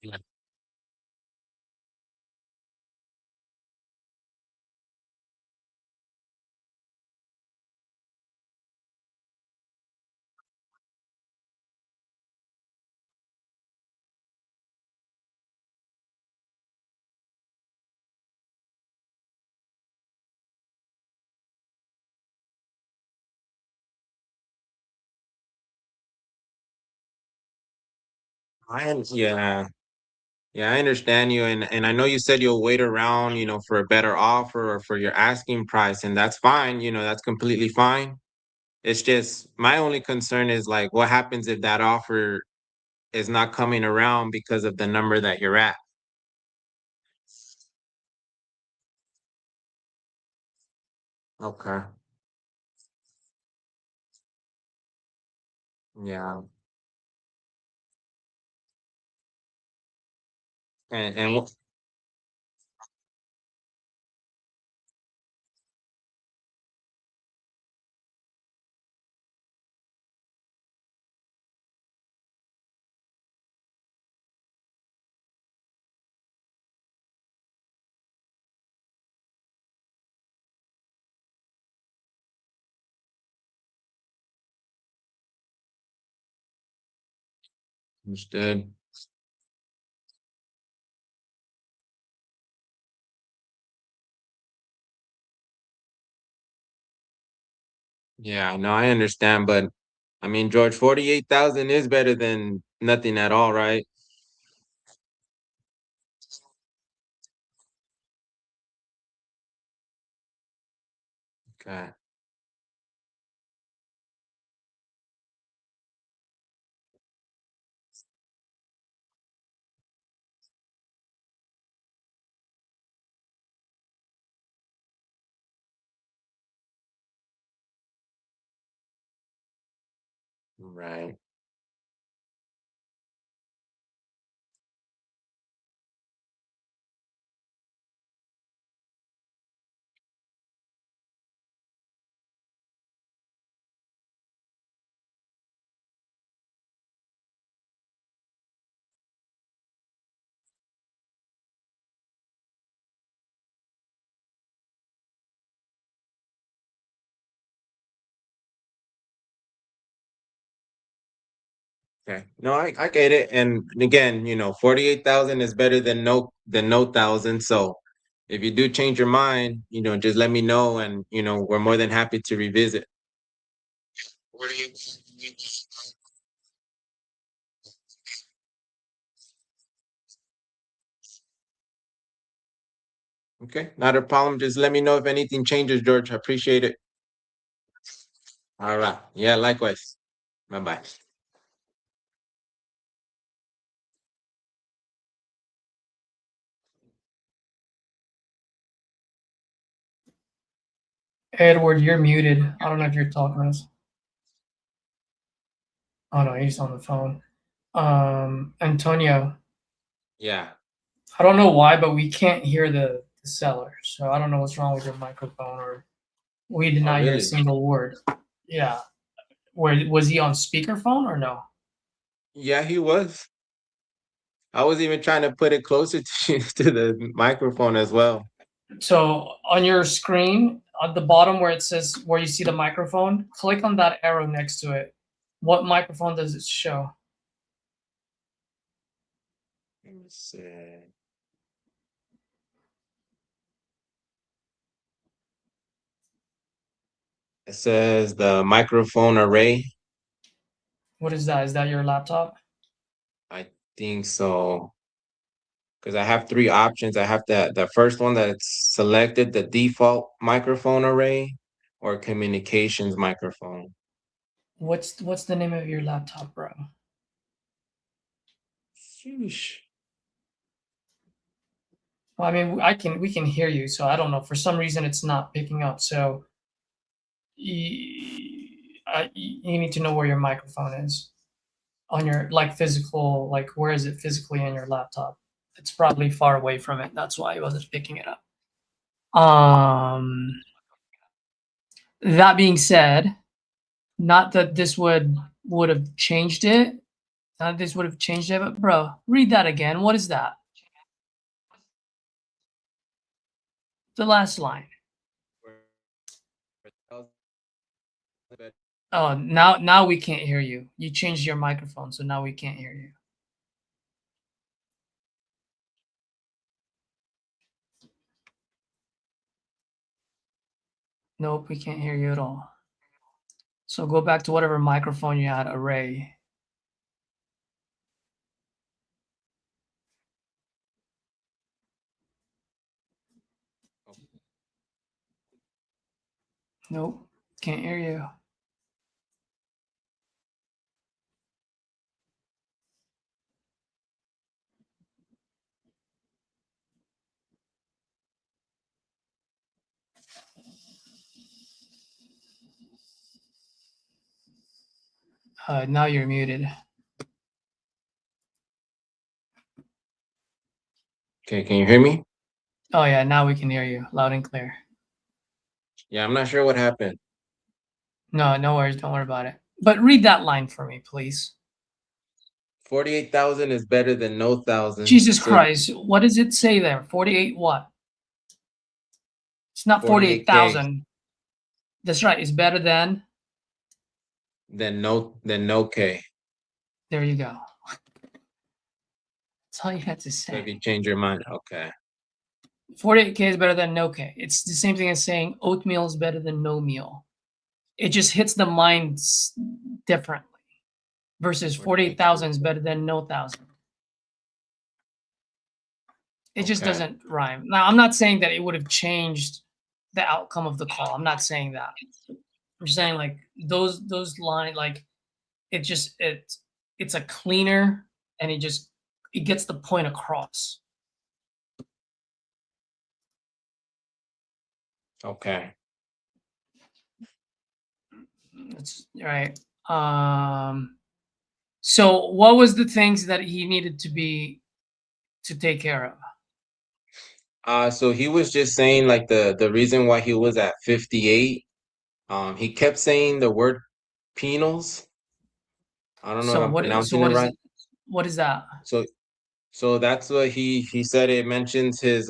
Yeah. Yeah. Yeah, I understand you, and I know you said you'll wait around, for a better offer or for your asking price, and that's fine, that's completely fine. It's just my only concern is like what happens if that offer is not coming around because of the number that you're at. Okay. Yeah. And understood. Yeah, no, I understand, but I mean, George, 48,000 is better than nothing at all, right? Okay. Right. Okay. No, I get it. And again, 48,000 is better than no thousand. So if you do change your mind, just let me know and we're more than happy to revisit. What do you? Okay, not a problem. Just let me know if anything changes, George. I appreciate it. All right. Yeah, likewise. Bye-bye. Edward, you're muted. I don't know if you're talking to us. Oh no, he's on the phone. Antonio, Yeah. I don't know why, but we can't hear the seller. So I don't know what's wrong with your microphone, or we did Oh, not hear a really? single word. Yeah. Where was he on speakerphone or no? Yeah, he was. I was even trying to put it closer to the microphone as well. So on your screen, at the bottom where it says where you see the microphone, click on that arrow next to it. What microphone does it show? Let me see. It says the microphone array. What is that? Is that your laptop? I think so. Because I have three options. I have the first one that's selected, the default microphone array or communications microphone. What's the name of your laptop, bro? Sheesh. Well, I mean, we can hear you, so I don't know. For some reason, it's not picking up. So you need to know where your microphone is on your like physical, like where is it physically in your laptop? It's probably far away from it. That's why it wasn't picking it up. That being said, not that this would have changed it. Not this would have changed it, but bro, read that again. What is that? The last line. Oh, now we can't hear you. You changed your microphone, so now we can't hear you. Nope, we can't hear you at all. So go back to whatever microphone you had, array. Nope, can't hear you. Now you're muted. Okay, can you hear me? Oh yeah, now we can hear you loud and clear. Yeah, I'm not sure what happened. No, no worries. Don't worry about it. But read that line for me, please. 48,000 is better than no thousand. Jesus So Christ, what does it say there? 48 what? It's not 48K. 48,000. That's right. It's better than. Then no K. There you go. That's all you had to So if say. you change your mind, okay. 48K is better than no K. It's the same thing as saying oatmeal is better than no meal. It just hits the mind differently. Versus 48,000 is better than no thousand. It just Okay. doesn't rhyme. Now, I'm not saying that it would have changed the outcome of the call. I'm not saying that. I'm just saying like those lines, like it's a cleaner and it gets the point across. Okay. That's right. So what was the things that he needed to take care of? So he was just saying like the reason why he was at 58. He kept saying the word penals. I don't know if I'm pronouncing it right. What is that? So that's what he said. It mentions his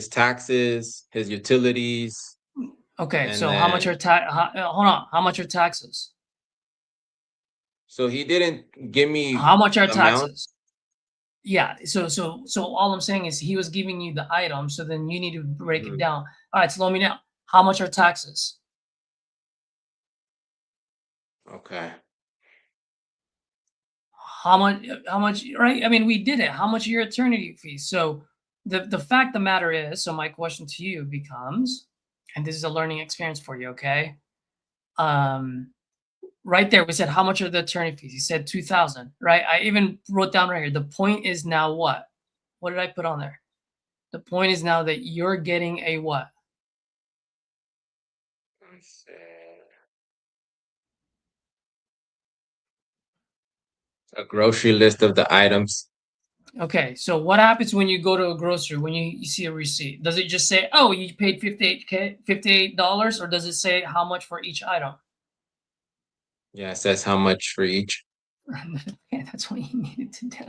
taxes, his utilities. Okay, and so how much then- are hold on, how much are taxes? So he didn't give me How much are amount. taxes? Yeah, so all I'm saying is he was giving you the item, so then you need to break it down. All right, slow me down. How much are taxes? Okay. How much, right? I mean, we did it. How much are your attorney fees? So the fact of the matter is, so my question to you becomes, and this is a learning experience for you, okay? Right there, we said, how much are the attorney fees? You said 2,000, right? I even wrote down right here. The point is now what? What did I put on there? The point is now that you're getting a what? A grocery list of the items. Okay, so what happens when you go to a grocery, when you see a receipt? Does it just say, oh, you paid $58, or does it say how much for each item? Yeah, it says how much for each. Yeah, that's what you needed to do.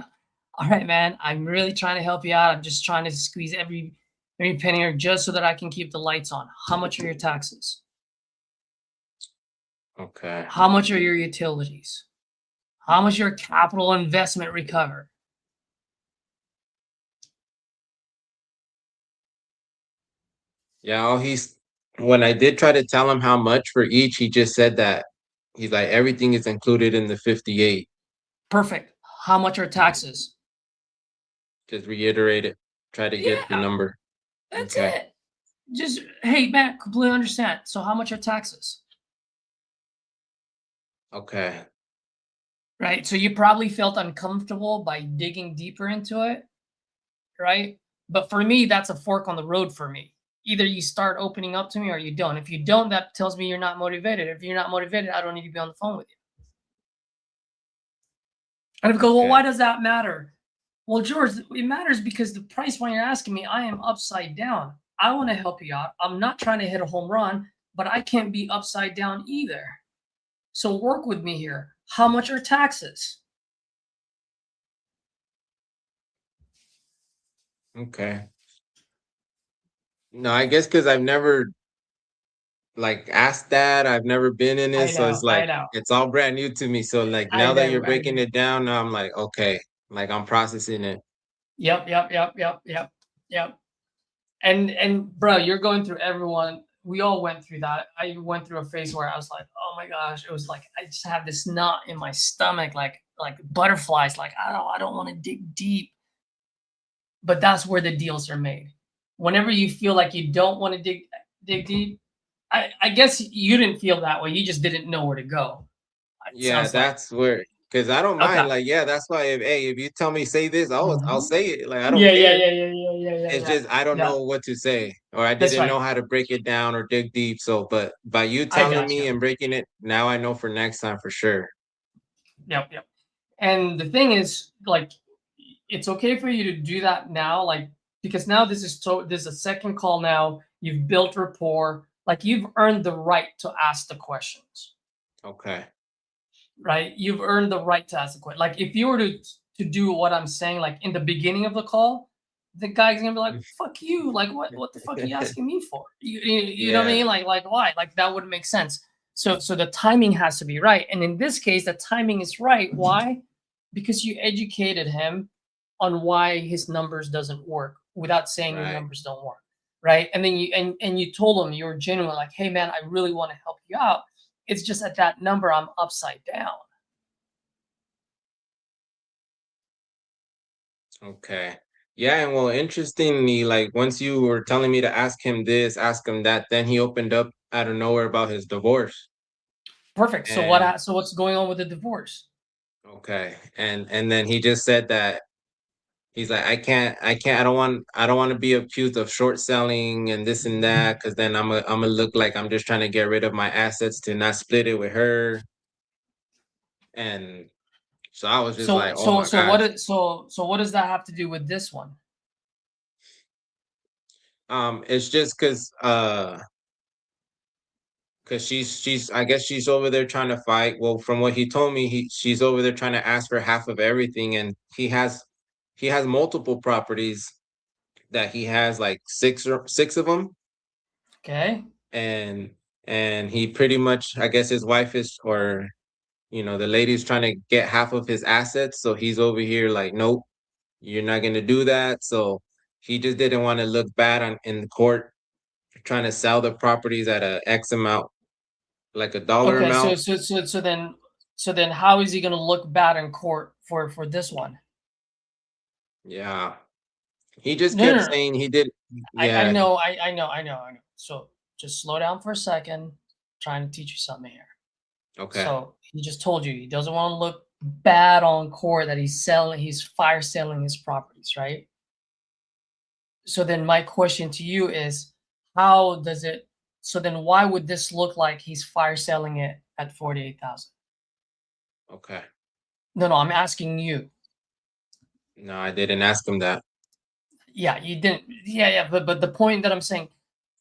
All right, man. I'm really trying to help you out. I'm just trying to squeeze every penny here just so that I can keep the lights on. How much are your taxes? Okay. How much are your utilities? How much your capital investment recovered? Yeah, when I did try to tell him how much for each, he just said that he's like everything is included in the 58. Perfect. How much are taxes? Just reiterate it. Try to get the Yeah. number. That's Okay. it. Just, hey, Matt, completely understand. So how much are taxes? Okay. Right? So you probably felt uncomfortable by digging deeper into it, right? But for me, that's a fork on the road for me. Either you start opening up to me or you don't. If you don't, that tells me you're not motivated. If you're not motivated, I don't need to be on the phone with you. And I go, well, Okay. why does that matter? Well, George, it matters because the price point you're asking me, I am upside down. I want to help you out. I'm not trying to hit a home run, but I can't be upside down either. So work with me here. How much are taxes? Okay. No, I guess because I've never like asked that. I've never been in I it, so know, it's like I know. it's all brand new to me. So like I now that know, you're I breaking know. it down, now I'm like, okay, like I'm processing it. Yep. And bro, you're going through everyone. We all went through that. I went through a phase where I was like, oh my gosh, it was like I just have this knot in my stomach, like butterflies. Like I don't want to dig deep. But that's where the deals are made. Whenever you feel like you don't want to dig deep, I guess you didn't feel that way. You just didn't know where to go. It Yeah, sounds like. that's where because I don't Okay. mind. Like, yeah, that's why if you tell me say this, I'll Mhm. say it. Like I don't Yeah. care. Yeah. It's just I don't Yeah. know what to say, or I That's didn't know right. how to break it down or dig deep. So, but by you I telling got me you. and breaking it, now I know for next time for sure. Yep. And the thing is, like, it's okay for you to do that now, like, because now this is a second call now. You've built rapport, like you've earned the right to ask the questions, Okay. right? You've earned the right to ask the question. Like if you were to do what I'm saying, like in the beginning of the call, the guy's gonna be like, "Fuck you! Like what the fuck are you asking me for? You know what I Yeah. mean? Like why? Like that wouldn't make sense." So the timing has to be right, and in this case, the timing is right. Why? Because you educated him on why his numbers doesn't work without saying your Right. numbers don't work, right? And then you told him you were genuine, like, "Hey man, I really want to help you out. It's just at that number I'm upside down." Okay. Yeah, and well, interestingly, like once you were telling me to ask him this, ask him that, then he opened up out of nowhere about his divorce. Perfect. So And so what's going on with the divorce? okay. And then he just said that he's like, I don't want to be accused of short selling and this and that, because then I'm gonna look like I'm just trying to get rid of my assets to not split it with her. And so I was just like, oh my gosh. So what does that have to do with this one? It's just because she's I guess she's over there trying to fight. Well, from what he told me, she's over there trying to ask for half of everything, and he has multiple properties that he has like six of them, Okay. and he pretty much, I guess his wife is, or the lady's trying to get half of his assets, so he's over here like, nope, you're not gonna do that. So he just didn't want to look bad in the court trying to sell the properties at a X amount, like a dollar Okay. amount. So then how is he going to look bad in court for this one? Yeah. He just No, no, kept no. saying he did. I Yeah. know. So just slow down for a second. Trying to teach you something here. Okay. So he just told you he doesn't want to look bad on court that he's fire selling his properties, right? So then my question to you is, so then why would this look like he's fire selling it at 48,000? Okay. No, I'm asking you. No, I didn't ask him that. Yeah, you didn't. Yeah, but the point that I'm saying,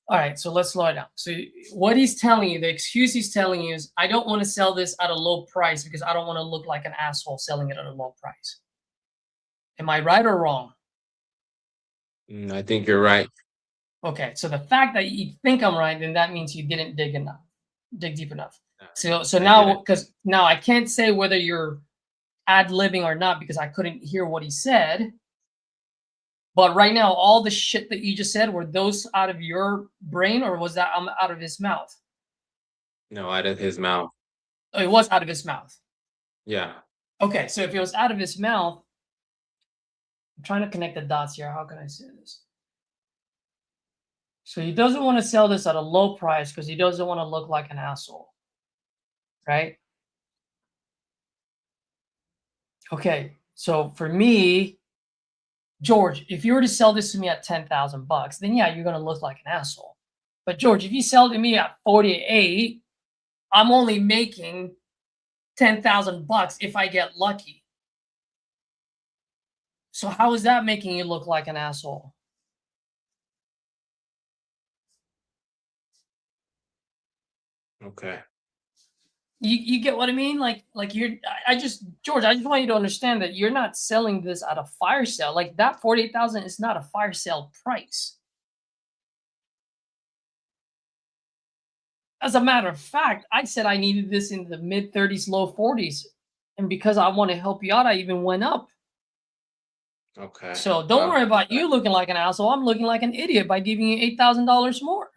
all right, so let's slow it down. So what he's telling you, the excuse he's telling you is, I don't want to sell this at a low price because I don't want to look like an asshole selling it at a low price. Am I right or wrong? I think you're right. Okay, so the fact that you think I'm right, then that means you didn't dig deep enough. So now, because now I can't say whether you're ad-libbing or not because I couldn't hear what he said. But right now, all the shit that you just said, were those out of your brain or was that out of his mouth? No, out of his mouth. Oh, it was out of his mouth. Yeah. Okay, so if it was out of his mouth, I'm trying to connect the dots here. How can I say this? So he doesn't want to sell this at a low price because he doesn't want to look like an asshole, right? Okay, so for me, George, if you were to sell this to me at $10,000, then yeah, you're gonna look like an asshole. But George, if you sell it to me at 48, I'm only making $10,000 if I get lucky. So how is that making you look like an asshole? Okay. You get what I mean? Like George, I just want you to understand that you're not selling this at a fire sale. Like that 48,000 is not a fire sale price. As a matter of fact, I said I needed this in the mid 30s, low 40s. And because I want to help you out, I even went up. Okay. So don't worry about you looking like an asshole. I'm looking like an idiot by giving you $8,000 more.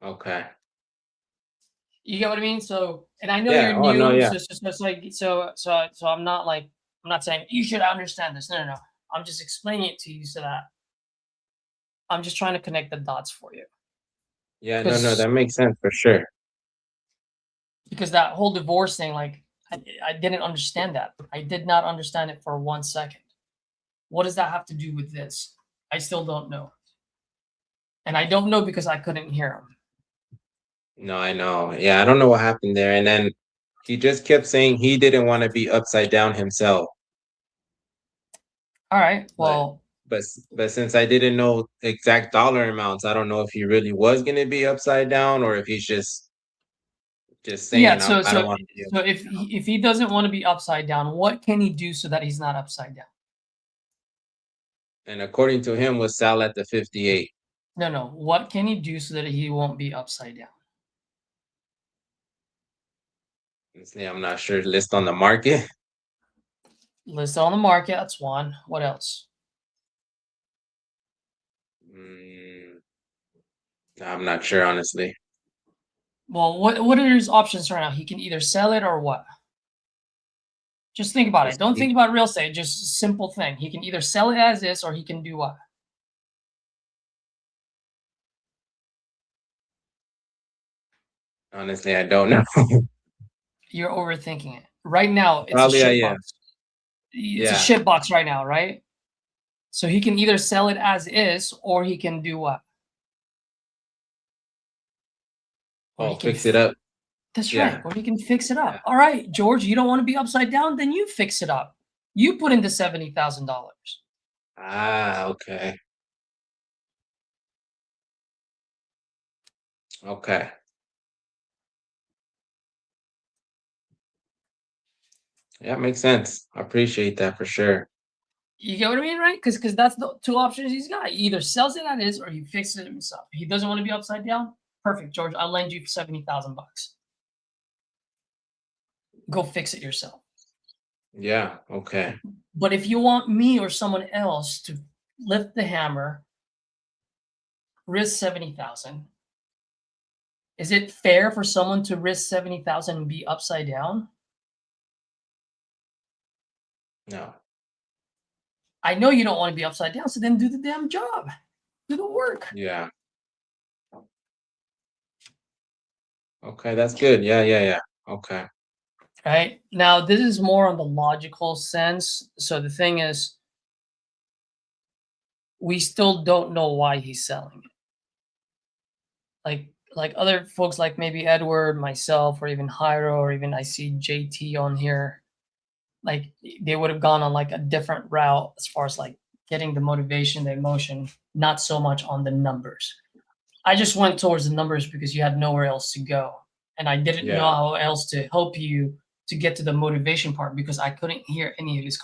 Okay. You get what I mean? So, and I know Yeah. you're Oh, new, no, yeah. so it's like, so I'm not saying you should understand this. No. I'm just explaining it to you so that I'm just trying to connect the dots for you. Yeah, no, that makes sense for sure. Because that whole divorce thing, like, I didn't understand that. I did not understand it for 1 second. What does that have to do with this? I still don't know. And I don't know because I couldn't hear him. No, I know. Yeah, I don't know what happened there. And then He just kept saying he didn't want to be upside down himself. All right. But- Well, But since I didn't know exact dollar amounts, I don't know if he really was gonna be upside down or if he's just saying yeah. I So don't want to be so if he doesn't want to be upside down, what can he do so that he's not upside down? and according to him was sell at the 58. No. What can he do so that he won't be upside down? Honestly, I'm not sure. List on the market. List on the market. That's one. What else? I'm not sure, honestly. Well, what are his options right now? He can either sell it or what? Just think about it. Don't think about real estate. Just a simple thing. He can either sell it as is or he can do what? Honestly, I don't know. You're overthinking it. Right now, it's Probably a I shit am. box. It's Yeah. a shit box right now, right? So he can either sell it as is or he can do what? Or he can Fix it up. That's Yeah. right. Or he can fix it up. Yeah. All right, George, you don't want to be upside down? Then you fix it up. You put in the $70,000. Ah, okay. Okay. Yeah, makes sense. I appreciate that for sure. You get what I mean, right? Because that's the two options he's got. He either sells it as is or he fixes it himself. He doesn't want to be upside down. Perfect, George. I'll lend you $70,000. Go fix it yourself. Yeah, okay. But if you want me or someone else to lift the hammer, risk 70,000, is it fair for someone to risk 70,000 and be upside down? No. I know you don't want to be upside down, so then do the damn job. Do the work. Yeah. Okay, that's good. Yeah. Okay. Right? Now, this is more on the logical sense. So the thing is, we still don't know why he's selling it. Like other folks, like maybe Edward, myself, or even Jairo, or even I see JT on here, like they would have gone on like a different route as far as like getting the motivation, the emotion, not so much on the numbers. I just went towards the numbers because you had nowhere else to go. And I didn't know how else to help you to get to the motivation part because I couldn't hear any of his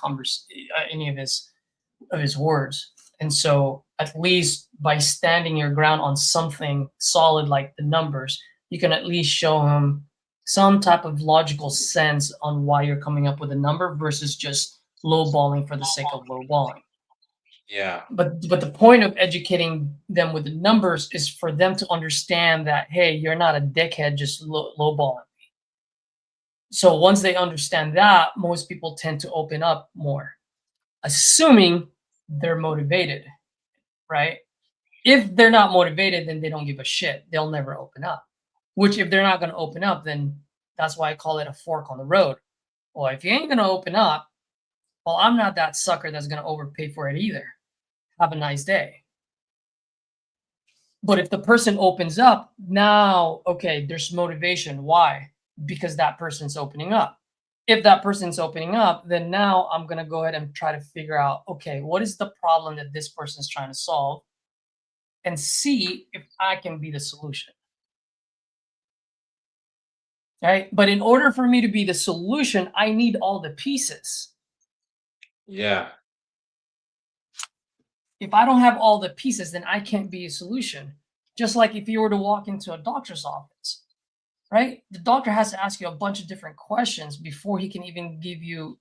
any of his words. And so at least by standing your ground on something solid like the numbers, you can at least show him some type of logical sense on why you're coming up with a number versus just lowballing for the sake of lowballing. Yeah. But the point of educating them with the numbers is for them to understand that, hey, you're not a dickhead just lowballing. So once they understand that, most people tend to open up more, assuming they're motivated, right? If they're not motivated, then they don't give a shit. They'll never open up. Which if they're not going to open up, then that's why I call it a fork on the road. Well, if you ain't going to open up, well, I'm not that sucker that's going to overpay for it either. Have a nice day. But if the person opens up, now, okay, there's motivation. Why? Because that person's opening up. If that person's opening up, then now I'm going to go ahead and try to figure out, okay, what is the problem that this person's trying to solve? And see if I can be the solution. Right? But in order for me to be the solution, I need all the pieces. Yeah. If I don't have all the pieces, then I can't be a solution. Just like if you were to walk into a doctor's office, right? The doctor has to ask you a bunch of different questions before he can even give you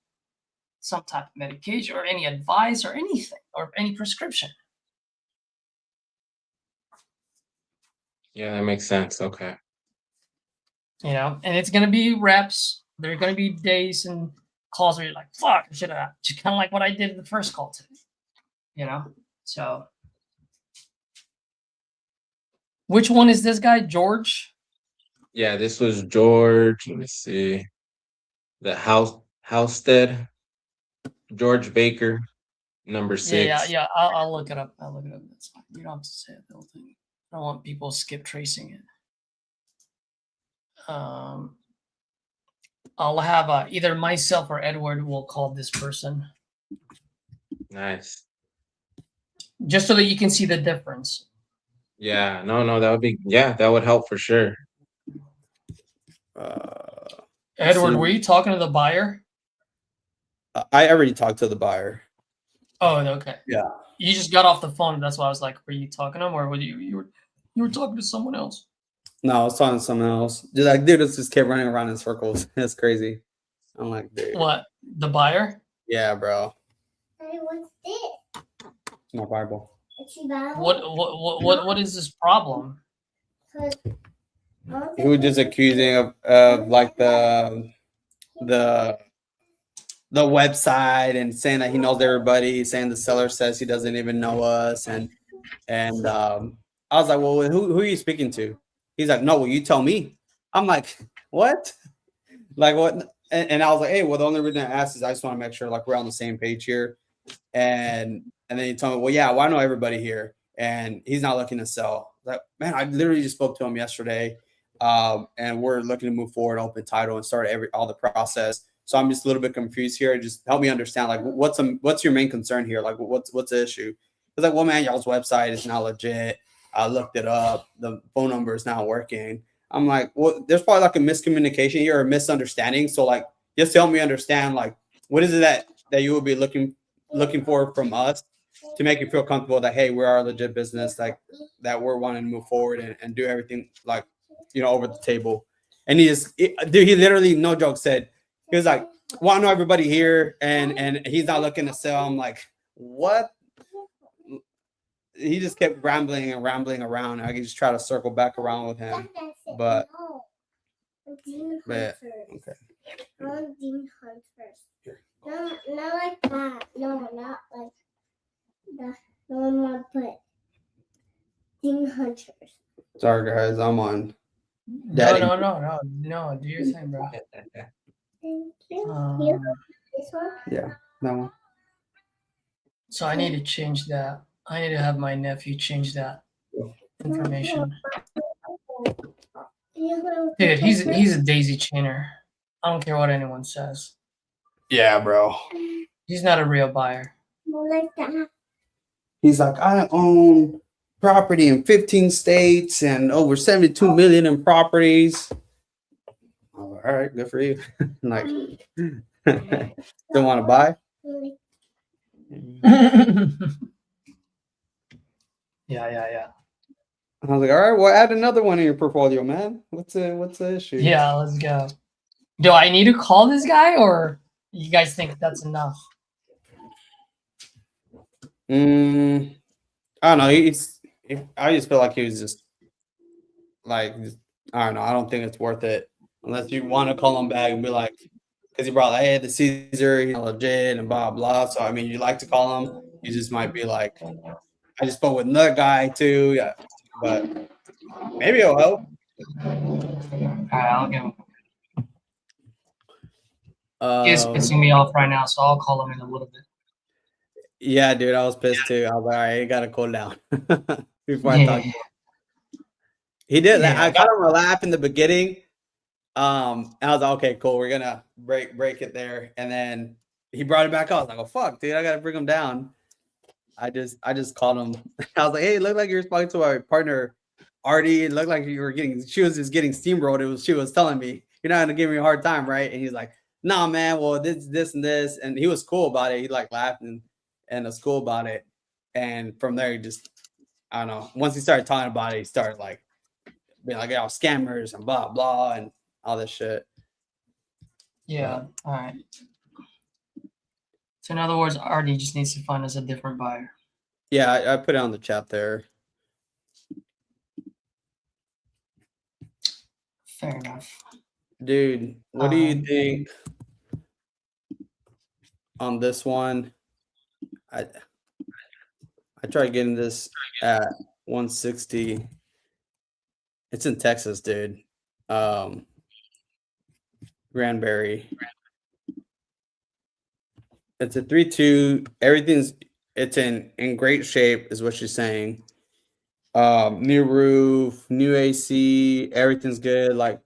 some type of medication or any advice or anything or any prescription. Yeah, that makes sense. Okay. You know, and it's going to be reps. There are going to be days and calls where you're like, fuck, I should have, just kind of like what I did in the first call today, you know? So, which one is this guy, George? Yeah, this was George. Let me see. The Housestead. George Baker, number 6. Yeah. I'll look it up. That's fine. You don't have to say it, the whole thing. I don't want people skip tracing it. I'll have either myself or Edward will call this person Nice. just so that you can see the difference. Yeah, no, that would be, yeah, that would help for sure. Edward, see- were you talking to the buyer? I already talked to the buyer. Oh, okay. Yeah. You just got off the phone. That's why I was like, were you talking to him, or were you were talking to someone else? No, I was talking to someone else. Just like, dude, this just kept running around in circles. That's crazy. I'm like, dude. What? The buyer? Yeah, bro. Hey, what's this? My Bible. It's your Bible? What is this problem? 'Cause He was just accusing of like the website and saying that he knows everybody, saying the seller says he doesn't even know us, and I was like, well, who are you speaking to? He's like, no, well, you tell me. I'm like, what? Like what? And I was like, hey, well, the only reason I asked is I just want to make sure like we're on the same page here. And then he told me, well, yeah, well, I know everybody here, and he's not looking to sell. Like, man, I literally just spoke to him yesterday, and we're looking to move forward, open title, and start all the process. So I'm just a little bit confused here. Just help me understand, like, what's your main concern here? Like, what's the issue? It's like, well, man, y'all's website is not legit. I looked it up. The phone number is not working. I'm like, well, there's probably like a miscommunication here or a misunderstanding. So like, just help me understand, like, what is it that you will be looking for from us to make you feel comfortable that, hey, we're a legit business, like that we're wanting to move forward and do everything like, over the table. And he literally, no joke, said, he was like, well, I know everybody here and he's not looking to sell. I'm like, what? He just kept rambling around. I could just try to circle back around with him. But okay. I want demon hunt first. Here. No, not like that. No, not like that. No, I'm not put demon hunt first. Sorry, guys. I'm on. No, Daddy. no. Do your thing, bro. Thank you. This one? Yeah, that one. So I need to change that. I need to have my nephew change that information. Dude, he's a daisy chainer. I don't care what anyone says. Yeah, bro. He's not a real buyer. Like that. He's like, I own property in 15 states and over 72 million in properties. I'm like, all right, good for you. Like, don't want to buy? Yeah. I was like, all right, well, add another one in your portfolio, man. What's the issue? Yeah, let's go. Do I need to call this guy, or you guys think that's enough? I don't know. I just feel like he was just like, I don't know. I don't think it's worth it unless you want to call him back and be like, because he brought like, hey, the Caesar, he's legit and blah blah. So I mean, you like to call him. You just might be like, I just spoke with another guy too. Yeah, but maybe it'll help. All right, I'll give him. He's pissing me off right now, so I'll call him in a little bit. Yeah, dude, I was pissed too. I was like, all right, you gotta cool down before I talk to him. He did. Yeah. I got him a laugh in the beginning. And I was like, okay, cool. We're gonna break it there. And then he brought it back up. I was like, oh fuck, dude, I gotta bring him down. I just called him. I was like, hey, it looked like you were talking to our partner, Artie. It looked like she was just getting steamrolled. She was telling me, you're not gonna give me a hard time, right? And he's like, nah, man, well, this and this. And he was cool about it. He like laughed and was cool about it. And from there, he just, I don't know. Once he started talking about it, he started like being like, y'all scammers and blah blah and all this shit. Yeah. All right. So in other words, Artie just needs to find us a different buyer. Yeah, I put it on the chat there. Fair enough. Dude, what do you think on this one? I tried getting this at 160. It's in Texas, dude. Granbury. It's a 3-2. It's in great shape, is what she's saying. New roof, new AC, everything's good, like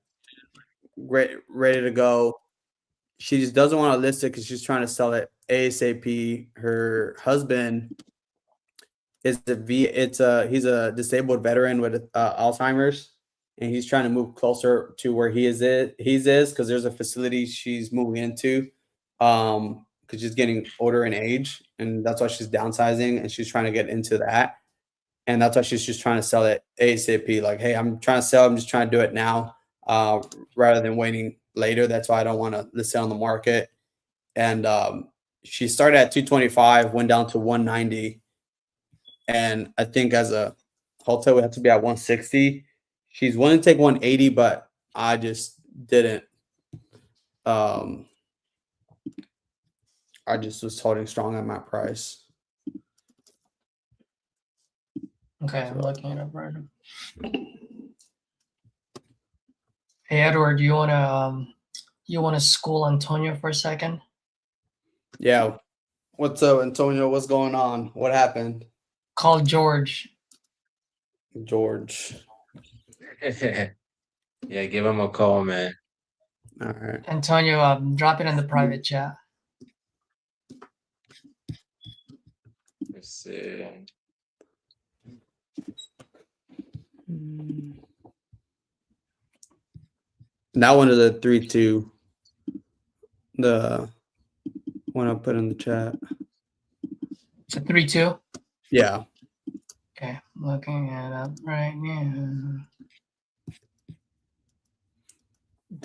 great, ready to go. she just doesn't want to list it because she's trying to sell it ASAP. Her husband is he's a disabled veteran with Alzheimer's, and he's trying to move closer to where he is because there's a facility she's moving into, because she's getting older in age, and that's why she's downsizing, and she's trying to get into that, and that's why she's just trying to sell it ASAP. Like, hey, I'm trying to sell. I'm just trying to do it now, rather than waiting later. That's why I don't want to list it on the market. And she started at 225, went down to 190. And I think as a hotel, we have to be at 160. She's willing to take 180, but I just didn't. I just was holding strong on my price. Okay, I'm looking it up right now. Hey Edward, you wanna school Antonio for a second? Yeah. What's up, Antonio? What's going on? What happened? Call George. George. Yeah, give him a call, man. All right. Antonio, drop it in the private chat. Let's see. That one is a 3-2. The one I put in the chat. It's a 3-2. Yeah. Okay, I'm looking it up right now.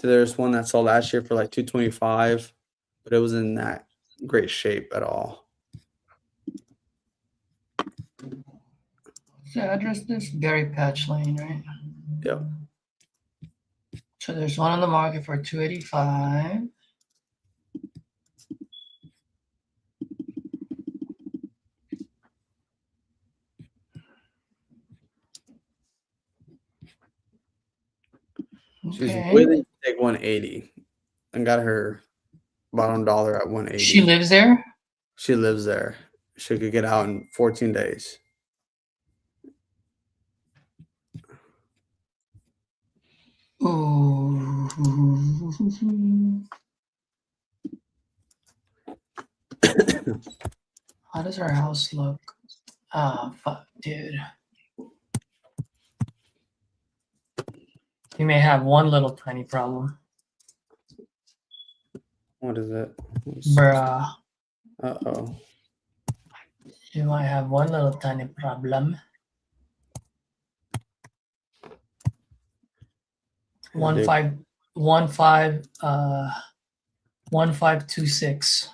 There's one that sold last year for like 225, but it wasn't in that great shape at all. The address is Gary Patch Lane, right? Yep. So there's one on the market for 285. She's Okay. willing to take 180 and got her bottom dollar at 180. She lives there? She lives there. She could get out in 14 days. Ooh. How does our house look? Ah, fuck, dude. You may have one little tiny problem. What is it? Bruh. Uh-oh. You might have one little tiny problem. 1526.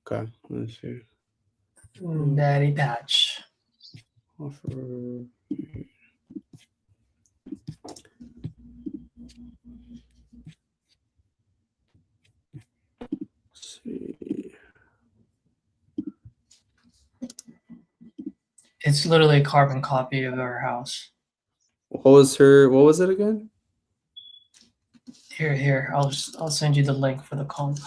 Okay, let's see. Daddy Patch. Offer. Let's see. It's literally a carbon copy of our house. What was it again? Here. I'll send you the link for the comp.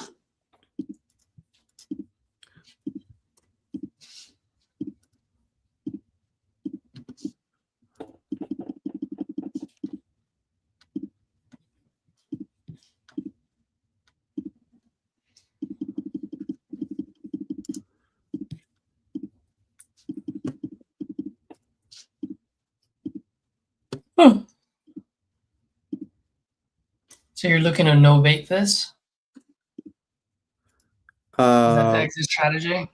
So you're looking to novate this? Is that the exit strategy?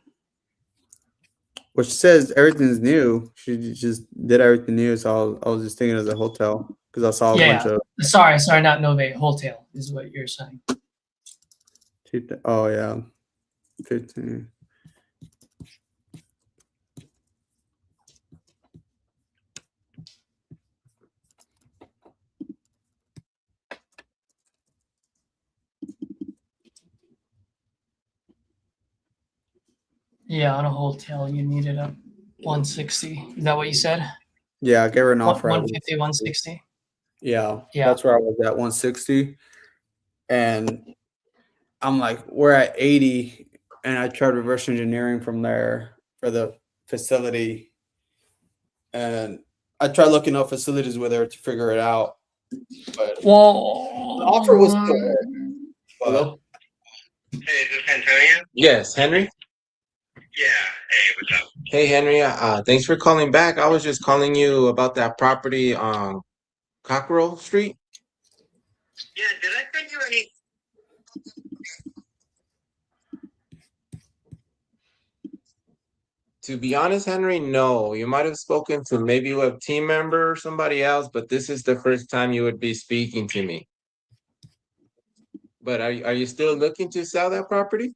Which says everything's new. She just did everything new, so I was just thinking as a hotel because I saw a bunch of. Sorry, not novate. Wholesale is what you're saying. Oh yeah, 15. Yeah, on a wholesale, you needed a 160. Is that what you said? Yeah, I gave her an offer. 150, 160. Yeah, that's where I was at, 160. And I'm like, we're at 80, and I tried reverse engineering from there for the facility. And I tried looking up facilities with her to figure it out. But well, the offer was good. Hello? Hey, is this Antonio? Yes, Henry? Yeah. Hey, what's up? Hey, Henry. Thanks for calling back. I was just calling you about that property on Cockrell Street. Yeah, did I send you any? To be honest, Henry, no. You might have spoken to maybe a team member or somebody else, but this is the first time you would be speaking to me. But are you still looking to sell that property?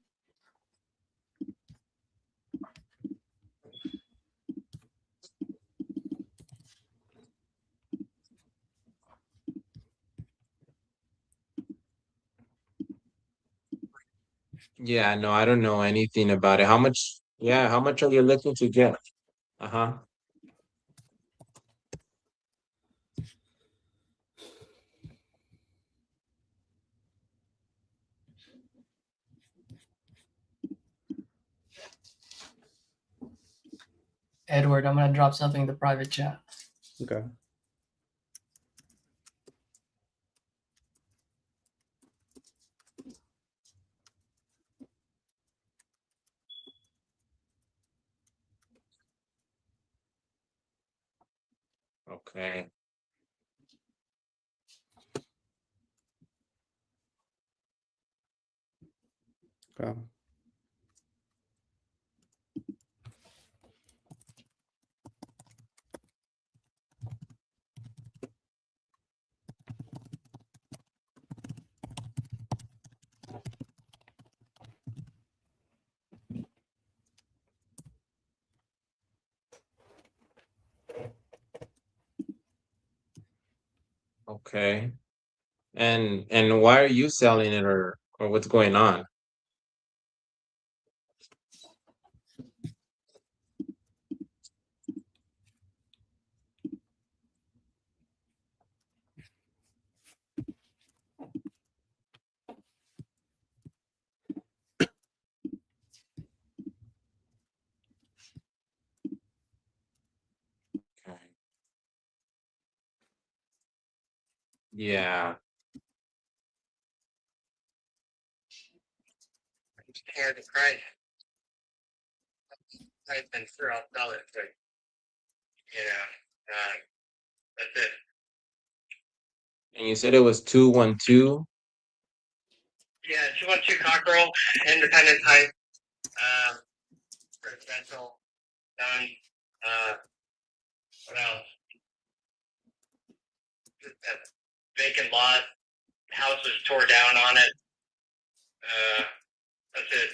Yeah, no, I don't know anything about it. How much? Yeah, how much are you looking to get? Uh-huh. Edward, I'm gonna drop something in the private chat. Okay. Okay. Okay. Okay. And why are you selling it or what's going on? Okay. Yeah. Yeah, the price. I've been sure I'll sell it, but that's it. And you said it was 212? Yeah, 212 Cockrell, independent type, residential, done. What else? Just a vacant lot. House was tore down on it. That's it.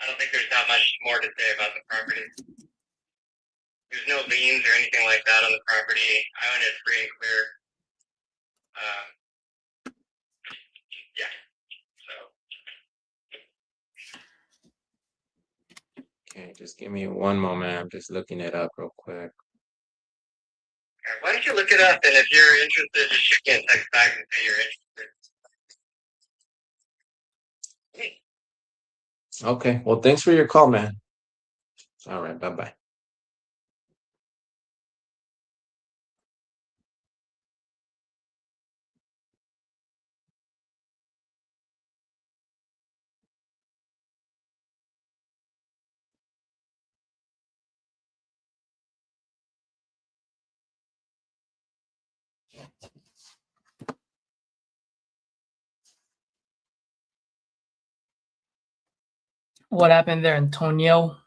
I don't think there's not much more to say about the property. There's no liens or anything like that on the property. I own it free and clear. Yeah. So. Okay, just give me one moment. I'm just looking it up real quick. Okay, why don't you look it up, and if you're interested, just shoot me a text back and say you're interested. Okay, well, thanks for your call, man. All right, bye-bye. What happened there, Antonio?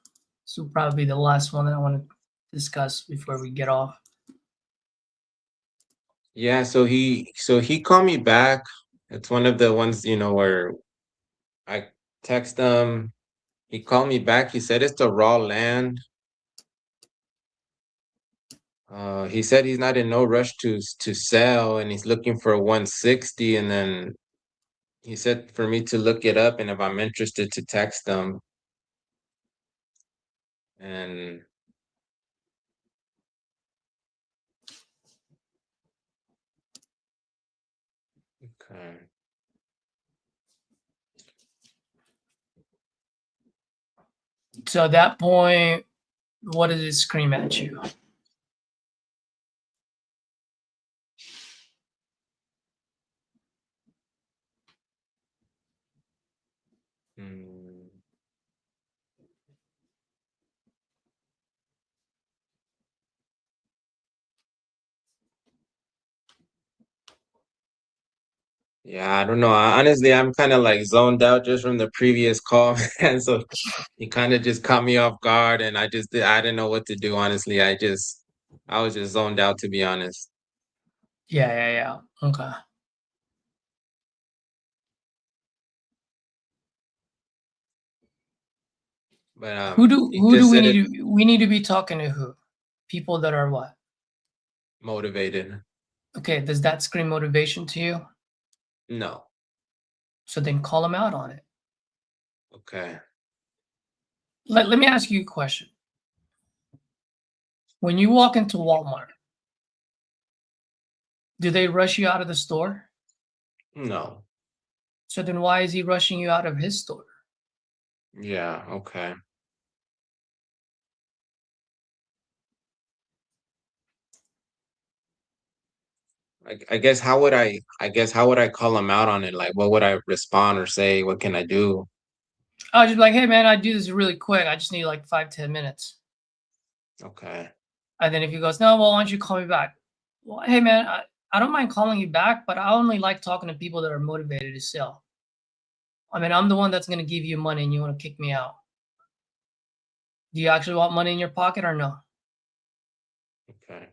This will probably be the last one that I want to discuss before we get off. Yeah, so he called me back. It's one of the ones, where I text him. He called me back. He said it's the raw land. He said he's not in no rush to sell, and he's looking for 160. And then he said for me to look it up, and if I'm interested, to text him. And okay. So at that point, what does it scream at you? Yeah, I don't know. Honestly, I'm kind of like zoned out just from the previous call, and so he kind of just caught me off guard, and I didn't know what to do. Honestly, I was just zoned out, to be honest. Yeah. Okay. But Who do he just we said need it to we need to be talking to who? People that are what? motivated. Okay, does that scream motivation to you? No. So then call them out on it. Okay. Let me ask you a question. When you walk into Walmart, do they rush you out of the store? No. So then why is he rushing you out of his store? Yeah. Okay. I guess how would I call him out on it? Like, what would I respond or say? What can I do? I was just like, hey man, I do this really quick. I just need like 5-10 minutes. Okay. And then if he goes, no, well, why don't you call me back? Well, hey man, I don't mind calling you back, but I only like talking to people that are motivated to sell. I mean, I'm the one that's going to give you money and you want to kick me out. Do you actually want money in your pocket or no? Okay.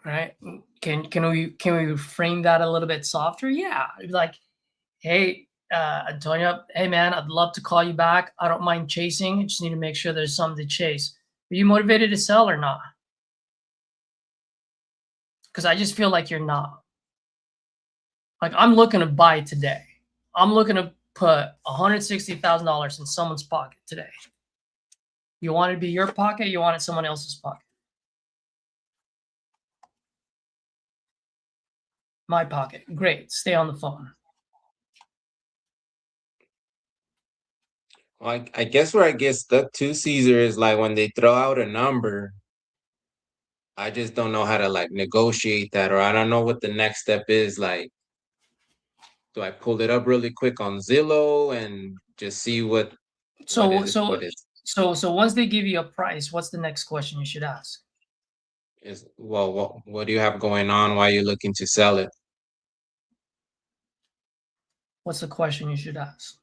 Right? Can we frame that a little bit softer? Yeah. Like, hey, Antonio, hey man, I'd love to call you back. I don't mind chasing. I just need to make sure there's something to chase. Are you motivated to sell or not? Because I just feel like you're not. Like, I'm looking to buy today. I'm looking to put $160,000 in someone's pocket today. You want it to be your pocket? You want it someone else's pocket? My pocket. Great. Stay on the phone. Well, I guess where I get stuck too, Caesar, is like when they throw out a number, I just don't know how to like negotiate that, or I don't know what the next step is. Like, do I pull it up really quick on Zillow and just see what So once they give you a price, what's the next question you should ask? is? Well, what do you have going on? Why are you looking to sell it? What's the question you should ask?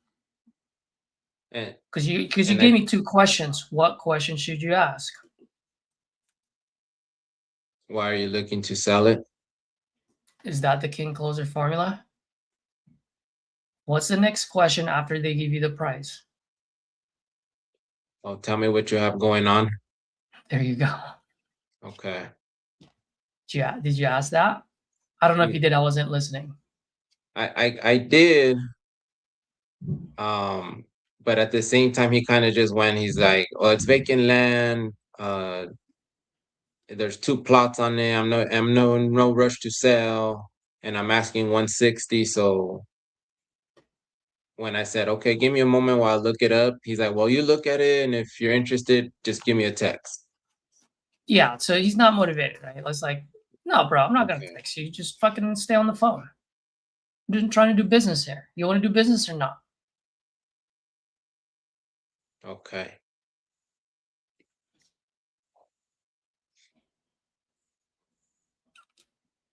And Because you and gave me two questions. What question should you ask? why are you looking to sell it? Is that the king closer formula? What's the next question after they give you the price? Oh, tell me what you have going on. There you go. Okay. Did you ask that? I don't know if you did. I wasn't listening. I did. But at the same time, he kind of just went. He's like, "Oh, it's vacant land. There's 2 plots on it. I'm no rush to sell, and I'm asking 160." So when I said, "Okay, give me a moment while I look it up," he's like, "Well, you look at it, and if you're interested, just give me a text." Yeah, so he's not motivated, right? It's like, no, bro, I'm not gonna Okay. text you. Just fucking stay on the phone. I'm just trying to do business here. You want to do business or not? Okay.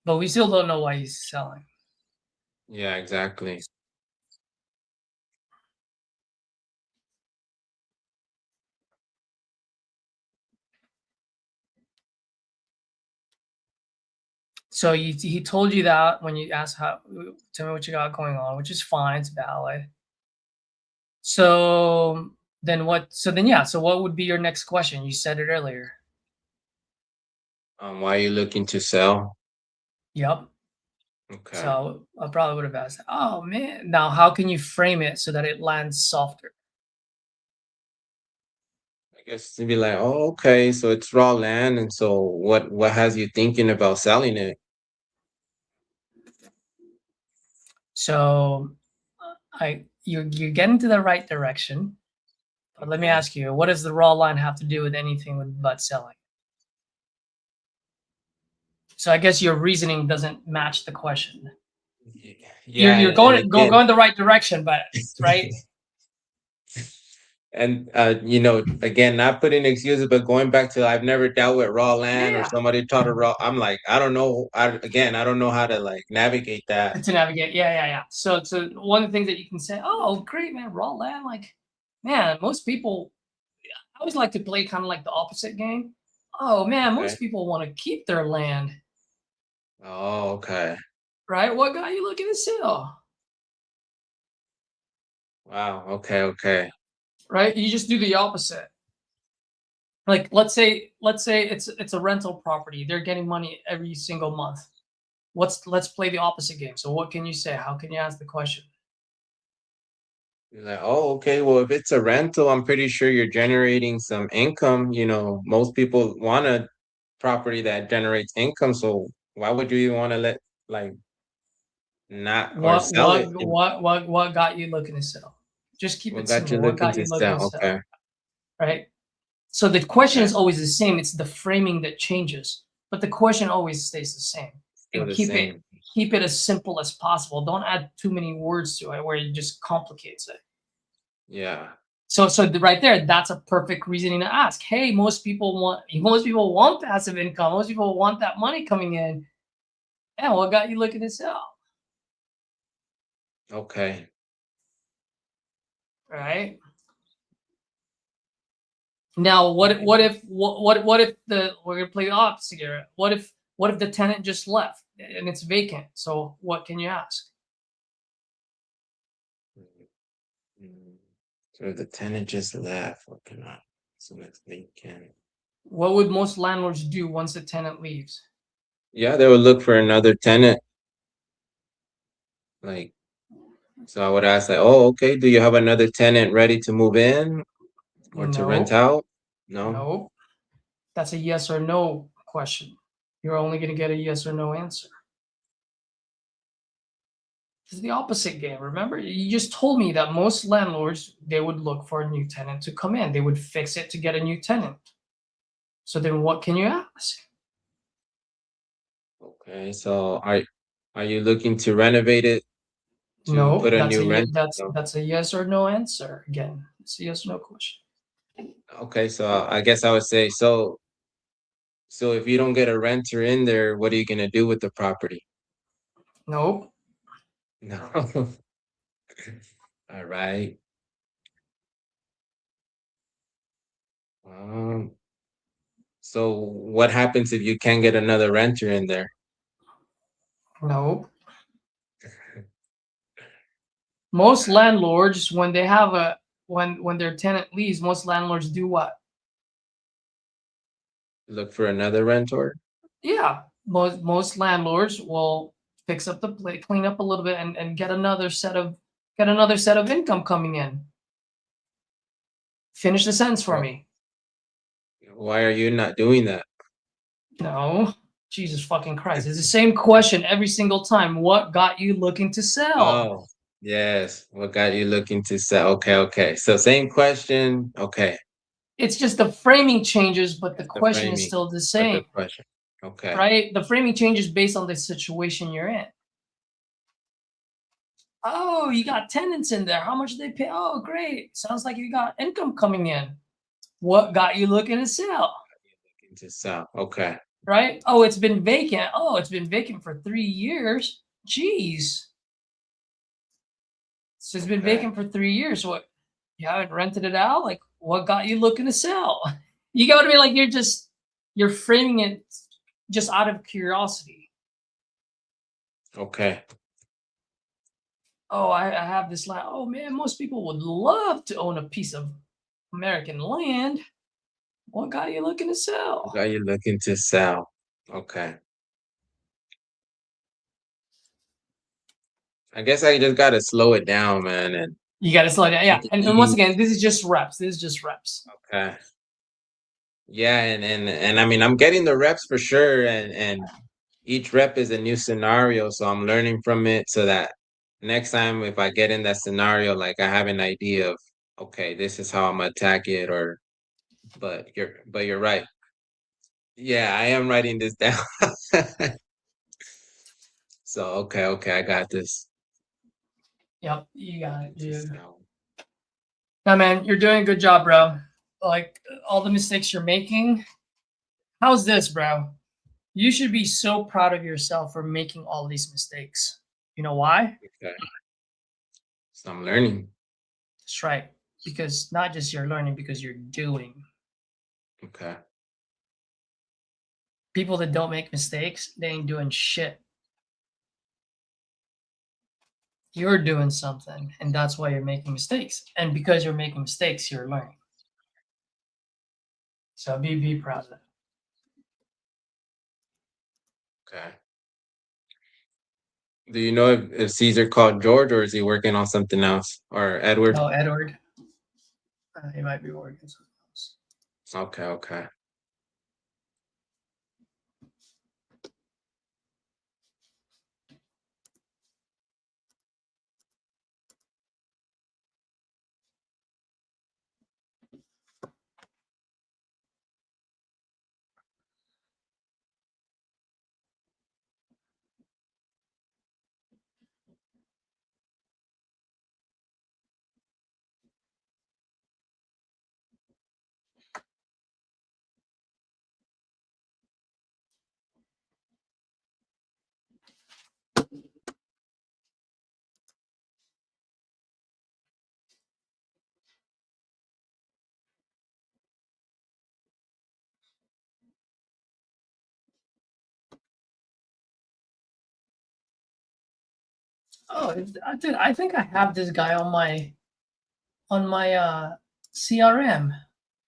But we still don't know why he's selling. Yeah, exactly. So he told you that when you asked tell me what you got going on, which is fine, it's valid. So then what? So what would be your next question? You said it earlier. Why are you looking to sell? Yep. Okay. So I probably would have asked, oh man, now how can you frame it so that it lands softer? I guess to be like, oh, okay, so it's raw land, and so what has you thinking about selling it? So you're getting to the right direction. But let me Okay. ask you, what does the raw line have to do with anything with but selling? So I guess your reasoning doesn't match the question. Yeah, You're and going again, the right direction, but right. And you know, again, not putting excuses, but going back to I've never dealt with raw land or Yeah. somebody taught a raw. I'm like, I don't know. I don't know how to like navigate that. To navigate. Yeah. So one of the things that you can say, oh, great, man, raw land. Like, man, most people, I always like to play kind of like the opposite game. Oh, man, Okay. most people want to keep their land, Oh, okay. right? What got you looking to sell, Wow. Okay. right? You just do the opposite. Like, let's say it's a rental property. They're getting money every single month. Let's play the opposite game. So what can you say? How can you ask the question? You're like, oh, okay. Well, if it's a rental, I'm pretty sure you're generating some income. You know, most people want a property that generates income. So why would you even want to let like not or sell it? What got you looking to sell? Just keep What it got you simple. What looking got to you looking to sell? sell? Okay. Right? So the question Okay. is always the same. It's the framing that changes, but the question always stays the same. Still And the keep same. it as simple as possible. Don't add too many words to it where it just complicates it. Yeah. So right there, that's a perfect reasoning to ask. Hey, most people want passive income. Most people want that money coming in. And what got you looking to sell? Okay. Right? Now, what if we're gonna play the opposite here? What if the tenant just left and it's vacant? So what can you ask? So if the tenant just left, what can I? So next weekend. What would most landlords do once the tenant leaves? Yeah, they would look for another tenant. Like, so I would ask, like, oh, okay, do you have another tenant ready to move in or to rent No, out? No. no. That's a yes or no question. You're only gonna get a yes or no answer. It's the opposite game. Remember, you just told me that most landlords, they would look for a new tenant to come in. They would fix it to get a new tenant. So then what can you ask? Okay, so are you looking to renovate it to No, put a that's new rent? that's a yes or no answer. Again, it's a yes or no question. Okay, so I guess I would say so if you don't get a renter in there, what are you gonna do with the property? Nope. No. All right. So what happens if you can't get another renter in there? Nope. Most landlords, when they have when their tenant leaves, most landlords do what? Look for another rentor? Yeah, most landlords will fix up the place, clean up a little bit, and get another set of income coming in. Finish the sentence for Well- me. Why are you not doing that? No, Jesus fucking Christ! It's the same question every single time. What got you looking to sell? Oh, yes. What got you looking to sell? Okay. So same question. Okay. It's just the framing changes, but the The question is framing, still the but same, the question. Okay. right? The framing changes based on the situation you're in. Oh, you got tenants in there. How much do they pay? Oh, great. Sounds like you got income coming in. What got you looking to sell? Looking to sell. Okay. Right? Oh, it's been vacant. Oh, it's been vacant for 3 years. Jeez. So it's been Okay. vacant for 3 years. What? You haven't rented it out? Like, what got you looking to sell? You got to be like, you're framing it just out of curiosity. Okay. Oh, I have this land. Oh man, most people would love to own a piece of American land. What got you looking to sell? What got you looking to sell? Okay. I guess I just gotta slow it down, man, and You got to slow down. Yeah. take it And once easy. again, this is just reps. This is just reps. Okay. Yeah, and I mean I'm getting the reps for sure, and each rep is a new scenario, so I'm learning from it so that next time if I get in that scenario, like I have an idea of okay, this is how I'm gonna attack it, or but you're right. Yeah, I am writing this down. So okay, I got this. Yep. You got it, dude. So, No, man, you're doing a good job, bro. Like all the mistakes you're making. How's this, bro? You should be so proud of yourself for making all these mistakes. You know why? Okay. So I'm learning. That's right. Because not just you're learning, because you're doing. Okay. People that don't make mistakes, they ain't doing shit. You're doing something, and that's why you're making mistakes. And because you're making mistakes, you're learning. So be proud of that. Okay. Do you know if Caesar called George or is he working on something else? Or Edward? Oh, Edward. He might be working something else. Okay, okay. Oh, dude, I think I have this guy on my CRM.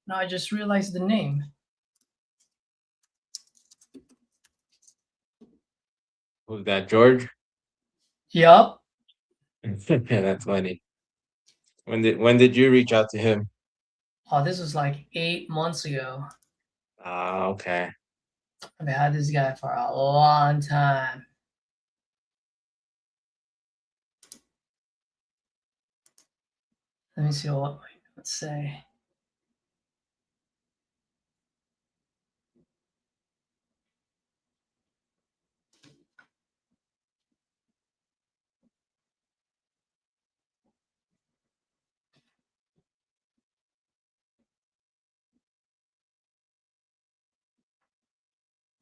Now I just realized the name. Who's that, George? Yup. Yeah, that's funny. When did you reach out to him? Oh, this was like 8 months ago. Ah, okay. I've had this guy for a long time. Let me see what my notes say.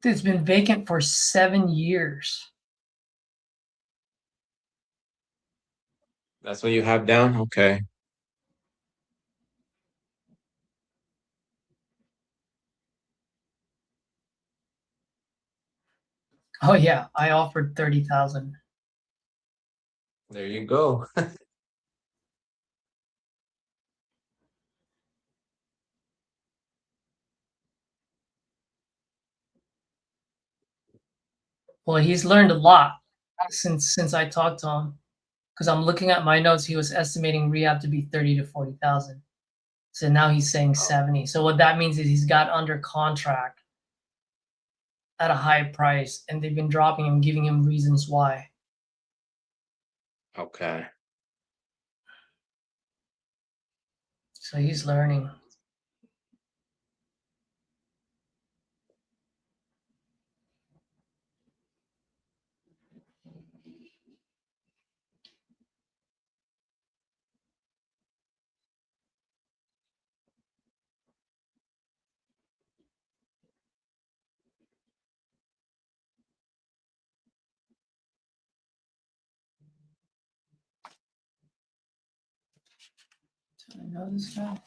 Dude, it's been vacant for 7 years. That's what you have down? Okay. Oh yeah, I offered 30,000. There you go. Well, he's learned a lot since I talked to him. Because I'm looking at my notes, he was estimating rehab to be 30 to 40,000. So now he's saying 70. So what that means is he's got under contract at a high price, and they've been dropping him, giving him reasons why. Okay. So he's learning. Do I know this guy?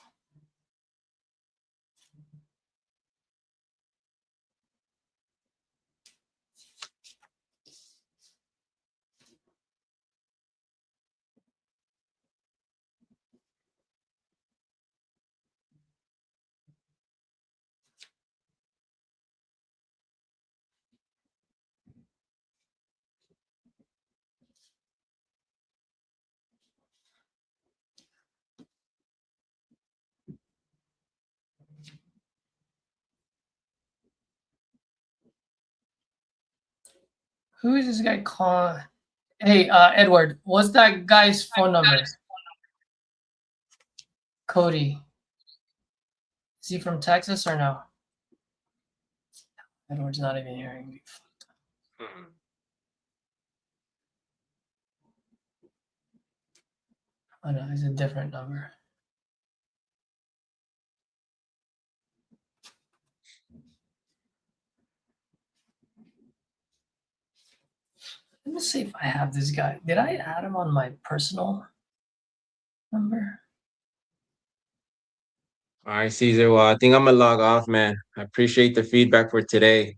Who is this guy calling? Hey, Edward, what's that guy's phone number? Cody. Is he from Texas or no? Edward's not even hearing me. Mhm. Oh no, it's a different number. Let me see if I have this guy. Did I add him on my personal number? All right, Caesar. Well, I think I'm gonna log off, man. I appreciate the feedback for today.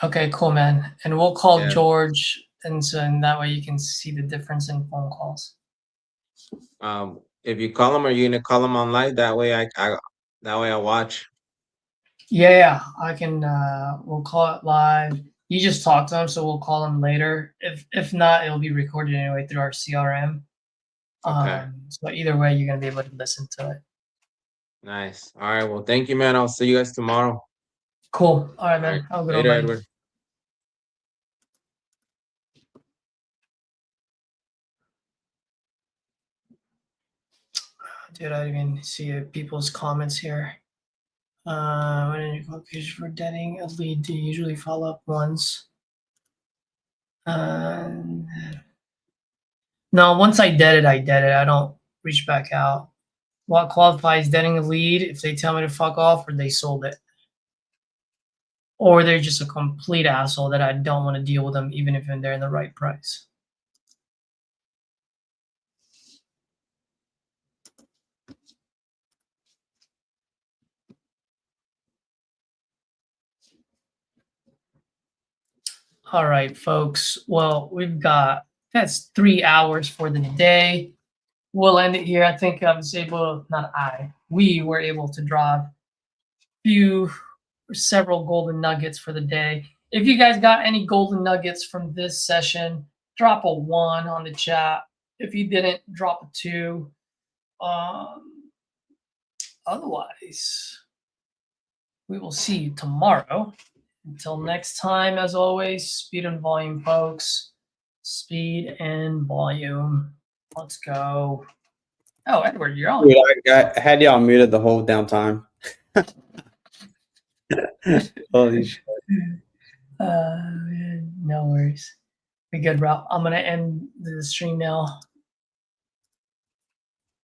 Okay, cool, man. And we'll call Yeah. George, and so and that way you can see the difference in phone calls. If you call him, are you gonna call him on live? That way I watch. Yeah, I can. We'll call it live. You just talk to him, so we'll call him later. If not, it'll be recorded anyway through our CRM. Okay. So either way, you're gonna be able to listen to it. Nice. All right. Well, thank you, man. I'll see you guys tomorrow. Cool. All right, All man. right. Have a good Later, one, buddy. Edward. Dude, I didn't even see people's comments here. When in your qualification for getting a lead, do you usually follow up once? No, once I dead it, I dead it. I don't reach back out. What qualifies deading a lead? If they tell me to fuck off or they sold it. Or they're just a complete asshole that I don't want to deal with them even if they're in the right price. All right, folks. Well, that's 3 hours for the day. We'll end it here. I think we were able to draw several golden nuggets for the day. If you guys got any golden nuggets from this session, drop a 1 on the chat. If you didn't, drop a 2. Otherwise, we will see you tomorrow. Until next time, as always, speed and volume, folks. Speed and volume. Let's go. Oh, Edward, you're on. Dude, I had y'all muted the whole damn time. Holy shit. No worries. We good, bro. I'm gonna end the stream now.